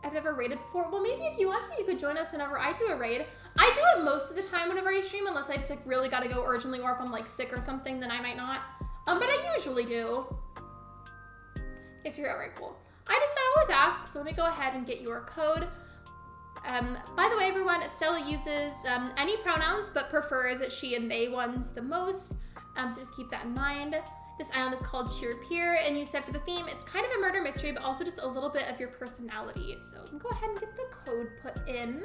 I've never raided before. Well, maybe if you want to, you could join us whenever I do a raid. I do it most of the time whenever I stream, unless I just like really gotta go urgently, or if I'm like sick or something, then I might not. But I usually do. Yes, you're alright, cool. I always ask, so let me go ahead and get your code. By the way, everyone, Stella uses any pronouns, but prefers she and they ones the most. So just keep that in mind. This island is called Cheer Pier, and you said for the theme, it's kind of a murder mystery, but also just a little bit of your personality. So go ahead and get the code put in.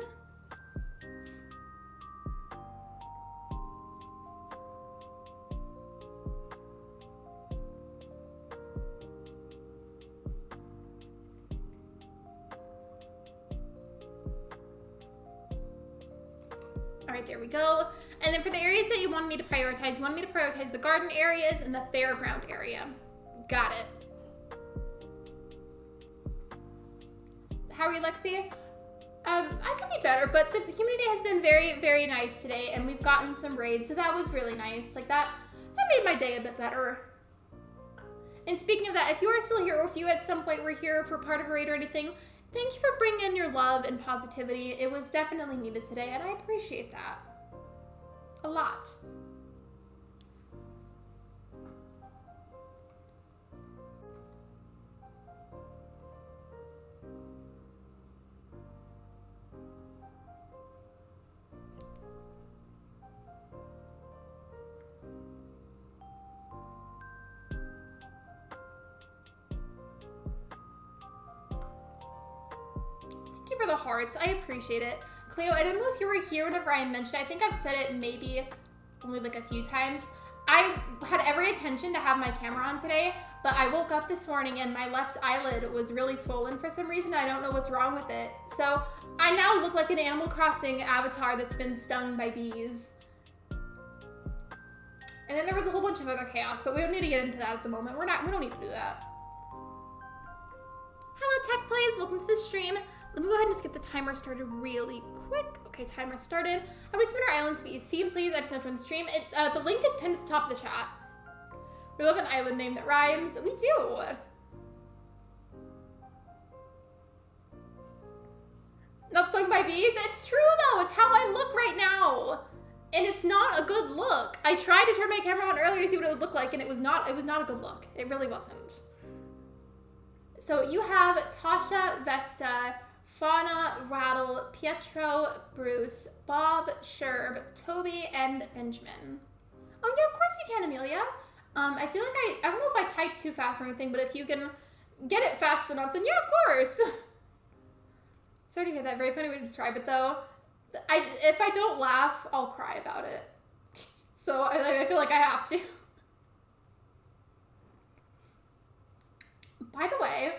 All right, there we go. And then for the areas that you want me to prioritize, the garden areas and the fairground area. Got it. How are you, Lexi? I could be better, but the community has been very, very nice today, and we've gotten some raids, so that was really nice. Like that made my day a bit better. And speaking of that, if you are still here, or if you at some point were here for part of a raid or anything, thank you for bringing in your love and positivity. It was definitely needed today, and I appreciate that a lot. Thank you for the hearts. I appreciate it. Cleo, I don't know if you were here whenever I mentioned it. I think I've said it maybe only like a few times. I had every intention to have my camera on today, but I woke up this morning and my left eyelid was really swollen for some reason. I don't know what's wrong with it. So I now look like an Animal Crossing avatar that's been stung by bees. And then there was a whole bunch of other chaos, but we don't need to get into that at the moment. We don't need to do that. Hello, Tech Plays. Welcome to the stream. Let me go ahead and just get the timer started really quick. Okay, timer started. I would spin our island to be seen, please. I just want to join the stream. The link is pinned at the top of the chat. We love an island name that rhymes. We do. Not stung by bees? It's true though. It's how I look right now. And it's not a good look. I tried to turn my camera on earlier to see what it would look like, and it was not a good look. It really wasn't. So you have Tasha, Vesta, Fauna, Rattle, Pietro, Bruce, Bob, Sherb, Toby, and Benjamin. Oh yeah, of course you can, Amelia. I feel like I don't know if I typed too fast or anything, but if you can get it fast enough, then yeah, of course. Sorry to hear that. Very funny way to describe it, though. If I don't laugh, I'll cry about it. So I feel like I have to. By the way,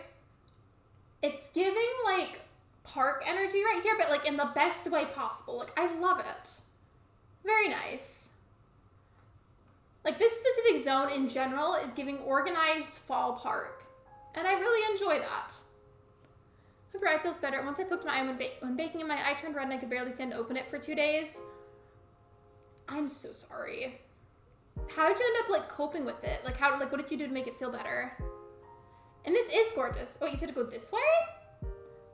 it's giving like park energy right here, but like in the best way possible. Like I love it. Very nice. Like, this specific zone in general is giving organized fall park. And I really enjoy that. Hope your eye feels better. Once I poked my eye when baking and my eye turned red and I could barely stand to open it for 2 days. I'm so sorry. How did you end up, like, coping with it? Like, what did you do to make it feel better? And this is gorgeous. Oh, you said to go this way?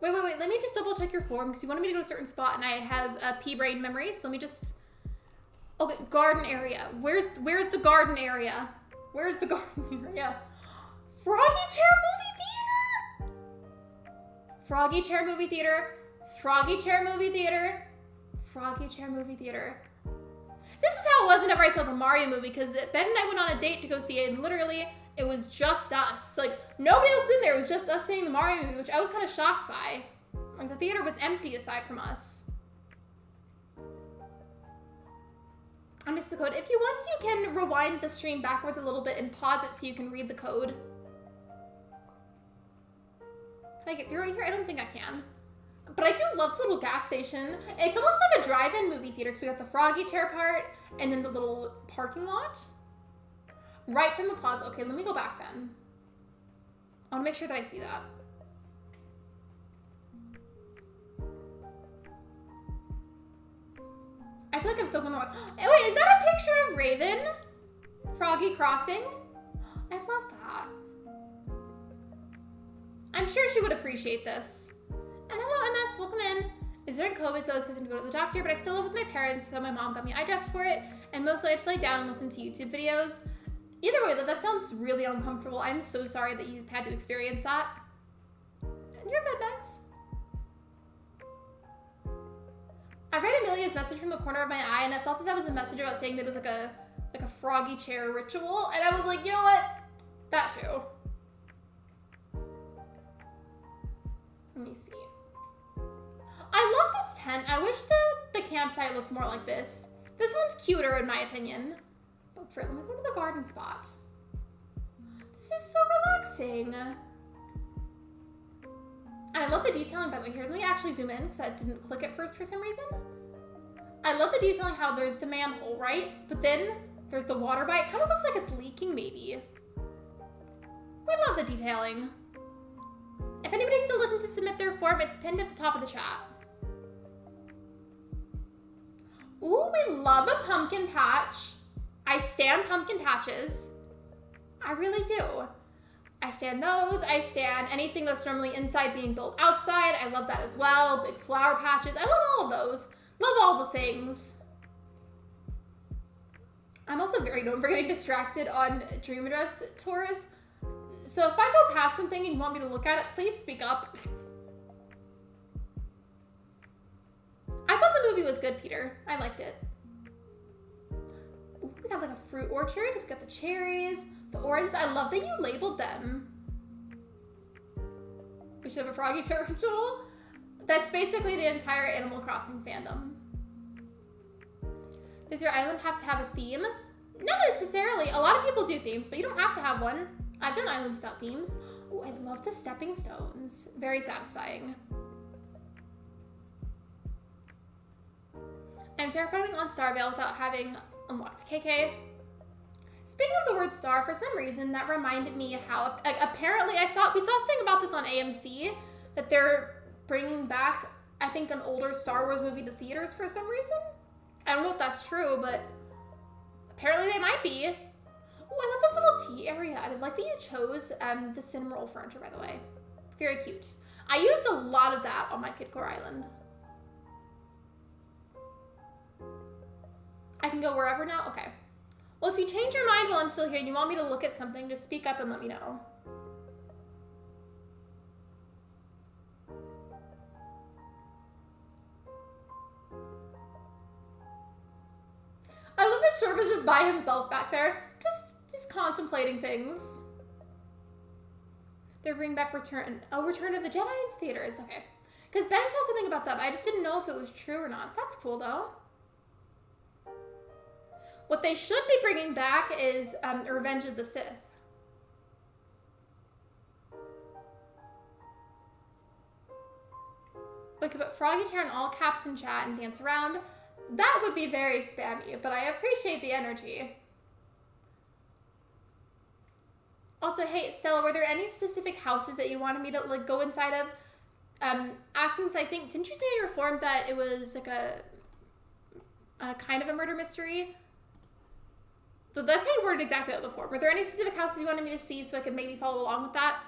Wait. Let me just double check your form because you wanted me to go to a certain spot and I have a pea brain memory. So let me just... Okay, garden area. Where's the garden area? Where's the garden area? Froggy Chair Movie Theater! Froggy Chair Movie Theater. Froggy Chair Movie Theater. Froggy Chair Movie Theater. This is how it was whenever I saw the Mario movie, because Ben and I went on a date to go see it, and literally, it was just us. Like, nobody else in there. It was just us seeing the Mario movie, which I was kind of shocked by. Like, the theater was empty aside from us. I missed the code. If you want, you can rewind the stream backwards a little bit and pause it so you can read the code. Can I get through right here? I don't think I can. But I do love the little gas station. It's almost like a drive-in movie theater because we got the froggy chair part and then the little parking lot. Right from the plaza. Okay, let me go back then. I want to make sure that I see that. I feel like I'm still going the wrong. Wait, is that a picture of Raven? Froggy Crossing? I love that. I'm sure she would appreciate this. And hello, MS, welcome in. It's during COVID, so I was hesitant to go to the doctor, but I still live with my parents, so my mom got me eye drops for it, and mostly I just lay down and listen to YouTube videos. Either way, that sounds really uncomfortable. I'm so sorry that you've had to experience that. And you're good, Max. I read Amelia's message from the corner of my eye, and I thought that was a message about saying that it was like a froggy chair ritual, and I was like, you know what? That too. Let me see. I love this tent. I wish the campsite looked more like this. This one's cuter in my opinion. But let me go to the garden spot. This is so relaxing. I love the detailing, by the way. Here, let me actually zoom in because I didn't click at first for some reason. I love the detailing how there's the manhole, right? But then there's the water bite. It kind of looks like it's leaking maybe. We love the detailing. If anybody's still looking to submit their form, it's pinned at the top of the chat. Ooh, we love a pumpkin patch. I stan pumpkin patches. I really do. I stan those. I stan anything that's normally inside being built outside. I love that as well. Big flower patches. I love all of those. Love all the things. I'm also very known for getting distracted on dream address tours. So if I go past something and you want me to look at it, please speak up. I thought the movie was good, Peter. I liked it. Ooh, we got like a fruit orchard. We've got the cherries, the oranges. I love that you labeled them. We should have a froggy turtle. That's basically the entire Animal Crossing fandom. Does your island have to have a theme? Not necessarily. A lot of people do themes, but you don't have to have one. I've done islands without themes. Oh, I love the stepping stones. Very satisfying. I'm terrifying on Starvale without having unlocked KK. Speaking of the word star, for some reason that reminded me how, like, apparently we saw a thing about this on AMC, that they're bringing back, I think, an older Star Wars movie to theaters for some reason. I don't know if that's true, but apparently they might be. Oh, I love this little tea area. I like that you chose the cinnamon roll furniture, by the way. Very cute. I used a lot of that on my Kidcore Island. I can go wherever now? Okay. Well, if you change your mind while I'm still here and you want me to look at something, just speak up and let me know. I love that Sherba's just by himself back there, just contemplating things. They're bringing back Return of the Jedi in theaters. Okay. Because Ben saw something about that, but I just didn't know if it was true or not. That's cool, though. What they should be bringing back is Revenge of the Sith. We could put Froggy Chair in all caps in chat and dance around. That would be very spammy, but I appreciate the energy. Also, hey, Stella, were there any specific houses that you wanted me to, like, go inside of? Asking, so I think, didn't you say in your form that it was, like, a kind of a murder mystery? So that's how you worded exactly out the form. Were there any specific houses you wanted me to see so I could maybe follow along with that?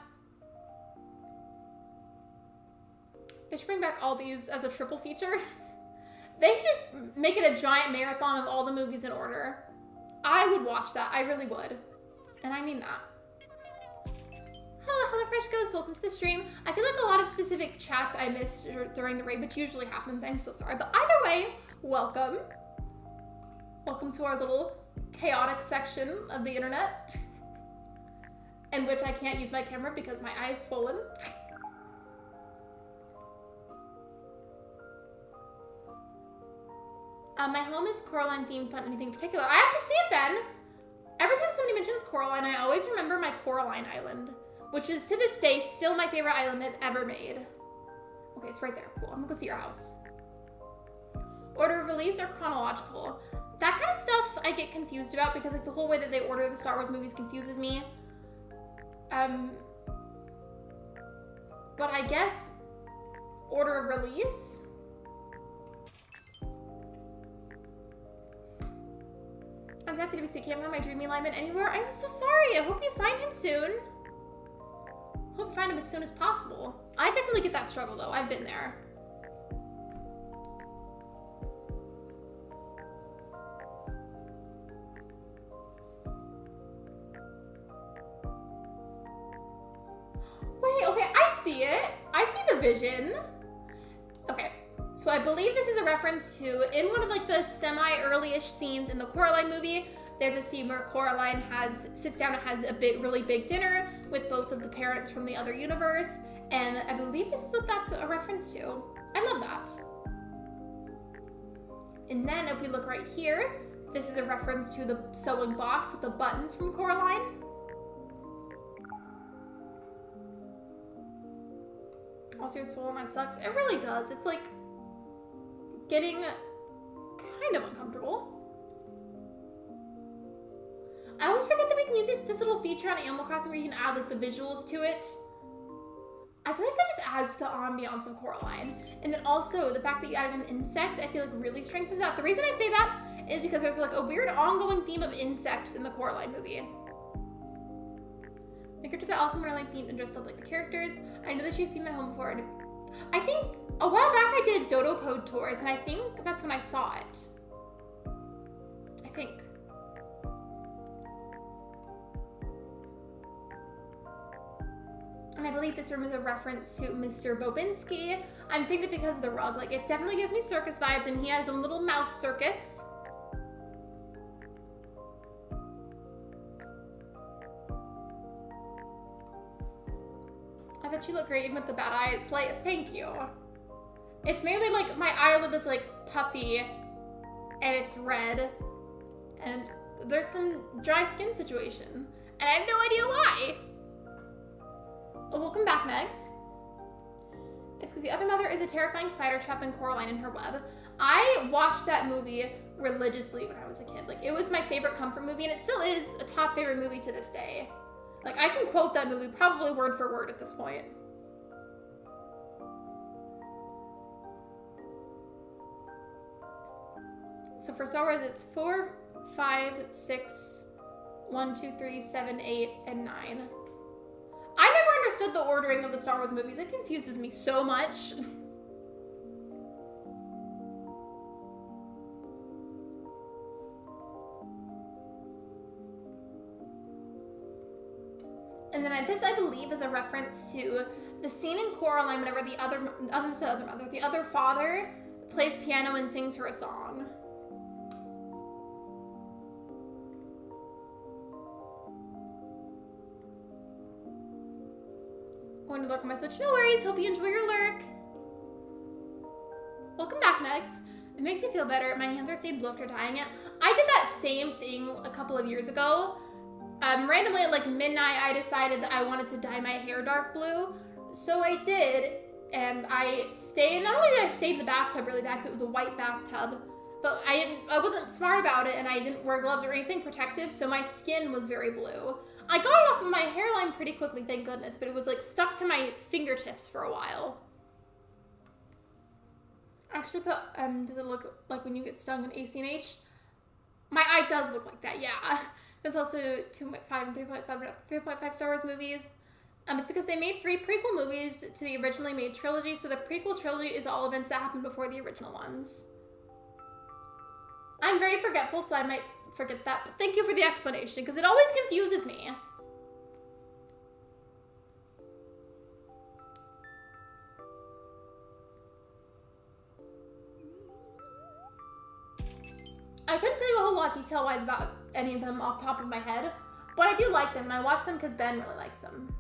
They should bring back all these as a triple feature. They should just make it a giant marathon of all the movies in order. I would watch that. I really would. And I mean that. Hello, HelloFresh Ghost. Welcome to the stream. I feel like a lot of specific chats I missed during the raid, which usually happens. I'm so sorry. But either way, welcome. Welcome to our little chaotic section of the internet, in which I can't use my camera because my eye is swollen. My home is Coraline themed, but anything in particular? I have to see it then. Every time somebody mentions Coraline, I always remember my Coraline Island, which is to this day still my favorite island I've ever made. Okay, it's right there. Cool. I'm gonna go see your house. Order of release or chronological? That kind of stuff I get confused about because like the whole way that they order the Star Wars movies confuses me. But I guess order of release. I'm sad to be sick. Can't find my dreamy alignment anywhere. I'm so sorry. I hope you find him soon. Hope you find him as soon as possible. I definitely get that struggle though. I've been there. Wait, okay, I see it. I see the vision. Okay, so I believe this is a reference to, in one of like the semi-early-ish scenes in the Coraline movie, there's a scene where Coraline sits down and has a really big dinner with both of the parents from the other universe, and I believe this is what that's a reference to. I love that. And then if we look right here, this is a reference to the sewing box with the buttons from Coraline. Also, your swollen eye sucks. It really does. It's like getting kind of uncomfortable. I always forget that we can use this little feature on Animal Crossing where you can add like the visuals to it. I feel like that just adds to the ambiance of Coraline. And then also the fact that you added an insect, I feel like really strengthens that. The reason I say that is because there's like a weird ongoing theme of insects in the Coraline movie. My characters are also more like themed and dressed up like the characters. I know that you've seen my home before, and I think a while back I did Dodo Code tours, and I think that's when I saw it. I think. And I believe this room is a reference to Mr. Bobinski. I'm saying that because of the rug. Like, it definitely gives me circus vibes, and he had his own little mouse circus. I bet you look great even with the bad eyes. Like, thank you. It's mainly like my eyelid that's like puffy and it's red and there's some dry skin situation and I have no idea why. Oh, welcome back, Megs. It's because the other mother is a terrifying spider trapping Coraline in her web. I watched that movie religiously when I was a kid. Like, it was my favorite comfort movie and it still is a top favorite movie to this day. Like, I can quote that movie probably word for word at this point. So for Star Wars, it's 4, 5, 6, 1, 2, 3, 7, 8, and 9. I never understood the ordering of the Star Wars movies. It confuses me so much. And then this, I believe, is a reference to the scene in Coraline whenever the other father plays piano and sings her a song. Going to lurk on my Switch. No worries. Hope you enjoy your lurk. Welcome back, Megs. It makes me feel better. My hands are stained blue after dyeing it. I did that same thing a couple of years ago. Randomly at like midnight, I decided that I wanted to dye my hair dark blue. So I did, and I stayed, not only did I stay in the bathtub really bad because it was a white bathtub, But I wasn't smart about it, and I didn't wear gloves or anything protective, so my skin was very blue. I got it off of my hairline pretty quickly, thank goodness, but it was like stuck to my fingertips for a while. Actually put, does it look like when you get stung in ACNH? My eye does look like that, yeah. There's also 2.5 and 3.5 Star Wars movies. It's because they made 3 prequel movies to the originally made trilogy, so the prequel trilogy is all events that happened before the original ones. I'm very forgetful, so I might forget that, but thank you for the explanation, because it always confuses me. I couldn't tell you a whole lot detail-wise about any of them off the top of my head, but I do like them, and I watch them because Ben really likes them.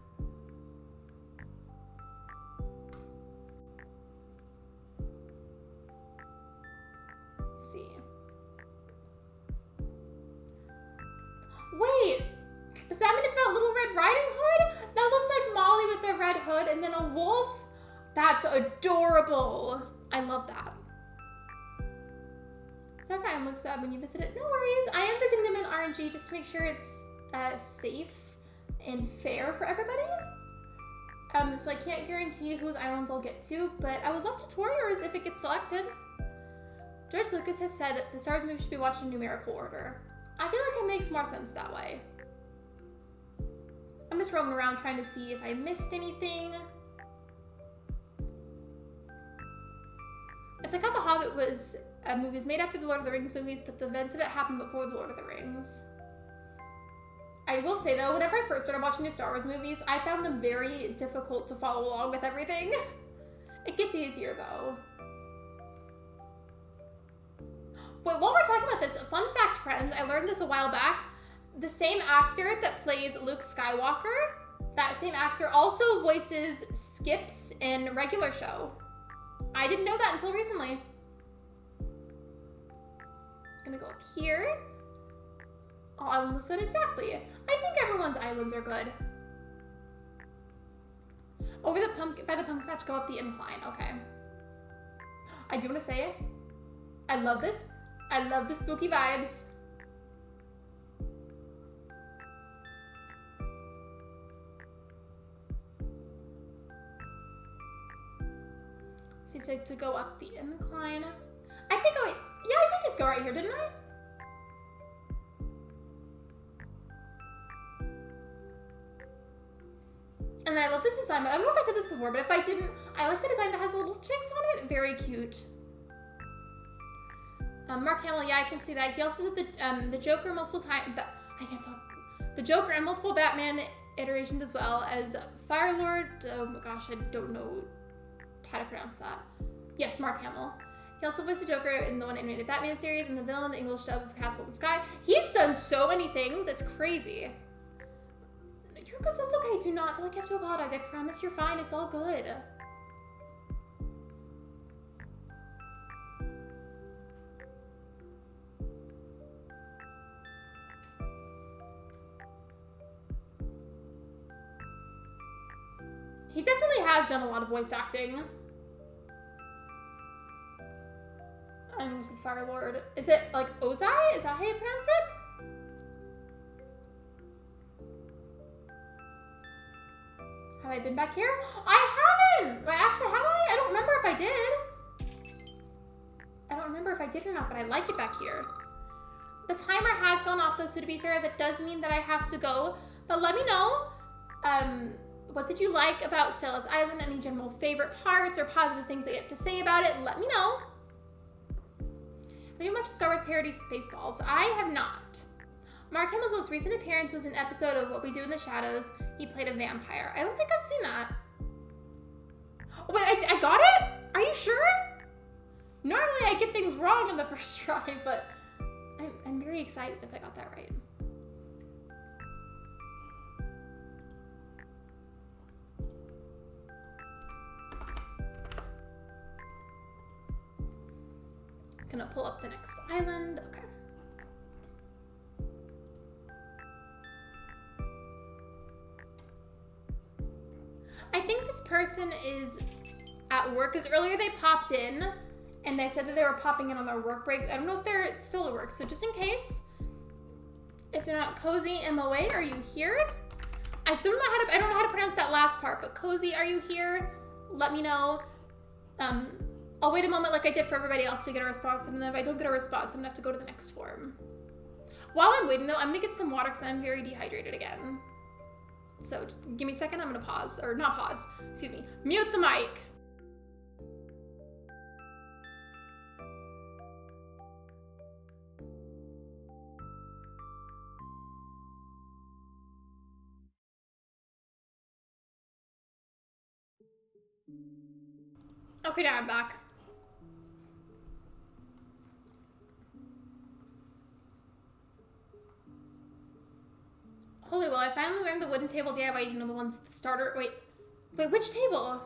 Let's see. Wait! Does that mean it's about Little Red Riding Hood? That looks like Molly with a red hood and then a wolf? That's adorable! I love that. Dark Island looks bad when you visit it. No worries. I am visiting them in RNG just to make sure it's safe and fair for everybody. So I can't guarantee whose islands I'll get to, but I would love tutorials if it gets selected. George Lucas has said that the Star Wars movie should be watched in numerical order. I feel like it makes more sense that way. I'm just roaming around trying to see if I missed anything. It's like how The Hobbit was a movie made after the Lord of the Rings movies, but the events of it happened before the Lord of the Rings. I will say though, whenever I first started watching the Star Wars movies, I found them very difficult to follow along with everything. It gets easier though. Wait, while we're talking about this, fun fact, friends, I learned this a while back. The same actor that plays Luke Skywalker, that same actor also voices Skips in regular show. I didn't know that until recently. Gonna go up here. All island looks good, exactly. I think everyone's islands are good. Over the by the pumpkin patch, go up the incline. Okay. I do want to say it. I love this. I love the spooky vibes. She said to go up the incline. I think I did just go right here, didn't I? And then I love this design. I don't know if I said this before, but if I didn't, I like the design that has the little chicks on it. Very cute. Mark Hamill, yeah, I can see that. He also did the Joker multiple times. I can't talk. The Joker and multiple Batman iterations as well as Firelord. Oh my gosh, I don't know how to pronounce that. Yes, Mark Hamill. He also voiced the Joker in the one animated Batman series and the villain in the English dub of Castle in the Sky. He's done so many things, it's crazy. You're good, that's okay. Do not feel like you have to apologize. I promise you're fine. It's all good. He definitely has done a lot of voice acting. This is Firelord. Is it like Ozai? Is that how you pronounce it? Have I been back here? I haven't! Wait, actually, have I? I don't remember if I did. I don't remember if I did or not, but I like it back here. The timer has gone off though, so to be fair, that does mean that I have to go. But let me know, what did you like about Stella's Island? Any general favorite parts or positive things that you have to say about it? Let me know. Have you watched Star Wars parody Spaceballs? I have not. Mark Hamill's most recent appearance was an episode of What We Do in the Shadows. He played a vampire. I don't think I've seen that. Oh, wait, I got it? Are you sure? Normally I get things wrong in the first try, but I'm very excited if I got that right. Gonna pull up the next island. Okay. I think this person is at work because earlier they popped in and they said that they were popping in on their work breaks. I don't know if they're still at work, so just in case, if they're not, Cozy MOA, are you here? I still don't know how to, I don't know how to pronounce that last part, but Cozy, are you here? Let me know. I'll wait a moment like I did for everybody else to get a response, and then if I don't get a response, I'm gonna have to go to the next form. While I'm waiting though, I'm gonna get some water because I'm very dehydrated again. So just give me a second, I'm gonna pause, or not pause, excuse me, mute the mic. Okay, now I'm back. Holy well, I finally learned the wooden table DIY, you know, the ones at the starter. Wait, which table?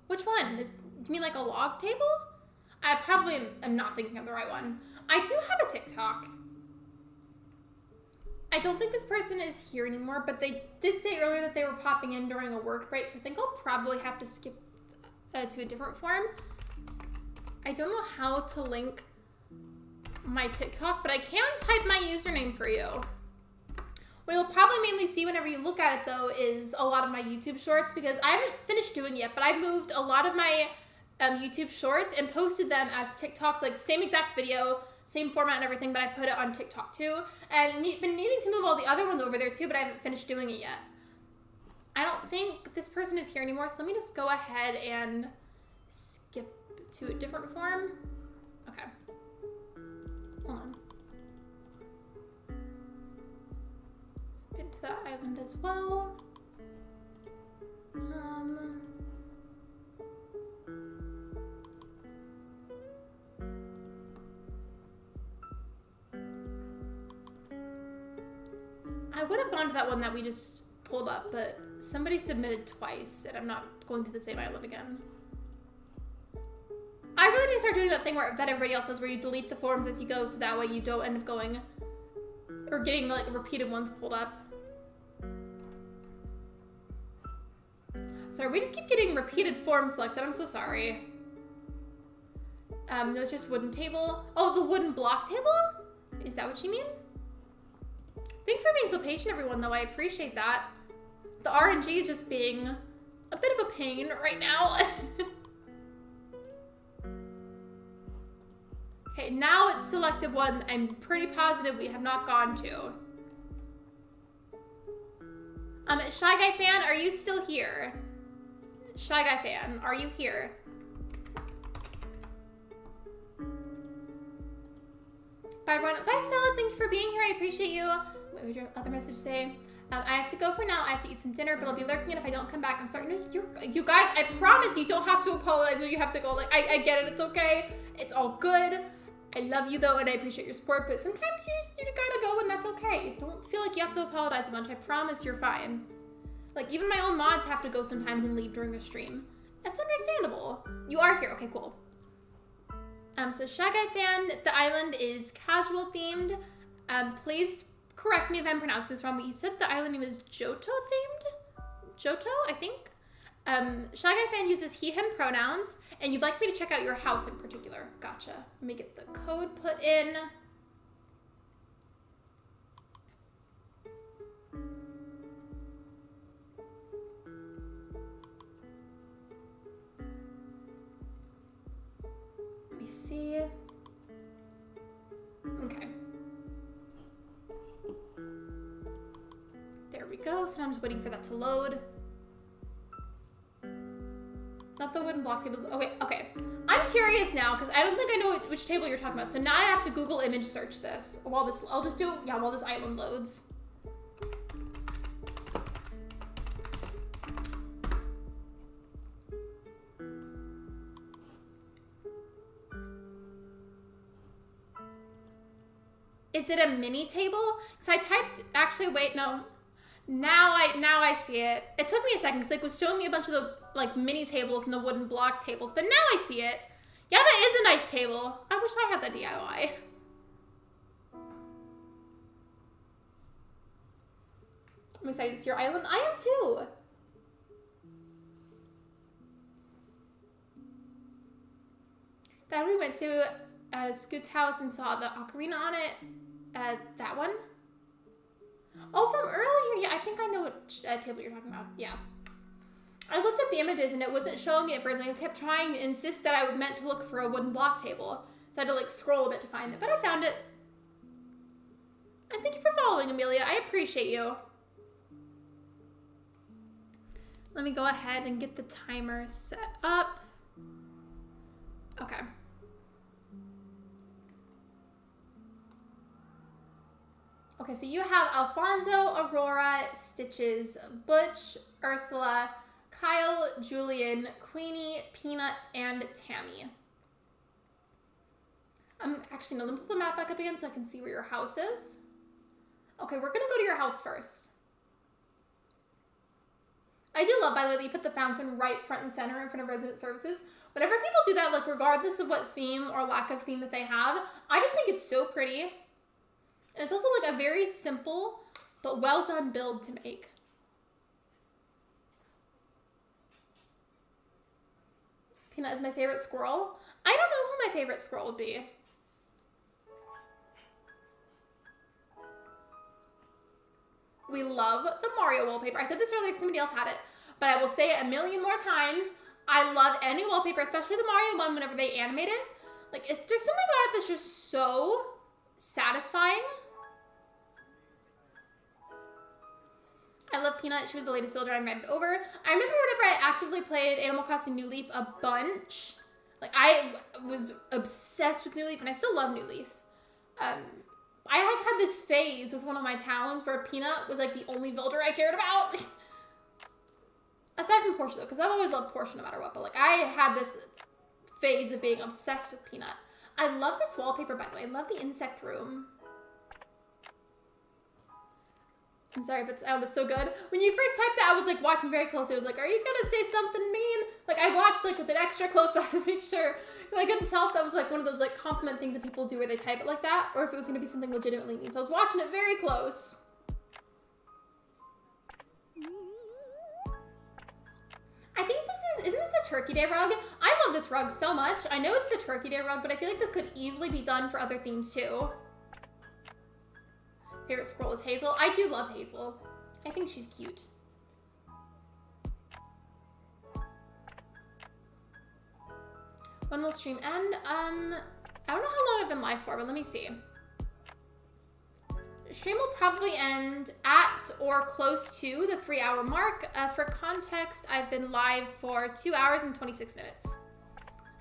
Which one? You mean like a log table? I probably am not thinking of the right one. I do have a TikTok. I don't think this person is here anymore, but they did say earlier that they were popping in during a work break, so I think I'll probably have to skip to a different form. I don't know how to link my TikTok, but I can type my username for you. What you'll probably mainly see whenever you look at it though is a lot of my YouTube shorts, because I haven't finished doing it yet, but I've moved a lot of my YouTube shorts and posted them as TikToks, like same exact video, same format and everything, but I put it on TikTok too. And been needing to move all the other ones over there too, but I haven't finished doing it yet. I don't think this person is here anymore, so let me just go ahead and skip to a different form. Okay. Hold on. Been to that island as well. I would have gone to that one that we just pulled up, but somebody submitted twice, and I'm not going to the same island again. I really need to start doing that thing that everybody else does, where you delete the forms as you go, so that way you don't end up going or getting like repeated ones pulled up. Sorry, we just keep getting repeated forms selected. I'm so sorry. No, it's just wooden table. Oh, the wooden block table? Is that what you mean? Thanks for being so patient, everyone, though. I appreciate that. The RNG is just being a bit of a pain right now. Okay, now it's selected one I'm pretty positive we have not gone to. Shy Guy Fan, are you still here? Shy Guy Fan, are you here? Bye, everyone. Bye, Stella. Thank you for being here. I appreciate you. What would your other message say? I have to go for now. I have to eat some dinner, but I'll be lurking, and if I don't come back, I'm sorry. No, you guys, I promise you don't have to apologize when you have to go. Like, I get it. It's okay. It's all good. I love you, though, and I appreciate your support, but sometimes you gotta go, and that's okay. Don't feel like you have to apologize a bunch. I promise you're fine. Like, even my own mods have to go sometimes and leave during a stream. That's understandable. You are here. Okay, cool. So Shy Guy Fan, the island is casual themed. Please correct me if I'm pronouncing this wrong, but you said the island name is Johto themed? Johto, I think. Shy Guy Fan uses he, him pronouns, and you'd like me to check out your house in particular. Gotcha. Let me get the code put in. Let me see. Okay. There we go. So I'm just waiting for that to load. Not the wooden block table. Okay, okay. I'm curious now because I don't think I know which table you're talking about. So now I have to Google image search this. While this, I'll just do, yeah, while this island loads. Is it a mini table? Because I typed, actually, wait, no. Now I see it. It took me a second because it was showing me a bunch of the like mini tables and the wooden block tables, but now I see it. Yeah, that is a nice table. I wish I had that DIY. I'm excited to see your island. I am too. Then we went to Scoot's house and saw the ocarina on it. That one. Oh, from earlier. Yeah, I think I know what table you're talking about. Yeah. I looked up the images and it wasn't showing me at first. I kept trying to insist that I meant to look for a wooden block table. So I had to like scroll a bit to find it, but I found it. And thank you for following, Amelia. I appreciate you. Let me go ahead and get the timer set up. Okay. Okay, so you have Alfonso, Aurora, Stitches, Butch, Ursula, Kyle, Julian, Queenie, Peanut, and Tammy. Actually, no, let me pull the map back up again so I can see where your house is. Okay, we're gonna go to your house first. I do love, by the way, that you put the fountain right front and center in front of resident services. Whenever people do that, like regardless of what theme or lack of theme that they have, I just think it's so pretty. And it's also like a very simple but well done build to make. Peanut is my favorite squirrel. I don't know who my favorite squirrel would be. We love the Mario wallpaper. I said this earlier because somebody else had it, but I will say it a million more times. I love any wallpaper, especially the Mario one whenever they animate it. Like, there's something about it that's just so satisfying. I love Peanut. She was the latest villager I invited over. I remember whenever I actively played Animal Crossing New Leaf a bunch. Like, I was obsessed with New Leaf, and I still love New Leaf. I had this phase with one of my towns where Peanut was like the only villager I cared about. Aside from Portia though, because I've always loved Portia no matter what, but like I had this phase of being obsessed with Peanut. I love this wallpaper, by the way. I love the insect room. I'm sorry, but that was so good. When you first typed that, I was like watching very closely. I was like, are you gonna say something mean? Like I watched like with an extra close eye to make sure. I couldn't tell if that was like one of those like compliment things that people do where they type it like that, or if it was gonna be something legitimately mean. So I was watching it very close. I think isn't this the Turkey Day rug? I love this rug so much. I know it's the Turkey Day rug, but I feel like this could easily be done for other themes too. Favorite squirrel is Hazel. I do love Hazel. I think she's cute. When will stream end? I don't know how long I've been live for, but let me see. Stream will probably end at or close to the 3-hour mark. For context, I've been live for 2 hours and 26 minutes.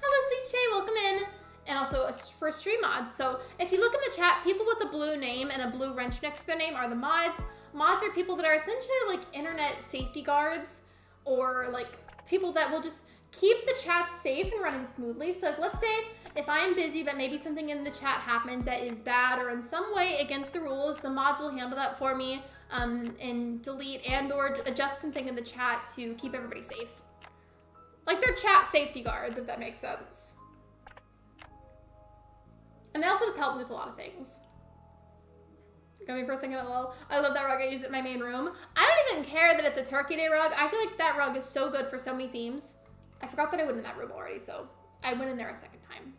Hello, Sweet Shay, welcome in. And also for stream mods. So if you look in the chat, people with a blue name and a blue wrench next to their name are the mods. Mods are people that are essentially like internet safety guards, or like people that will just keep the chat safe and running smoothly. So let's say if I'm busy, but maybe something in the chat happens that is bad or in some way against the rules, the mods will handle that for me and delete and or adjust something in the chat to keep everybody safe. Like they're chat safety guards, if that makes sense. And they also just help me with a lot of things. Got me for a second, lol. I love that rug, I use it in my main room. I don't even care that it's a Turkey Day rug. I feel like that rug is so good for so many themes. I forgot that I went in that room already, so I went in there a second time.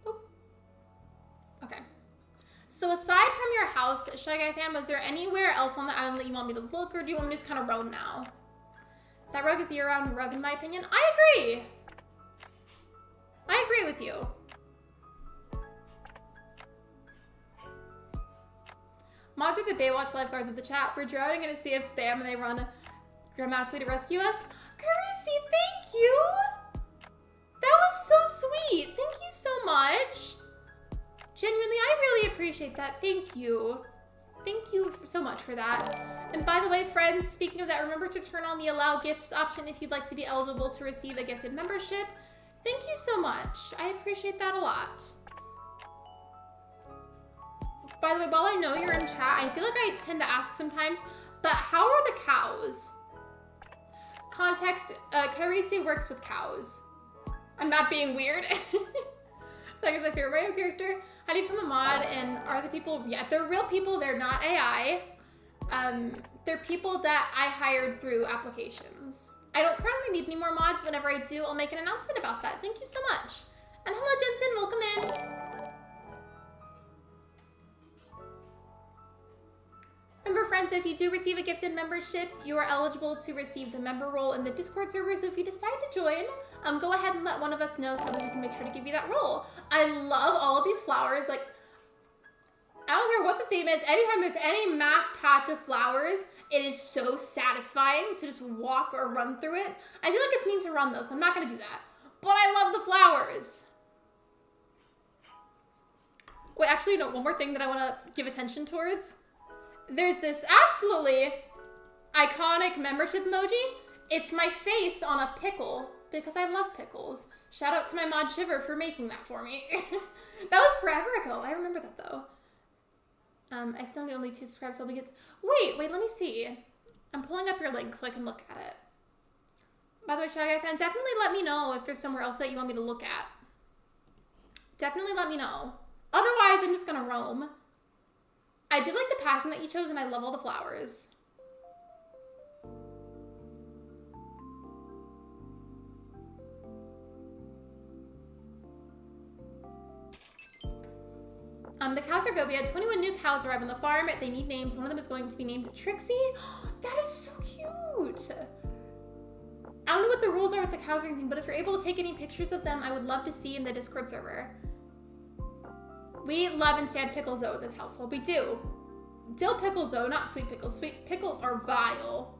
Oop. Okay. So aside from your house, Shy Guy fan, was there anywhere else on the island that you want me to look, or do you want me to just kind of roam now? That rug is a year-round rug in my opinion. I agree. I agree with you. Mods are the Baywatch lifeguards of the chat. We're drowning in a sea of spam and they run dramatically to rescue us. Carisi, thank you! That was so sweet. Thank you so much. Genuinely, I really appreciate that. Thank you. Thank you so much for that. And by the way, friends, speaking of that, remember to turn on the allow gifts option if you'd like to be eligible to receive a gifted membership. Thank you so much. I appreciate that a lot. By the way, while I know you're in chat, I feel like I tend to ask sometimes, but how are the cows? Context, Carisi works with cows. I'm not being weird. Like, is my favorite Mario character. How do you become a mod? And are the people? Yeah, they're real people. They're not AI. They're people that I hired through applications. I don't currently need any more mods. But whenever I do, I'll make an announcement about that. Thank you so much. And hello, Jensen. Welcome in. Remember, friends, if you do receive a gifted membership, you are eligible to receive the member role in the Discord server. So if you decide to join, go ahead and let one of us know so that we can make sure to give you that role. I love all of these flowers. Like, I don't care what the theme is. Anytime there's any mass patch of flowers, it is so satisfying to just walk or run through it. I feel like it's mean to run though, so I'm not gonna do that. But I love the flowers. Wait, actually, no, one more thing that I wanna give attention towards. There's this absolutely iconic membership emoji. It's my face on a pickle because I love pickles. Shout out to my mod Shiver for making that for me. That was forever ago. I remember that though. I still need only 2 subscribers, so I'll be good. Wait, let me see. I'm pulling up your link so I can look at it. By the way, Shy Guy fan, definitely let me know if there's somewhere else that you want me to look at. Definitely let me know. Otherwise, I'm just gonna roam. I did like the pattern that you chose, and I love all the flowers. The cows are good. We had 21 new cows arrive on the farm. They need names. One of them is going to be named Trixie. That is so cute. I don't know what the rules are with the cows or anything, but if you're able to take any pictures of them, I would love to see in the Discord server. We love and stand pickles though in this household. We do. Dill pickles though, not sweet pickles. Sweet pickles are vile.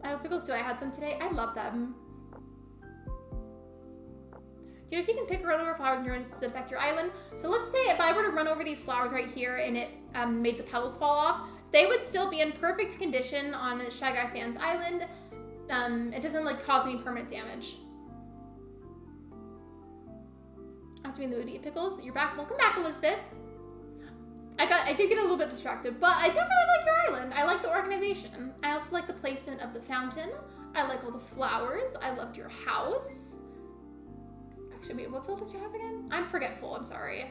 I have pickles too. I had some today. I love them. Do you know if you can pick or run over flowers in your own, does it affect your island? So let's say if I were to run over these flowers right here and it made the petals fall off, they would still be in perfect condition on Shy Guy Fan's island. It doesn't like cause any permanent damage. I have to be in the mood to eat pickles. You're back. Welcome back, Elizabeth. I did get a little bit distracted, but I do really like your island. I like the organization. I also like the placement of the fountain. I like all the flowers. I loved your house. Actually, wait, what field does you have again? I'm forgetful, I'm sorry.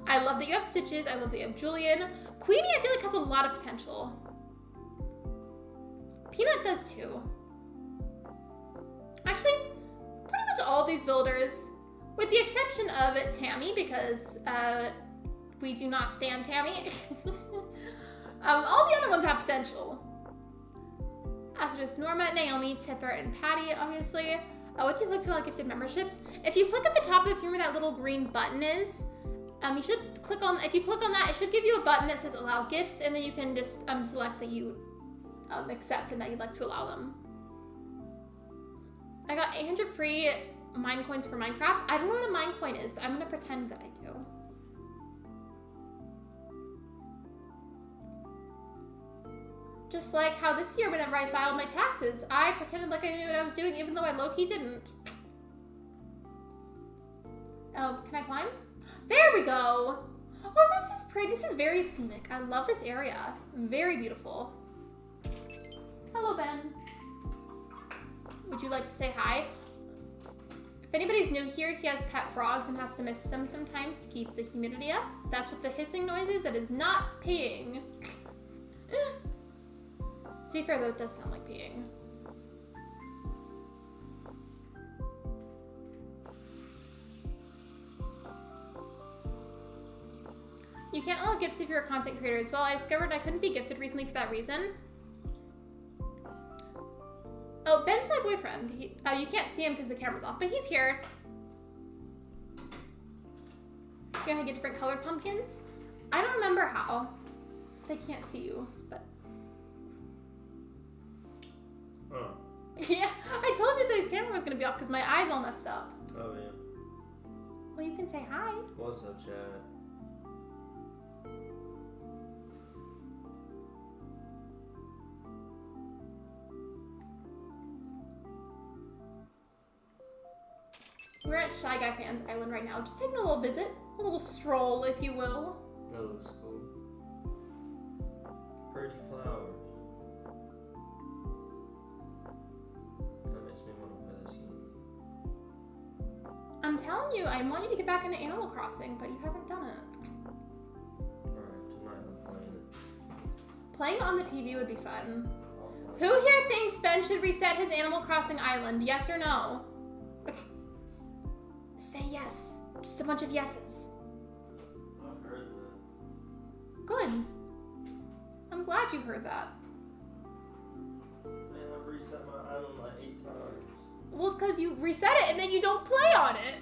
I love that you have Stitches. I love that you have Julian. Queenie, I feel like has a lot of potential. Peanut does too. Actually, pretty much all of these builders, with the exception of Tammy, because we do not stand Tammy. All the other ones have potential. After just Norma, Naomi, Tipper, and Patty, obviously. What do you like to gifted memberships? If you click at the top of this room where that little green button is, you should click on, if you click on that, it should give you a button that says allow gifts, and then you can just select that you accept and that you'd like to allow them. I got 800 free mine coins for Minecraft. I don't know what a mine coin is, but I'm gonna pretend that I do. Just like how this year, whenever I filed my taxes, I pretended like I knew what I was doing, even though I low-key didn't. Oh, can I climb? There we go. Oh, this is pretty. This is very scenic. I love this area. Very beautiful. Hello, Ben. Would you like to say hi? If anybody's new here, he has pet frogs and has to mist them sometimes to keep the humidity up. That's what the hissing noise is. That is not peeing. To be fair, though, it does sound like peeing. You can't allow gifts if you're a content creator as well. I discovered I couldn't be gifted recently for that reason. Oh, Ben's my boyfriend. You can't see him because the camera's off, but he's here. You know how to get different colored pumpkins? I don't remember how. They can't see you, but... Oh. Yeah, I told you the camera was going to be off because my eye's all messed up. Oh, yeah. Well, you can say hi. What's up, chat? We're at Shy Guy Fan's Island right now, just taking a little visit, a little stroll, if you will. That looks cool. Pretty flowers. That makes me want to play this game. I'm telling you, I want you to get back into Animal Crossing, but you haven't done it. Alright, tonight I'm playing it. Playing on the TV would be fun. I'll Who play it. here thinks Ben should reset his Animal Crossing island? Yes or no? Say yes. Just a bunch of yeses. I've heard that. Good. I'm glad you heard that. Man, I've reset my island like 8 times. Well, it's because you reset it and then you don't play on it.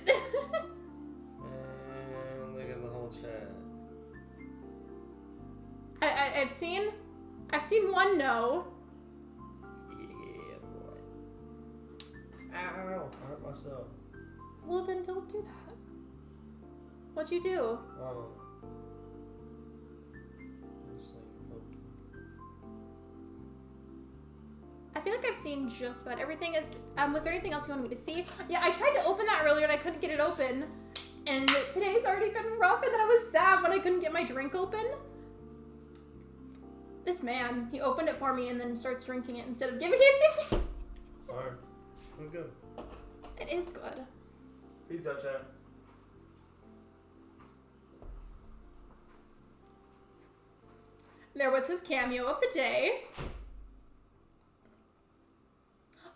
And look at the whole chat. I've seen one no. Yeah, boy. Ow! I hurt myself. Well, then don't do that. What'd you do? Oh. Just like poke. I feel like I've seen just about everything. Was there anything else you wanted me to see? Yeah, I tried to open that earlier and I couldn't get it open. And today's already been rough, and then I was sad when I couldn't get my drink open. This man, he opened it for me and then starts drinking it instead of giving it to me. Alright. I'm good. It is good. Peace out, chat. There was his cameo of the day.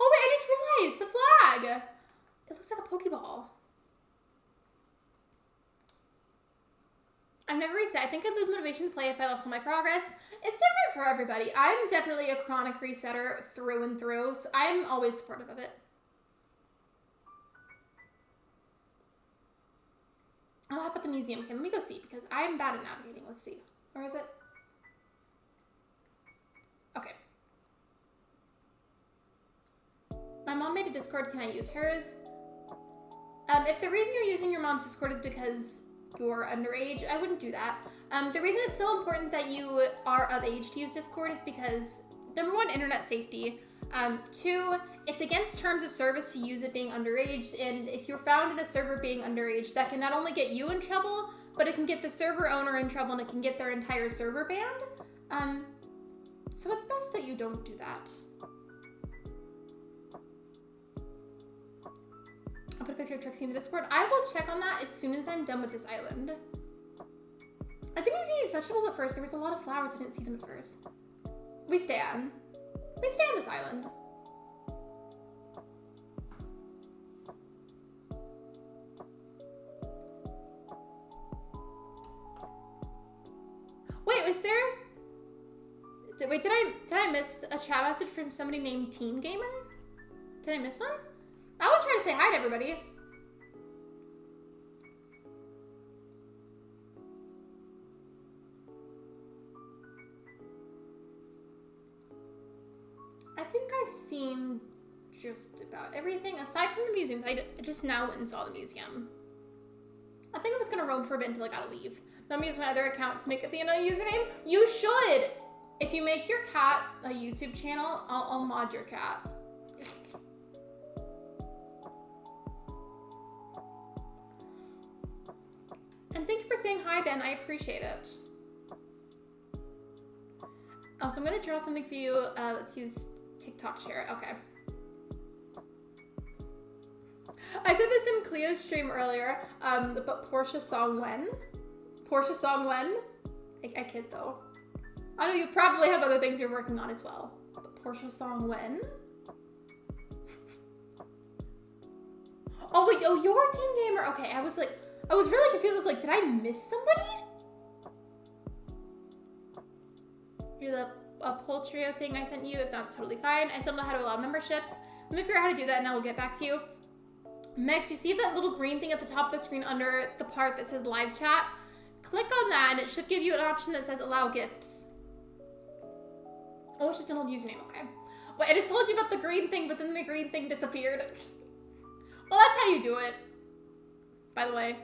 Oh wait, I just realized the flag. It looks like a Pokeball. I've never reset. I think I'd lose motivation to play if I lost all my progress. It's different for everybody. I'm definitely a chronic resetter through and through, so I'm always supportive of it. Oh, how about the museum? Okay, let me go see, because I'm bad at navigating. Let's see. Where is it? Okay. My mom made a Discord. Can I use hers? If the reason you're using your mom's Discord is because you're underage, I wouldn't do that. The reason it's so important that you are of age to use Discord is because, number one, internet safety. Two, it's against terms of service to use it being underage, and if you're found in a server being underage, that can not only get you in trouble, but it can get the server owner in trouble, and it can get their entire server banned. So it's best that you don't do that. I'll put a picture of Trixie in the Discord. I will check on that as soon as I'm done with this island. I didn't see these vegetables at first. There was a lot of flowers. I didn't see them at first. We stay on this island. Wait, was there... Wait, did I miss a chat message from somebody named Teen Gamer? Did I miss one? I was trying to say hi to everybody. I think I've seen just about everything aside from the museums. I just now went and saw the museum. I think I'm just gonna roam for a bit until I gotta leave. Then I'm gonna use my other account to make it the another username. You should! If you make your cat a YouTube channel, I'll mod your cat. And thank you for saying hi, Ben. I appreciate it. Oh, so I'm gonna draw something for you. Let's use TikTok share it. Okay. I said this in Cleo's stream earlier, but Portia song when? Portia song when? I kid though. I know you probably have other things you're working on as well. But Portia song when? Oh wait, oh you're a Teen Gamer. Okay, I was really confused. I was like, did I miss somebody? You're the Poultrio thing I sent you. If that's totally fine. I still don't know how to allow memberships. Let me figure out how to do that and I will get back to you. Mex, you see that little green thing at the top of the screen under the part that says live chat? Click on that and it should give you an option that says allow gifts. Oh, it's just an old username, okay. Wait, I just told you about the green thing, but then the green thing disappeared. Well, that's how you do it, by the way.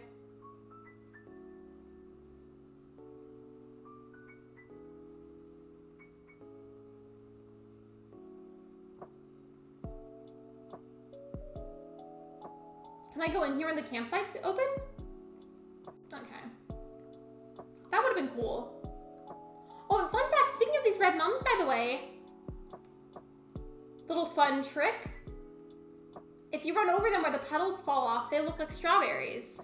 Can I go in here when the campsite's open? Okay. That would have been cool. Oh, and fun fact, speaking of these red mums, by the way, little fun trick. If if you run over them where the petals fall off, they look like strawberries.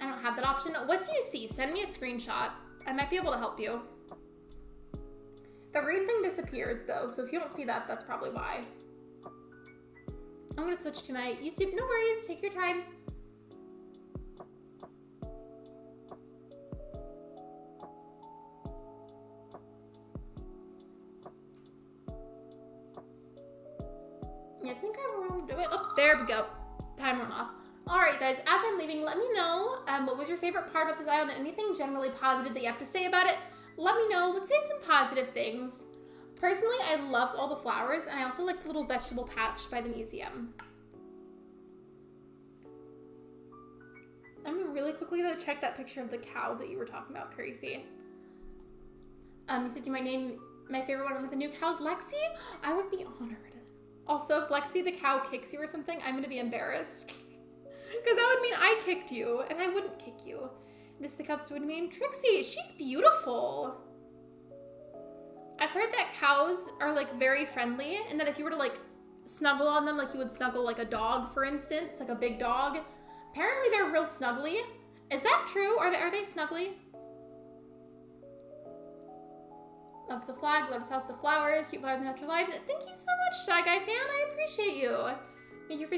I don't have that option. What do you see? Send me a screenshot. I might be able to help you. The rune thing disappeared though, so if you don't see that, that's probably why. I'm gonna switch to my YouTube. No worries, take your time. Yeah, I think I roamed. Oh, there we go. Time went off. Alright guys, as I'm leaving, let me know what was your favorite part of this island and anything generally positive that you have to say about it. Let me know. Let's say some positive things. Personally, I loved all the flowers, and I also liked the little vegetable patch by the museum. I'm gonna really quickly though check that picture of the cow that you were talking about, Crazy. You said you might name my favorite one with the new cows Lexi? I would be honored. Also, if Lexi the cow kicks you or something, I'm gonna be embarrassed. Because that would mean I kicked you, and I wouldn't kick you. This the cow's would name Trixie. She's beautiful. I've heard that cows are like very friendly, and that if you were to like snuggle on them, like you would snuggle like a dog, for instance, like a big dog. Apparently they're real snuggly. Is that true? Are they snuggly? Love the flag, love his house, the flowers, cute flowers and natural lives. Thank you so much, Shy Guy fan. I appreciate you. Thank you for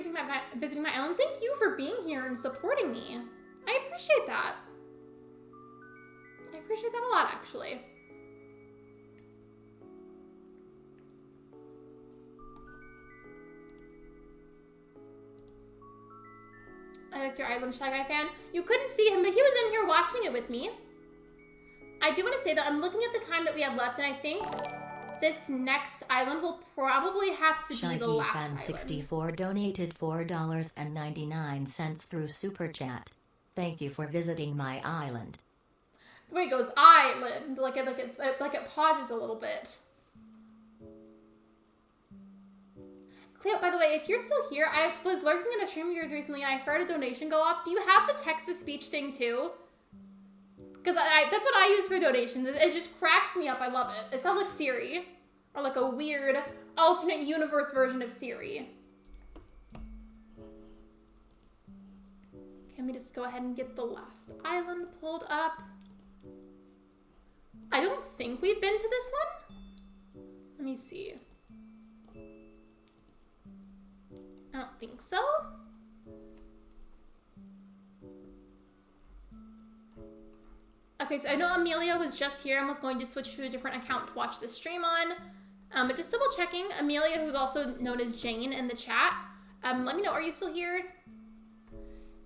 visiting my island. Thank you for being here and supporting me. I appreciate that. I appreciate that a lot, actually. I liked your island, Shy Guy fan. You couldn't see him, but he was in here watching it with me. I do want to say that I'm looking at the time that we have left, and I think this next island will probably have to be the last island. Shaggy-fan64 donated $4.99 through Super Chat. Thank you for visiting my island. The way it goes, island, like it pauses a little bit. Cleo, by the way, if you're still here, I was lurking in a stream of yours recently, and I heard a donation go off. Do you have the text-to-speech thing too? Because that's what I use for donations. It just cracks me up. I love it. It sounds like Siri. Or like a weird alternate universe version of Siri. Can we just go ahead and get the last island pulled up? I don't think we've been to this one. Let me see. I don't think so. Okay, so I know Amelia was just here and was going to switch to a different account to watch the stream on. But just double checking, Amelia, who's also known as Jane in the chat, let me know, are you still here?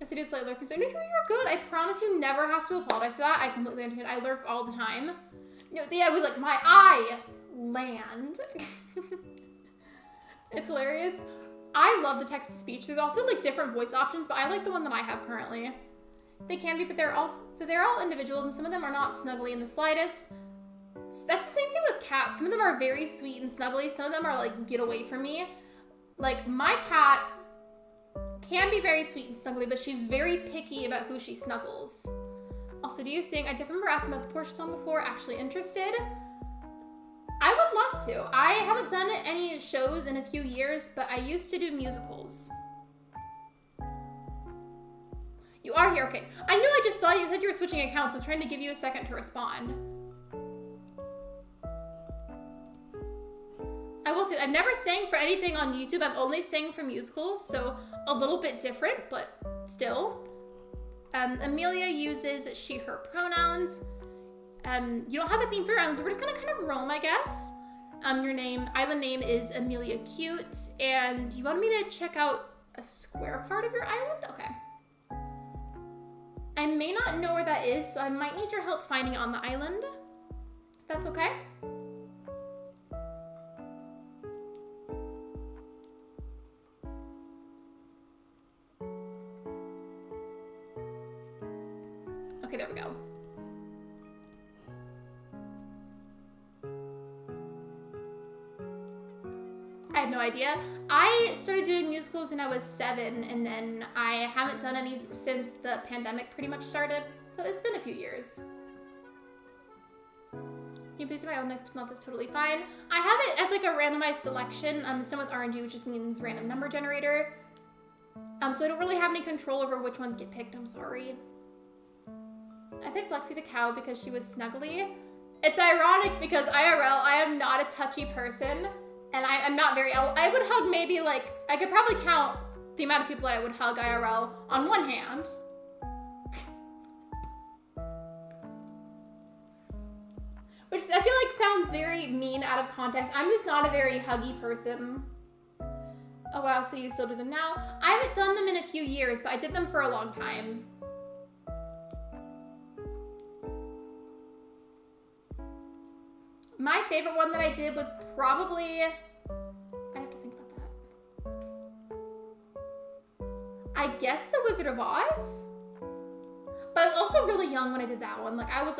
Yes, I do slightly lurk. So, no, you're good. I promise you never have to apologize for that. I completely understand. I lurk all the time. You know, yeah, it was like my land. It's hilarious. I love the text-to-speech. There's also like different voice options, but I like the one that I have currently. They can be, but they're all individuals, and some of them are not snuggly in the slightest. That's the same thing with cats. Some of them are very sweet and snuggly. Some of them are like, get away from me. Like, my cat can be very sweet and snuggly, but she's very picky about who she snuggles. Also, do you sing? I did remember asking about the Porsche song before. Actually interested? I would love to. I haven't done any shows in a few years, but I used to do musicals. You are here, okay. I knew I just saw you. You said you were switching accounts. I was trying to give you a second to respond. I will say, I've never sang for anything on YouTube. I've only sang for musicals, so a little bit different, but still. Amelia uses she, her pronouns. You don't have a theme for your islands. We're just gonna kind of roam, I guess. Your island name is Amelia Cute, and you wanted me to check out a square part of your island? Okay. I may not know where that is, so I might need your help finding it on the island. If that's okay? Okay, there we go. I had no idea. I started doing musicals when I was 7, and then I haven't done any since the pandemic pretty much started. So it's been a few years. You please do my own next month is totally fine. I have it as like a randomized selection. It's done with RNG, which just means random number generator. So I don't really have any control over which ones get picked. I'm sorry. I picked Lexi the cow because she was snuggly. It's ironic because IRL, I am not a touchy person, and I'm not very. I would hug maybe like I could probably count the amount of people that I would hug IRL on one hand. Which I feel like sounds very mean out of context. I'm just not a very huggy person. Oh wow, so you still do them now? I haven't done them in a few years, but I did them for a long time. My favorite one that I did was probably... I have to think about that. I guess The Wizard of Oz? But I was also really young when I did that one. Like, I was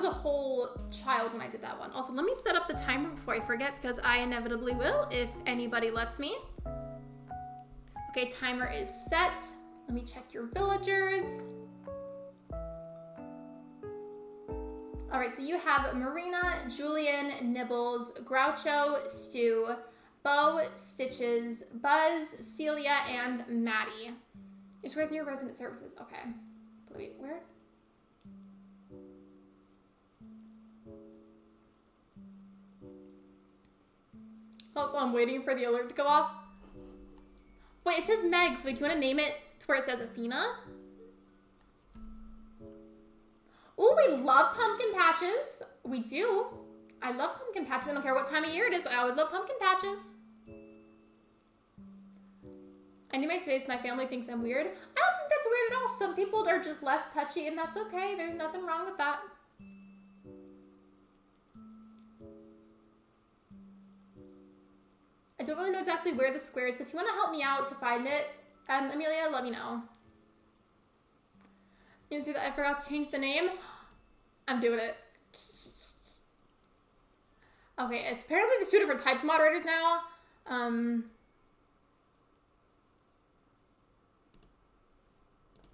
a whole child when I did that one. Also, let me set up the timer before I forget because I inevitably will if anybody lets me. Okay, timer is set. Let me check your villagers. All right, so you have Marina, Julian, Nibbles, Groucho, Stu, Bo, Stitches, Buzz, Celia, and Maddie. Is where's near resident services? Okay. Wait, where? Also, I'm waiting for the alert to go off. Wait, it says Megs. Wait, do you want to name it to where it says Athena? Oh, we love pumpkin patches. We do. I love pumpkin patches. I don't care what time of year it is. I would love pumpkin patches. I need my space. My family thinks I'm weird. I don't think that's weird at all. Some people are just less touchy, and that's okay. There's nothing wrong with that. I don't really know exactly where the square is, so if you want to help me out to find it, Amelia, let me know. You can see that I forgot to change the name. I'm doing it. Okay, it's apparently there's 2 different types of moderators now.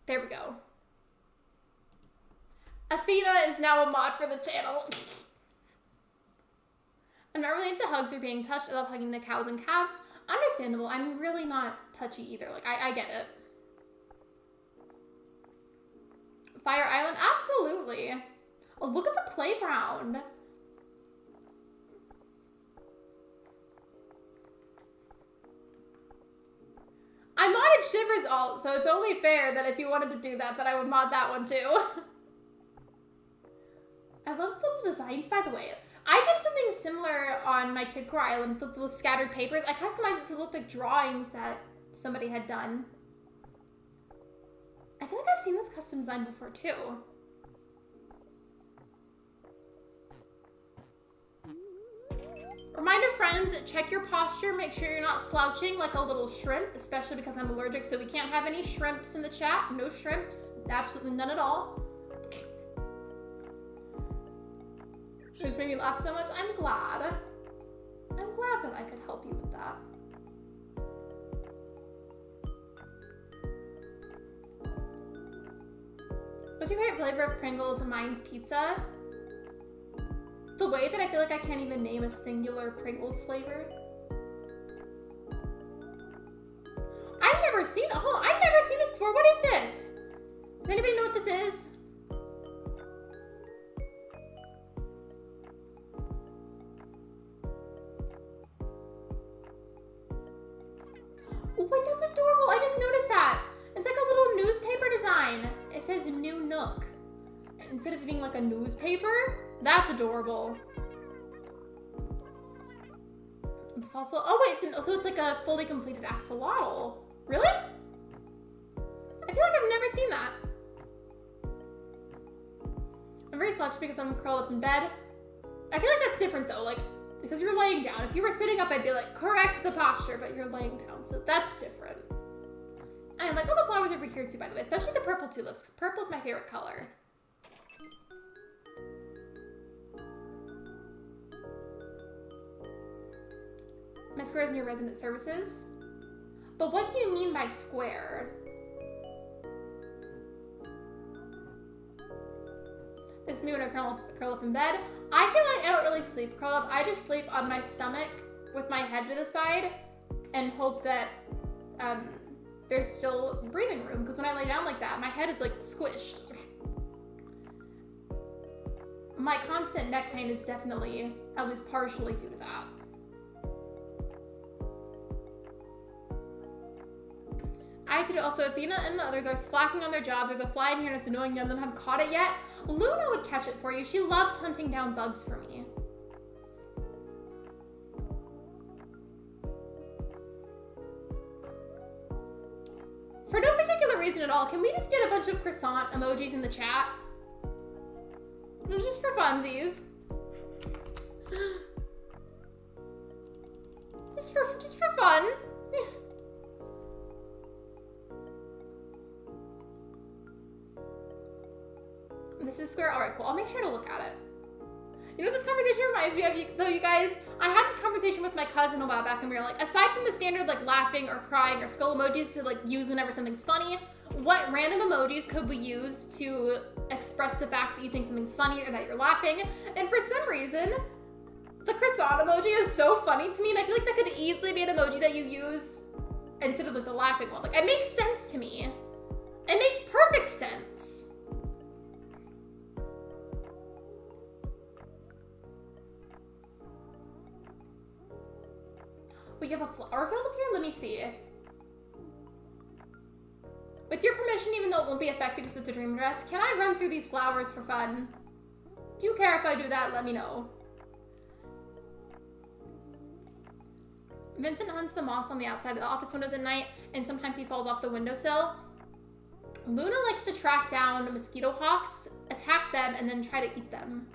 There we go. Athena is now a mod for the channel. I'm not really into hugs or being touched. I love hugging the cows and calves. Understandable. I'm really not touchy either. Like, I get it. Fire Island? Absolutely. Oh, look at the playground. I modded Shivers alt, so it's only fair that if you wanted to do that, that I would mod that one too. I love the little designs, by the way. I did something similar on my Kidcore Island with the scattered papers. I customized it so it looked like drawings that somebody had done. I feel like I've seen this custom design before too. Reminder friends, check your posture. Make sure you're not slouching like a little shrimp, especially because I'm allergic, so we can't have any shrimps in the chat. No shrimps, absolutely none at all. It's made me laugh so much. I'm glad. I'm glad that I could help you with that. What's your favorite flavor of Pringles? Mine's pizza. The way that I feel like I can't even name a singular Pringles flavor. I've never seen, oh, I've never seen this before. What is this? Does anybody know what this is? Oh wait, that's adorable. I just noticed that. It's like a little newspaper design. It says New Nook. Instead of being like a newspaper. That's adorable. It's fossil. Oh wait, so it's like a fully completed axolotl. Really? I feel like I've never seen that. I'm very slouchy because I'm curled up in bed. I feel like that's different though, like, because you're laying down. If you were sitting up, I'd be like, correct the posture, but you're laying down, so that's different. I like all the flowers over here too, by the way, especially the purple tulips, because purple is my favorite color. My square is near resident services. But what do you mean by square? This This is me when I curl up in bed. I feel like I don't really sleep curled up. I just sleep on my stomach with my head to the side and hope that there's still breathing room. Because when I lay down like that, my head is like squished. My constant neck pain is definitely at least partially due to that. I did it also. Athena and the others are slacking on their job. There's a fly in here and it's annoying. None of them have caught it yet. Luna would catch it for you. She loves hunting down bugs for me. For no particular reason at all, can we just get a bunch of croissant emojis in the chat? Just for funsies. Just for fun. This is square. All right, cool. I'll make sure to look at it. You know what this conversation reminds me of, though, you guys? I had this conversation with my cousin a while back, and we were like, aside from the standard like laughing or crying or skull emojis to like use whenever something's funny, what random emojis could we use to express the fact that you think something's funny or that you're laughing? And for some reason, the croissant emoji is so funny to me, and I feel like that could easily be an emoji that you use instead of like the laughing one. Like, it makes sense to me. It makes perfect sense. We have a flower field up here? Let me see. With your permission, even though it won't be affected because it's a dream address, can I run through these flowers for fun? Do you care if I do that? Let me know. Vincent hunts the moths on the outside of the office windows at night, and sometimes he falls off the windowsill. Luna likes to track down mosquito hawks, attack them, and then try to eat them.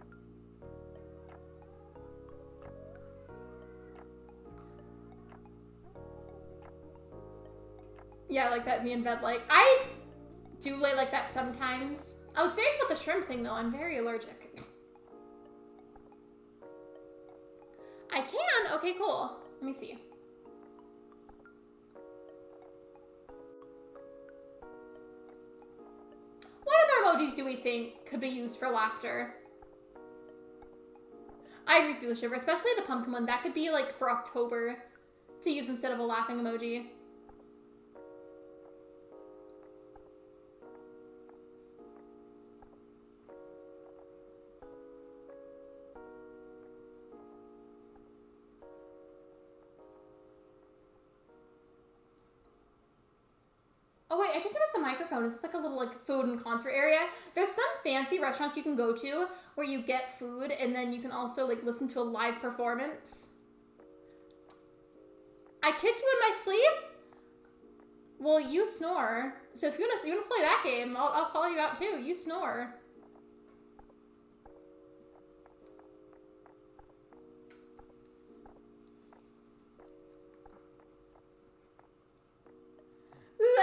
Yeah, like that me in bed, like, I do lay like that sometimes. I was serious about the shrimp thing though, I'm very allergic. I can? Okay, cool. Let me see. What other emojis do we think could be used for laughter? I agree with you, Shiver, especially the pumpkin one. That could be like for October to use instead of a laughing emoji. Oh wait, I just noticed the microphone. It's like a little like food and concert area. There's some fancy restaurants you can go to where you get food and then you can also like listen to a live performance. I kick you in my sleep? Well, you snore. So if you wanna play that game, I'll call you out too. You snore.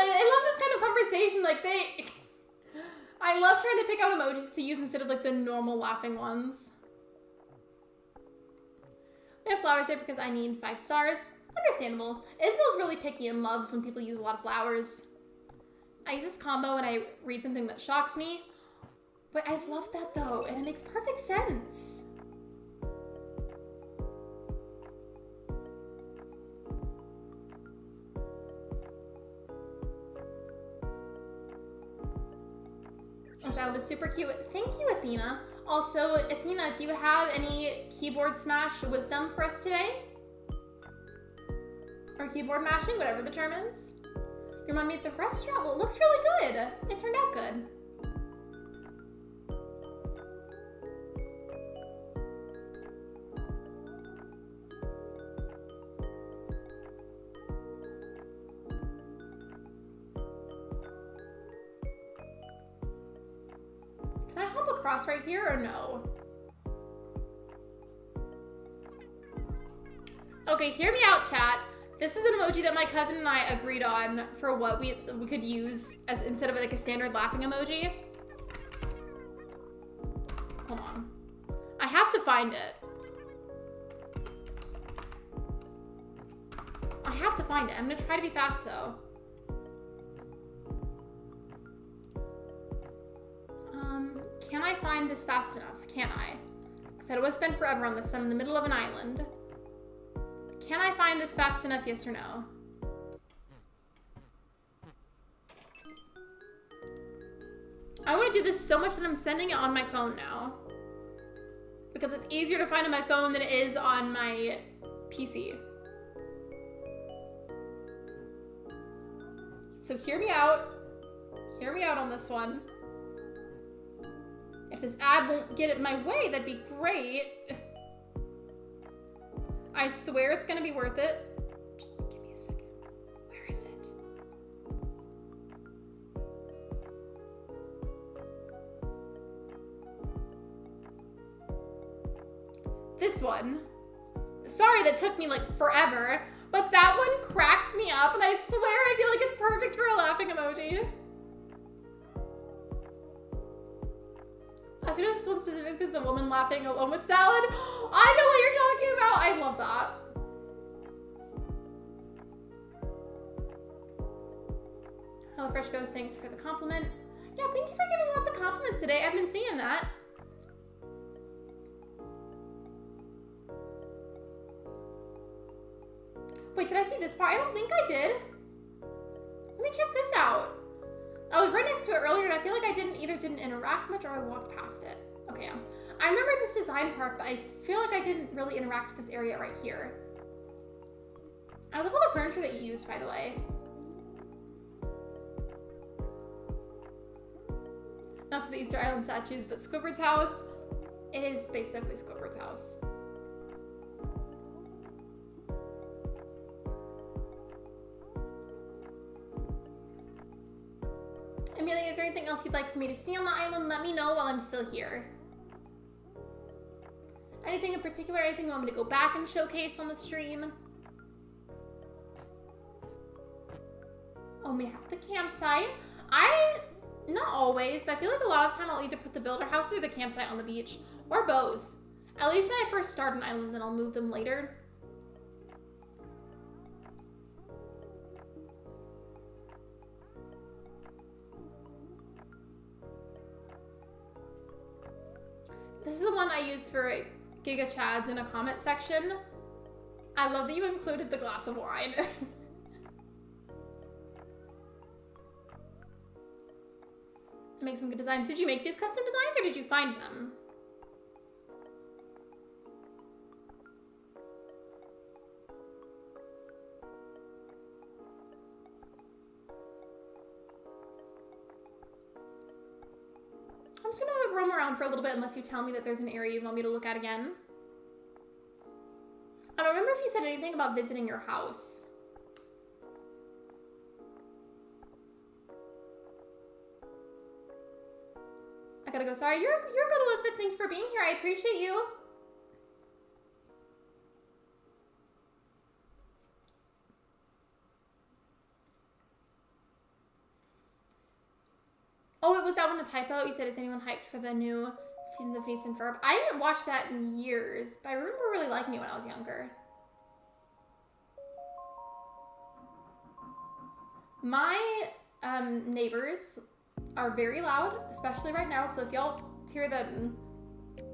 I love this kind of conversation, like I love trying to pick out emojis to use instead of like the normal laughing ones. I have flowers there because I need 5 stars. Understandable. Isabel's really picky and loves when people use a lot of flowers. I use this combo when I read something that shocks me, but I love that though, and it makes perfect sense. That was super cute. Thank you, Athena. Also, Athena, do you have any keyboard smash wisdom for us today? Or keyboard mashing, whatever the term is. You remind me at the restaurant. Well, it looks really good. It turned out good. Can I hop across right here or no? Okay, hear me out, chat. This is an emoji that my cousin and I agreed on for what we could use as instead of like a standard laughing emoji. Hold on. I have to find it. I have to find it. I'm gonna try to be fast though. Can I find this fast enough? Can I? Because I don't want to spend forever on this. I'm in the middle of an island. Can I find this fast enough, yes or no? I want to do this so much that I'm sending it on my phone now. Because it's easier to find on my phone than it is on my PC. So hear me out. Hear me out on this one. If this ad won't get it my way, that'd be great. I swear it's gonna be worth it. Just give me a second. Where is it? This one. Sorry that took me like forever, but that one cracks me up and I swear I feel like it's perfect for a laughing emoji. I see this one specific because the woman laughing alone with salad. I know what you're talking about. I love that. HelloFresh goes, thanks for the compliment. Yeah, thank you for giving lots of compliments today. I've been seeing that. Wait, did I see this part? I don't think I did. Let me check this out. I was right next to it earlier and I feel like I didn't interact much or I walked past it. Okay, yeah. I remember this design part, but I feel like I didn't really interact with this area right here. I love all the furniture that you used, by the way. Not to the Easter Island statues, but Squidward's house. It is basically Squidward's house. Amelia, is there anything else you'd like for me to see on the island? Let me know while I'm still here. Anything in particular? Anything you want me to go back and showcase on the stream? Oh, we have the campsite. Not always, but I feel like a lot of the time I'll either put the builder house or the campsite on the beach, or both. At least when I first start an island, then I'll move them later. This is the one I use for Giga Chads in a comment section. I love that you included the glass of wine. Make some good designs. Did you make these custom designs or did you find them? I'm just gonna roam around for a little bit unless you tell me that there's an area you want me to look at again. I don't remember if you said anything about visiting your house. I gotta go. Sorry, you're good, Elizabeth. Thank you for being here. I appreciate you. Oh, was that one a typo? You said, is anyone hyped for the new seasons of Phineas and Ferb? I didn't watch that in years, but I remember really liking it when I was younger. My neighbors are very loud, especially right now, so if y'all hear them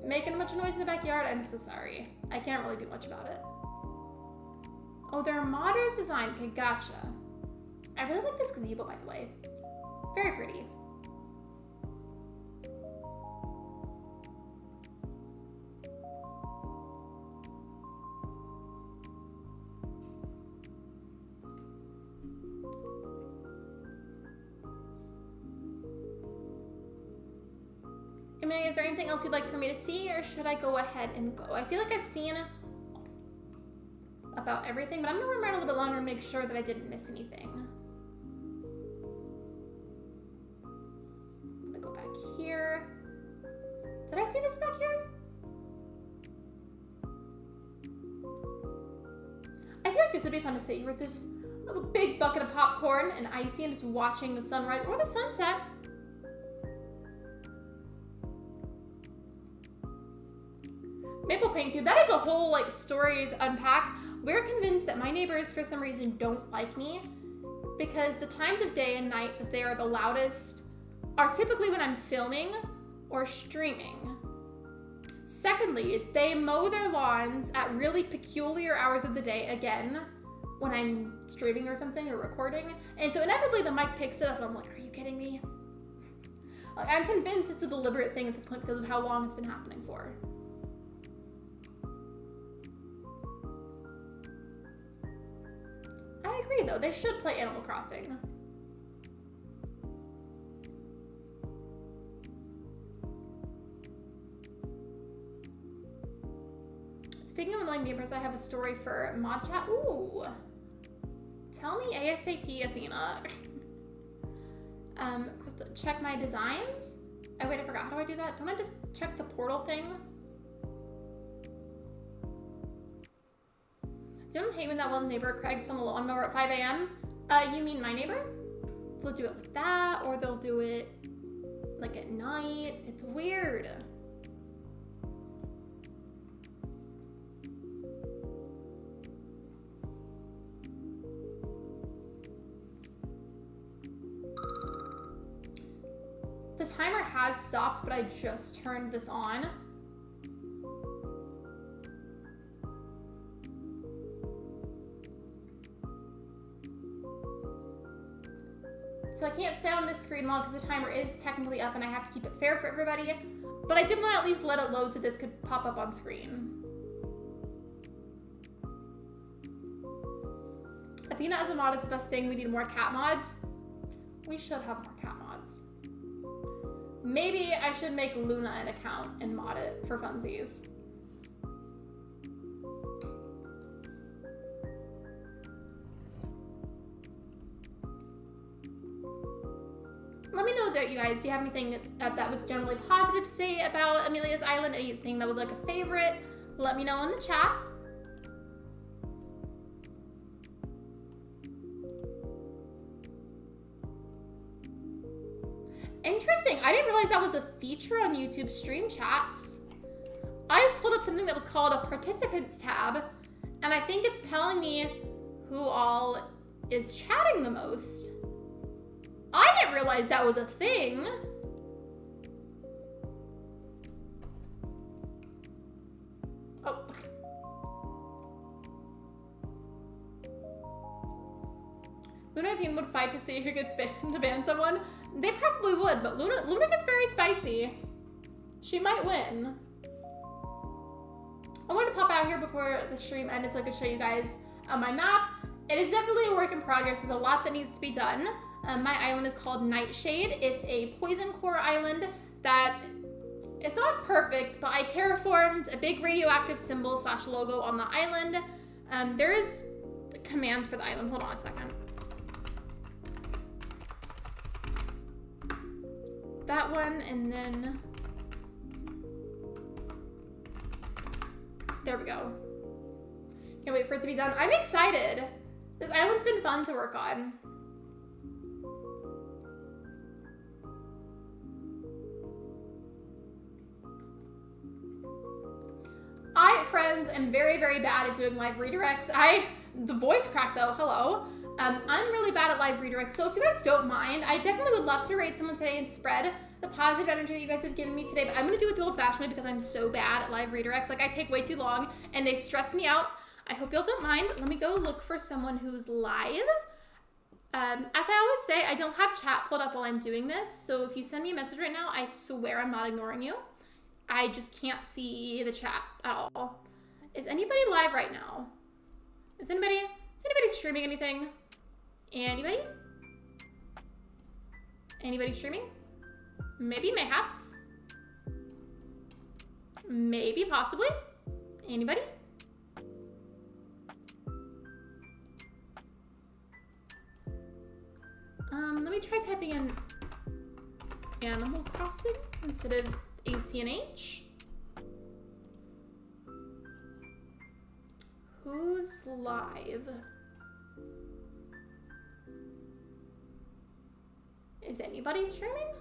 making a bunch of noise in the backyard, I'm so sorry. I can't really do much about it. Oh, they're a modern design. Okay, gotcha. I really like this gazebo, by the way. Very pretty. Amelia, is there anything else you'd like for me to see, or should I go ahead and go? I feel like I've seen about everything, but I'm gonna run around a little bit longer and make sure that I didn't miss anything. I'm gonna go back here. Did I see this back here? I feel like this would be fun to sit here with this a big bucket of popcorn and icy and just watching the sunrise or the sunset. Maple paint too. That is a whole like story to unpack. We're convinced that my neighbors for some reason don't like me because the times of day and night that they are the loudest are typically when I'm filming or streaming. Secondly, they mow their lawns at really peculiar hours of the day, again, when I'm streaming or something or recording. And so inevitably the mic picks it up and I'm like, are you kidding me? Like, I'm convinced it's a deliberate thing at this point because of how long it's been happening for. I agree though, they should play Animal Crossing. Speaking of annoying neighbors, I have a story for mod chat. Ooh. Tell me ASAP, Athena. Crystal, check my designs. Oh wait, I forgot. How do I do that? Don't I just check the portal thing? Don't hate when that one neighbor cranks on the lawnmower at 5 a.m. You mean my neighbor? They'll do it like that, or they'll do it like at night. It's weird. The timer has stopped, but I just turned this on. So I can't stay on this screen long because the timer is technically up and I have to keep it fair for everybody. But I did want to at least let it load so this could pop up on screen. Athena as a mod is the best thing. We need more cat mods. We should have more cat mods. Maybe I should make Luna an account and mod it for funsies. Let me know that, you guys. Do you have anything that was generally positive to say about Amelia's Island? Anything that was like a favorite? Let me know in the chat. Interesting. I didn't realize that was a feature on YouTube Stream Chats. I just pulled up something that was called a Participants tab, and I think it's telling me who all is chatting the most. I didn't realize that was a thing. Oh. Luna and Athena would fight to see who gets banned to ban someone. They probably would, but Luna gets very spicy. She might win. I wanted to pop out here before the stream ended so I could show you guys my map. It is definitely a work in progress. There's a lot that needs to be done. My island is called Nightshade. It's a poison core island that is not perfect, but I terraformed a big radioactive symbol / logo on the island. There is commands for the island. Hold on a second. That one, and then there we go. Can't wait for it to be done. I'm excited. This island's been fun to work on. I, friends, am very, very bad at doing live redirects. The voice crack though, hello. I'm really bad at live redirects, so if you guys don't mind, I definitely would love to rate someone today and spread the positive energy that you guys have given me today, but I'm gonna do it the old-fashioned way because I'm so bad at live redirects. Like, I take way too long, and they stress me out. I hope y'all don't mind. Let me go look for someone who's live. As I always say, I don't have chat pulled up while I'm doing this, so if you send me a message right now, I swear I'm not ignoring you. I just can't see the chat at all. Is anybody live right now? Is anybody streaming anything? Anybody? Anybody streaming? Maybe, mayhaps. Maybe, possibly. Anybody? Let me try typing in Animal Crossing instead of ACNH. Who's live? Is anybody streaming?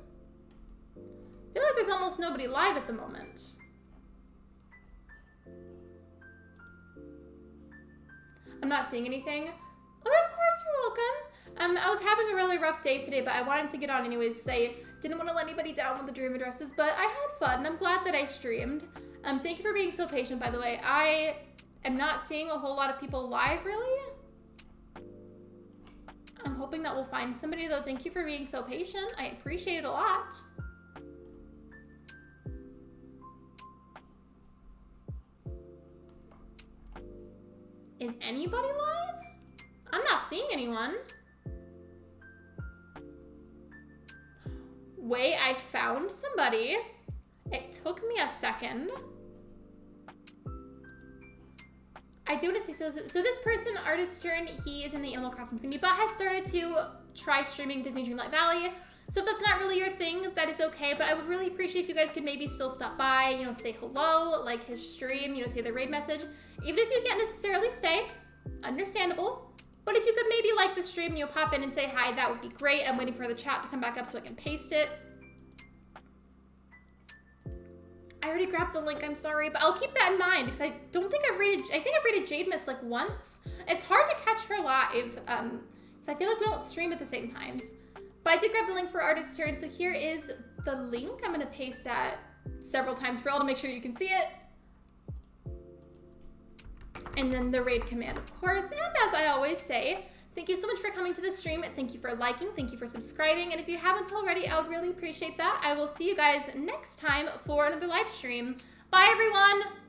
I feel like there's almost nobody live at the moment. I'm not seeing anything. Oh, of course, you're welcome. I was having a really rough day today, but I wanted to get on anyways to say didn't want to let anybody down with the dream addresses, but I had fun. I'm glad that I streamed. Thank you for being so patient, by the way. I am not seeing a whole lot of people live, really. I'm hoping that we'll find somebody, though. Thank you for being so patient. I appreciate it a lot. Is anybody live? I'm not seeing anyone. Wait, I found somebody. It took me a second. I do want to say, so this person, Artist Turn, he is in the Animal Crossing community, but has started to try streaming Disney Dreamlight Valley. So if that's not really your thing, that is okay, but I would really appreciate if you guys could maybe still stop by, you know, say hello, like his stream, you know, say the raid message. Even if you can't necessarily stay, understandable. But if you could maybe like the stream, you know, pop in and say hi, that would be great. I'm waiting for the chat to come back up so I can paste it. I already grabbed the link, I'm sorry, but I'll keep that in mind because I don't think I've rated, I think I've rated Jade Mist like once. It's hard to catch her live, so I feel like we don't stream at the same times. But I did grab the link for Artist Turn, so here is the link. I'm gonna paste that several times for all to make sure you can see it. And then the raid command, of course. And as I always say, thank you so much for coming to the stream. Thank you for liking. Thank you for subscribing. And if you haven't already, I would really appreciate that. I will see you guys next time for another live stream. Bye, everyone.